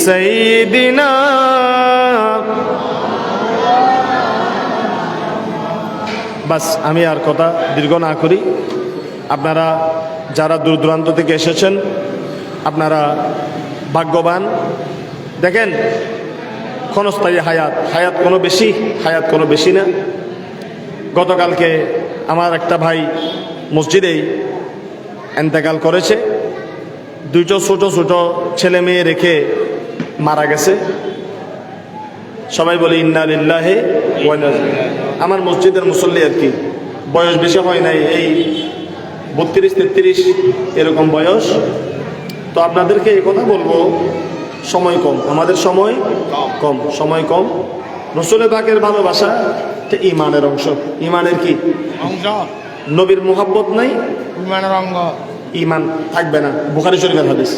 সাইয়্যিদিনা। বাস, আমি আর কথা দীর্ঘ না করি। আপনারা যারা দূর দূরান্ত থেকে এসেছেন, আপনারা ভাগ্যবান। দেখেন, ক্ষণস্থায়ী হায়াত কোনো বেশি না। গতকালকে আমার একটা ভাই মসজিদেই ইন্তেকাল করেছে। 2টো ছোট ছোট ছেলে মেয়ে রেখে মারা গেছে। সবাই বলে ইন্না লিল্লাহি ওয়া ইন্না ইলাইহি রাজিউন। আমার মসজিদের মুসল্লি আর কি, বয়স বেশি হয় নাই, এই 32-33 এরকম বয়স। তো আপনাদেরকে এই কথা বলবো, সময় কম, আমাদের সময় কম। রাসূলের পাকের ভালোবাসা এটা ঈমানের অংশ। ঈমানের কি অংশ? নবীর মুহাব্বত নাই, ইমানের অঙ্গ। ঈমান থাকবে না। বুখারী শরীফের হাদিস।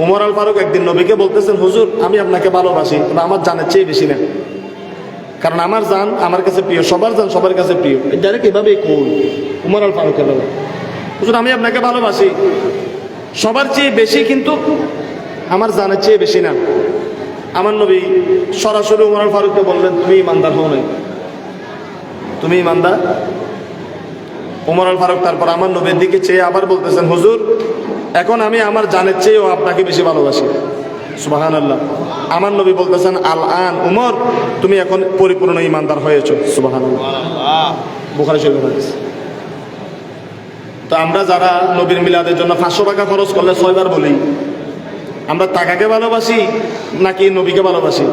ওমর আল ফারুক একদিন নবীকে বলতেছেন, হুজুর আমি আপনাকে ভালোবাসি, তবে আমার জানের চেয়ে বেশি না, কারণ আমার জান আমার কাছে প্রিয়, সবার জান সবার কাছে প্রিয়। ডাইরেক্ট এভাবেই কোন ওমর আল ফারুকের বলে, হুজুর আমি আপনাকে ভালোবাসি সবার চেয়ে বেশি, কিন্তু আমার জানের চেয়ে বেশি না। আমার নবী সরাসরি ওমর আল ফারুককে বললেন, তুমি ইমানদার হও নাই, তুমি ইমানদার। ওমর আল ফারুক তারপর আমার নবীর দিকে চেয়ে আবার বলতেছেন, হুজুর এখন আমি আমার জানের চেয়েও আপনাকে বেশি ভালোবাসি। সুবহানাল্লাহ। আমার নবী বলতেছেন, আল আন উমর, তুমি এখন পরিপূর্ণ ইমানদার হয়েছো। সুবহানাল্লাহ। বুখারী শরীফের হাদিস। তো আমরা যারা নবীর মিলাদের জন্য 500 টাকা খরচ করলে 6 বার বলি, আমরা টাকাকে ভালোবাসি নাকি নবীকে ভালোবাসি?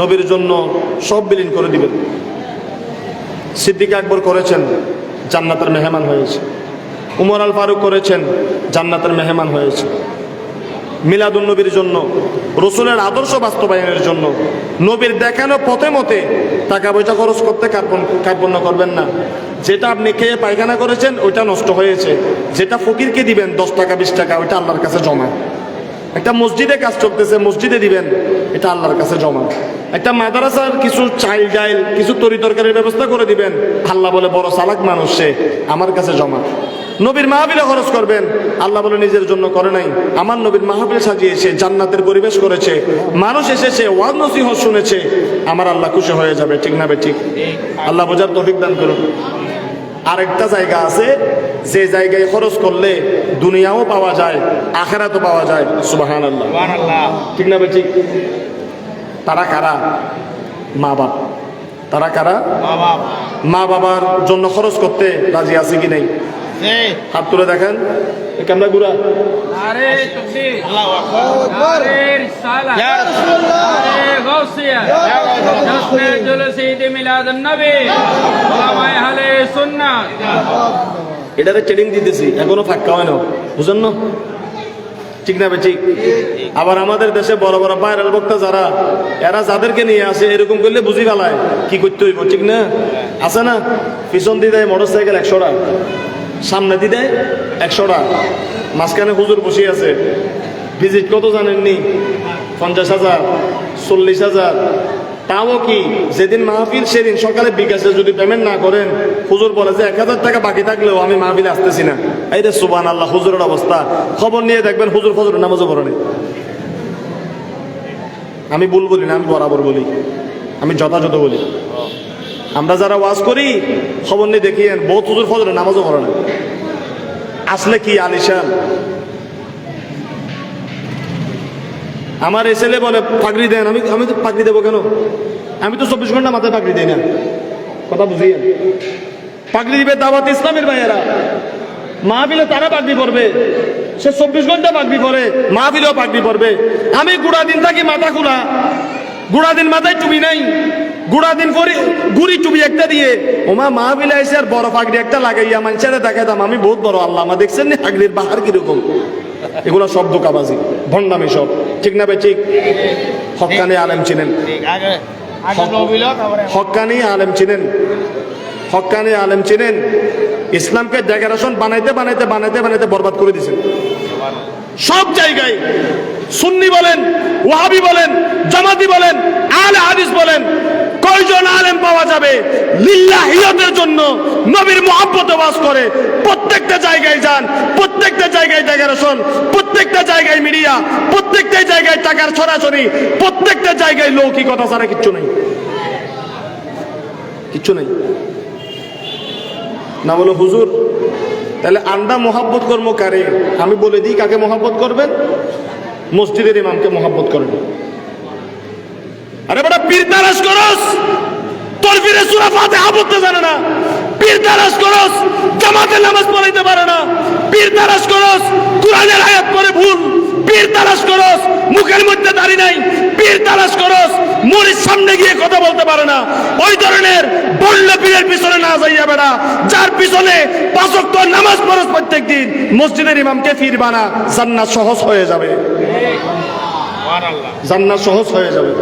নবীর জন্য সব বিলীন করে দিবেন। সিদ্দিক আকবর করেছেন, জান্নাতের মেহমান হয়েছে। উমর আল ফারুক করেছেন, জান্নাতের মেহমান হয়েছে। মিলাদুন নবীর জন্য, রসুলের আদর্শ বাস্তবায়নের জন্য, নবীর দেখানো পথে মতে টাকা পয়সা খরচ করতে কার্পণ্য করবেন না। যেটা আপনি খেয়ে পায়খানা করেছেন ওইটা নষ্ট হয়েছে, যেটা ফকিরকে দিবেন 10 টাকা 20 টাকা, ওইটা আল্লাহর কাছে জমা। একটা মসজিদে কাজ চলতেছে, মসজিদে দিবেন, এটা আল্লাহর কাছে জমা। একটা মাদ্রাসার কিছু চাইল ডাইল, কিছু তরি তরকারির ব্যবস্থা করে দিবেন, আল্লাহ বলে বড় চালাক মানুষ সে, আমার কাছে জমা। নবীর মাহফিলে খরচ করবেন, আল্লাহ বলে নিজের জন্য করে নাই, আমার নবীর মাহফিল সাজিয়েছে, জান্নাতের পরিবেশ করেছে, মানুষ এসেছে, ওয়াজ নসিহত শুনেছে, আমার আল্লাহ খুশি হয়ে যাবে। ঠিক না বে ঠিক? আল্লাহ বোঝার তৌফিক দান করুন। আরেকটা জায়গা আছে, যে জায়গায় খরচ করলে দুনিয়াও পাওয়া যায়, আখিরাতও পাওয়া যায়। সুবহানাল্লাহ। ঠিক না বে ঠিক? তারা কারা? মা বাপ। তারা কারা? মা বাবার জন্য খরচ করতে রাজি আছে কি নাই? হাত তুলে দেখেন, ক্যামেরা ঘুরা। নারে তাকবীর, আল্লাহু আকবার, নারে রিসালাত, ইয়া রাসূলুল্লাহ, নারে গাউসিয়া, ইয়া রাসূলুল্লাহ, জশ্নে জুলুসে ঈদ মিলাদুন নবী, উলামায়ে আহলে সুন্নাত। এটাতে ট্রেনিং দিতেছি, এখনো ফাঁকা হয় না, বুঝেন না? ঠিক না বে ঠিক? আবার আমাদের দেশে বড় বড় ভাইরাল বক্তা যারা, এরা যাদেরকে নিয়ে আসে এরকম করলে বুঝি ফেলায় কি করতে হইব। ঠিক না? আছে না? পিছন দিয়ে দেয় মোটর সাইকেল 100 টাকা, সামনে দিয়ে দেয় 100 টাকা, মাঝখানে হুজুর বসে আছে, ভিজিট কত জানেননি? 50,000, 40,000। তাও কি যেদিন মাহফিল সেদিন সকালে বিকাশে যদি পেমেন্ট না করেন, হুজুর বলে যে 1,000 টাকা বাকি থাকলেও আমি মাহফিলে আসতেছি না। এই রে সুবহানাল্লাহ, হুজুরের অবস্থা। খবর নিয়ে দেখবেন হুজুর ফজরের নামাজও পড়ে নাই। আমি ভুল বলি না, আমি বরাবর বলি, আমি যথাযথ বলি। আমরা যারা ওয়াজ করি খবর নিয়ে দেখিয়েন বহুত হুজুর ফজরের নামাজও পড়ে না। আসলে কি আলিশান। আমার এই ছেলে বলে পাগড়ি দেন, আমি তো পাগড়ি দেবো কেন? আমি তো 24 ঘন্টা মাথায় পাগড়ি দেই না। কথা বুঝিয়েন, পাগড়ি দিবে দাওয়াত ইসলামের ভাইয়েরা, মাহফিলে তারা পাগড়ি পরবে। সে 24 ঘন্টা পাগড়ি পরে, মাহফিলেও পাগড়ি পরবে। আমি গুড়া দিন থাকি মাথা খোলা, গুড়া দিন মাথায় টুপি নাই, গুড়া দিন করি গুড়ি টুপি একটা দিয়ে ওমা মাহফিলে এসে আর বড় পাগড়ি একটা লাগাইয়া মানুষেরা দেখাতাম আমি বহুত বড় আল্লাহ আমার। দেখছেন না পাগড়ির বাহার কিরকম? এগুলো সব ধোঁকাবাজি, ভণ্ডামি সব। ঠিক না ভাই? ঠিক। হক্কানি আলেম চিনেন, হক্কানি আলেম চিনেন, হক্কানি আলেম চিনেন। ইসলামকে ডেকোরেশন বানাইতে বানাইতে বানাইতে বানাইতে বরবাদ করে দিয়েছেন সব জায়গায়। সুন্নি বলেন, ওয়াহাবি বলেন, জামাতি বলেন, আহলে হাদিস বলেন, কয়জন আলেম পাওয়া যাবে লিল্লাহিয়তের জন্য নবীর মুহাব্বতে ওয়াজ করে? প্রত্যেকটা জায়গায় যান, প্রত্যেকটা জায়গায় ডেকোরেশন, প্রত্যেকটা জায়গায় মিডিয়া, প্রত্যেকটা জায়গায় টাকার ছড়াছড়ি, প্রত্যেকটা জায়গায় লৌকিকতা ছাড়া কিচ্ছু নেই, কিচ্ছু নেই। না বলো হুজুর তাহলে আন্ডা মোহাব্বত কর্ম কারে? আমি বলে দিই কাকে মোহাব্বত করবেন। মসজিদের ইমামকে মোহাব্বত করবেন। আরে বড় পীর তালাশ করস, তোর পীরে সূরা ফাতিহা পড়তে জানে না। পীর তালাশ করস, জামাতে নামাজ পড়াইতে পারে না। পীর তালাশ করস, কোরআনের আয়াত পড়ে ভুল। পীর তালাশ করস, মুখের মধ্যে দাড়ি নাই। পীর তালাশ করস, মুরির সামনে গিয়ে কথা বলতে পারে না। ওই ধরনের বড় পীরের পিছনে না যাইয়া বেড়া, যার পিছনে 5 ওয়াক্ত নামাজ পড়স প্রত্যেকদিন, মসজিদের ইমামকে পীর বানা, জান্নাত সহজ হয়ে যাবে। জান্নাত সহজ হয়ে যাবে।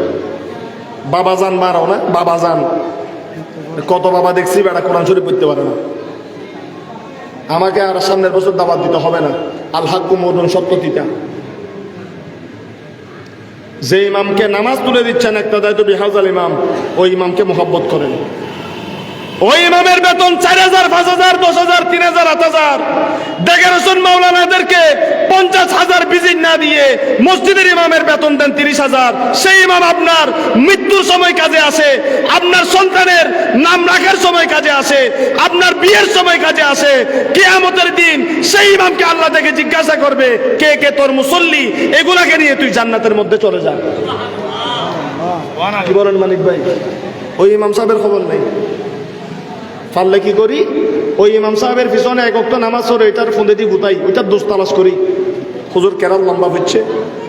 বাবা জান মারাও না, বাবা জান। কত বাবা দেখছি বেড়া কোরআন শরীফ পড়তে পারে না। আমাকে আর সামনের বছর দাওয়াত দিতে হবে না। আল হাক্কু মউলুন সত্যতিটা। যে ইমামকে নামাজ তুলে দিচ্ছেন একটা দায়িত্ব বিহাজাল ইমাম, ওই ইমামকে মোহাব্বত করেন। ওই ইমামের বেতন 4,000, 5,000, 10,000, 3,000, 8,000। ডেকোরেশন মাওলানাদেরকে 50,000 ভিজিট না দিয়ে মসজিদের ইমামের বেতন দেন 30,000। সেই ইমাম আপনার মৃত্যুর সময় কাজে আসে, আপনার সন্তানের নাম রাখার সময় কাজে আসে, আপনার বিয়ের সময় কাজে আসে। কিয়ামতের দিন সেই ইমামকে আল্লাহ থেকে জিজ্ঞাসা করবে, কে কে তোর মুসল্লি? এগুলাকে নিয়ে তুই জান্নাতের মধ্যে চলে যা। কি বলেন মানিক ভাই? ওই ইমাম সাহেবের খবর নেই। পারলে কি করি? ওই ইমাম সাহেবের পিছনে 1 ওয়াক্ত নামাজ পড়ে এটার ফোনে দিয়ে গুতাই, ওইটার দোষ তালাশ করি। হুজুর কেরাত লম্বা হচ্ছে,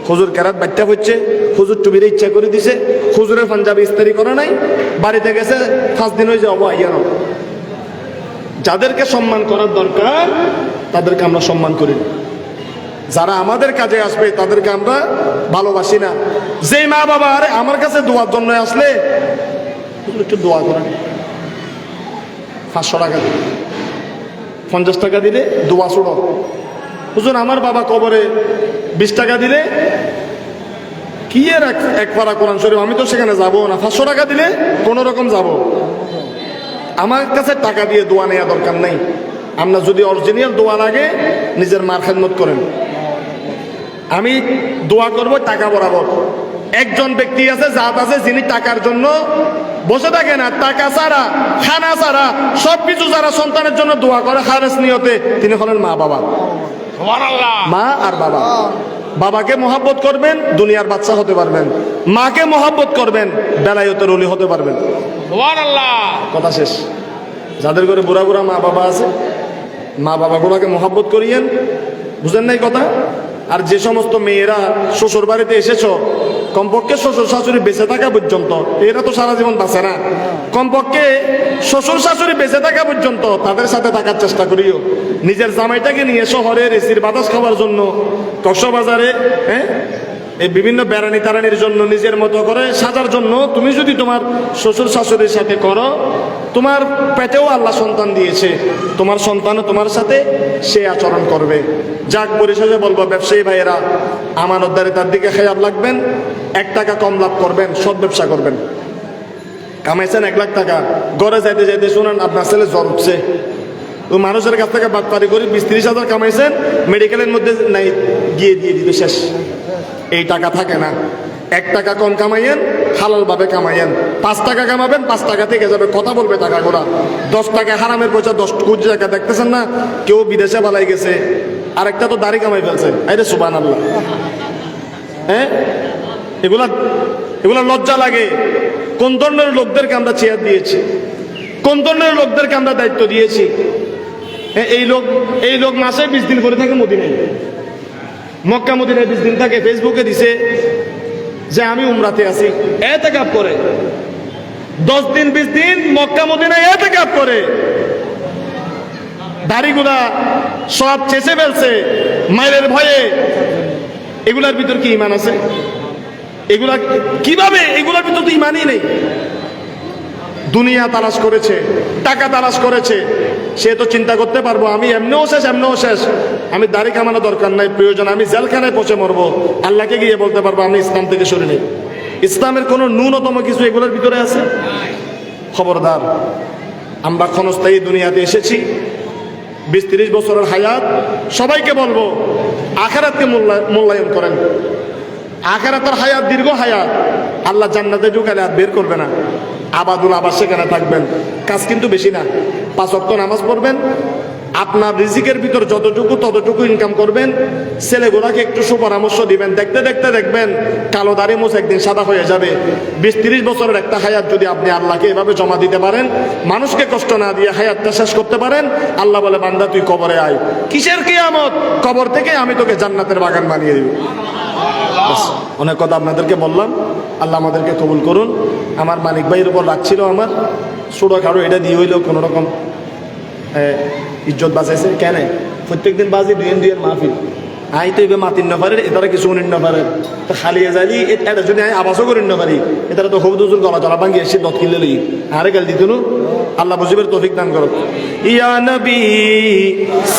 হুজুর কেরাত বাচ্চা হচ্ছে, হুজুর টুবির ইচ্ছা করে দিছে, হুজুরের পাঞ্জাবি ইস্তারি করে নাই, বাড়িতে গেছে 5 দিন হয়ে যাবো আইয়ানো। যাদেরকে সম্মান করার দরকার তাদেরকে আমরা সম্মান করি না। যারা আমাদের কাজে আসবে তাদেরকে আমরা ভালোবাসি না। যেই মা বাবা আরে আমার কাছে দোয়ার জন্য আসলে একটু দোয়া করেন, 500 টাকা দিলে, 50 টাকা দিলে দোয়া ছোড়ো। হুজুর আমার বাবা কবরে 20 টাকা দিলে কি এর এক পারা কোরআন শরীফ, আমি তো সেখানে যাবো না। 500 টাকা দিলে কোন রকম যাব। আমার কাছে টাকা দিয়ে দোয়া নেওয়া দরকার নাই। আমরা যদি অরিজিনাল দোয়া লাগে নিজের মার খেদমত করেন। আমি দোয়া করব টাকা বরাবর। একজন ব্যক্তি আছে, জাত আছে, যিনি টাকার জন্য বসে থাকে না, টাকা ছাড়া, খানা ছাড়া, সবকিছু ছাড়া সন্তানের জন্য দোয়া করে খারেজ নিয়তে। তিনি হলেন মা বাবা। মা আর বাবা। বাবাকে মোহাব্বত করবেন, দুনিয়ার বাচ্চা হতে পারবেন। মাকে মোহাব্বত করবেন, বেলায়েতের ওলি হতে পারবেন। কথা শেষ। যাদের ঘরে বুড়া বুড়া মা বাবা আছে, মা বাবাগুলোকে মোহাব্বত করিয়েন। বুঝেন নাই কথা? আর যে সমস্ত মেয়েরা শ্বশুর বাড়িতে এসেছ, কমপক্ষে শ্বশুর শাশুড়ি বেঁচে থাকা পর্যন্ত, এরা তো সারা জীবন বাঁচে না, কমপক্ষে শ্বশুর শাশুড়ি বেঁচে থাকা পর্যন্ত তাদের সাথে থাকার চেষ্টা করিও। নিজের জামাইটাকে নিয়ে শহরের এসির বাতাস খাওয়ার জন্য কক্সবাজারে এই বিভিন্ন বেড়ানি তারানির জন্য নিজের মতো করে সাজার জন্য তুমি যদি তোমার শ্বশুর শাশুড়ির সাথে করো, তোমার পেটেও আল্লাহ সন্তান দিয়েছে, তোমার সন্তানও তোমার সাথে সে আচরণ করবে। যাক, পরিশেষে বলবো ব্যবসায়ী ভাইয়েরা, আমানতদারিতার দিকে খেয়াল রাখবেন, 1 টাকা কম লাভ করবেন, সৎ ব্যবসা করবেন। কামাইছেন 1 লাখ টাকা, ঘরে যাইতে যাইতে শুনেন আপনার ছেলে জ্বর উঠছে, তো মানুষের কাছ থেকে বাটপারি করে 20-30 হাজার কামাইছেন, মেডিকেলের মধ্যে নাই গিয়ে দিয়ে দিবে, শেষ। এই টাকা থাকে না। 1 টাকা কম কামাইয়েন, হালালভাবে কামাইয়েন। 5 টাকা কামাবেন, 5 টাকা থেকে যাবে, কথা বলবে টাকাগুলা। 10 টাকা হারামের পয়সা, 10 কোটি টাকা দেখতেছেন না, কেউ বিদেশে পালাই গেছে, আরেকটা তো দাড়ি কামাই ফেলছে। আরে সুবহানাল্লাহ। হ্যাঁ, এগুলা লজ্জা লাগে। কোন ধরনের লোকদেরকে আমরা চেয়ার দিয়েছি, কোন ধরনের লোকদেরকে আমরা দায়িত্ব দিয়েছি। এই লোক মাসে 20 দিন করে থাকে মদিনায়, মক্কা মদিনায় 20 দিন থাকে। ফেসবুকে দিছে যে আমি উমরাতে আছি, এতেকাফ করে 10 দিন 20 দিন মক্কা মদিনায় এতেকাফ করে, দাড়িগুলা সব চেঁচে ফেলছে মায়ের ভয়ে। এগুলার ভিতর কি ইমান আছে? এগুলা কিভাবে? এগুলার ভিতর তো ইমানই নেই। দুনিয়া তালাশ করেছে, টাকা তালাশ করেছে, সে তো চিন্তা করতে পারবো আমি এমনিও শেষ, আমি দাড়ি কামানো দরকার নাই, প্রয়োজন আমি জেলখানায় পচে মরবো। আল্লাহকে গিয়ে বলতে পারবো আমি ইসলাম থেকে সরে নেই। ইসলামের কোনো ন্যূনতম কিছু এগুলোর ভিতরে আছে? খবরদার, আমরা ক্ষণস্থায়ী দুনিয়াতে এসেছি, 20-30 বছরের হায়াত। সবাইকে বলবো আখিরাতকে মূল্যায়ন করেন। আখিরাতের হায়াত দীর্ঘ হায়াত। আল্লাহ জান্নাতে ঢুকালে আর বের করবে না, আবাদুল আবাদ সেখানে থাকবেন। কাজ কিন্তু বেশি না, 5 ওয়াক্ত নামাজ পড়বেন, আপনার রিজিকের ভিতর যতটুকু ততটুকু ইনকাম করবেন, ছেলেগুলাকে একটু সুপরামর্শ দিবেন। দেখতে দেখতে দেখবেন কালো দাড়ি মুছ একদিন সাদা হয়ে যাবে। 20-30 বছরের একটা হায়াত যদি আপনি আল্লাহকে এভাবে জমা দিতে পারেন, মানুষকে কষ্ট না দিয়ে হায়াতটা শেষ করতে পারেন, আল্লাহ বলে বান্দা তুই কবরে আয়। কিসের কিয়ামত? কবর থেকে আমি তোকে জান্নাতের বাগান বানিয়ে দিব। অনেক কথা আপনাদেরকে বললাম, আল্লাহ আমাদেরকে কবুল করুন। আমার মানিক ভাইয়ের উপর রাখছিল, আমার ছোটোখাটো এটা দিয়ে হইলেও কোনো রকম ইজ্জত বাঁচাইছে। কেন প্রত্যেকদিন বাজি 2 মাহফিল, আই তো এবার মাতিন না পারে, এটারা কিছু উনিন না পারে, তো খালিয়ে যাইলি এটা যদি আমি আবাসও করিন না পারি, এটারা তো হবদুজুর গলা জলা ভাঙ্গি এসে দত কিনলে লই আরে গেল দিত। আল্লাহ বুঝিবের তৌফিক দান করো। ইয়া নবী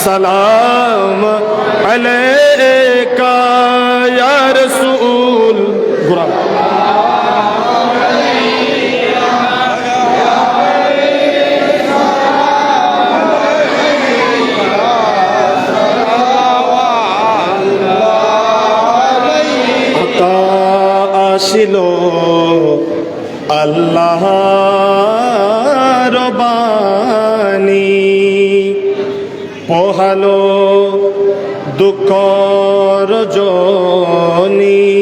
সালাম আলাইকা ইয়া রাসূল। ঘোরা আসিল আল্লাহর বাণী, পোহালো দুঃখ রজনী,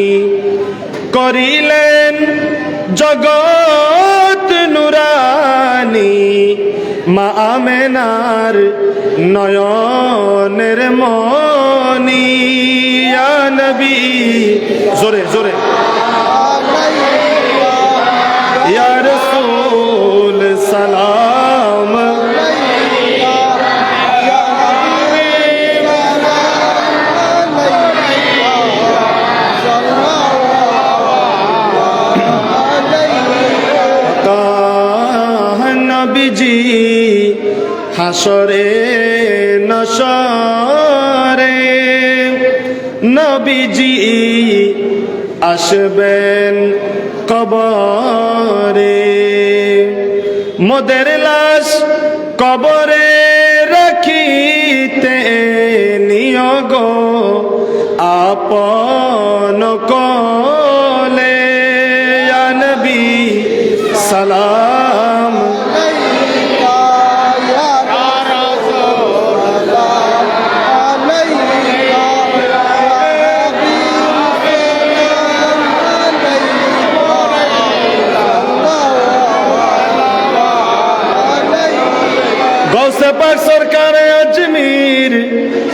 করিলেন জগৎ নুরানি, মা আমেনার নয়নের মনি। ইয়া নবী, জোরে জোরে, ইয়া রাসূল সালাম, নবীজি হাসরে নসরে, নবীজি আসবেন কবরে, মোদের লাশ কবরে রাখিতে নিয়োগ আপন কোলে। ইয়া নবী সালাম गौसे पाक सरकार अजमीर,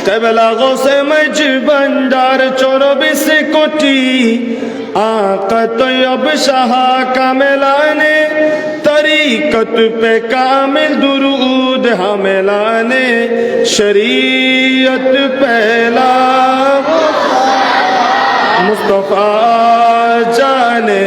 कबला गौसे मज बंडार 24 कोटी, आका तैयब शाह कामिलाने तरीकत पे कामिल दुरूद हमेलाने शरीयत पहला मुस्तफा जाने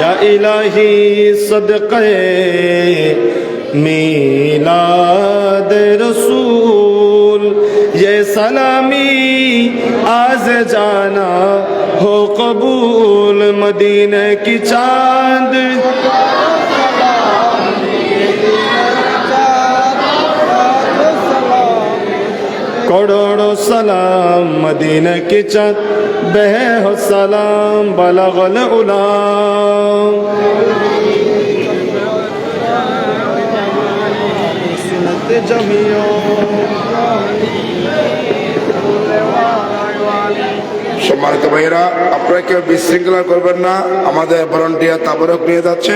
या इलाही सदक़े मीलाद रसूल ये सलामी आज जाना हो कबूल मदीने की चांद करोड़ों सलाम मदीने की चांद बहे हो सलाम बलगल उलाम সম্মানিত ভাইয়েরা, আপনারা কেউ বিশৃঙ্খলা করবেন না। আমাদের ভলান্টিয়ার তাবরক নিয়ে যাচ্ছে।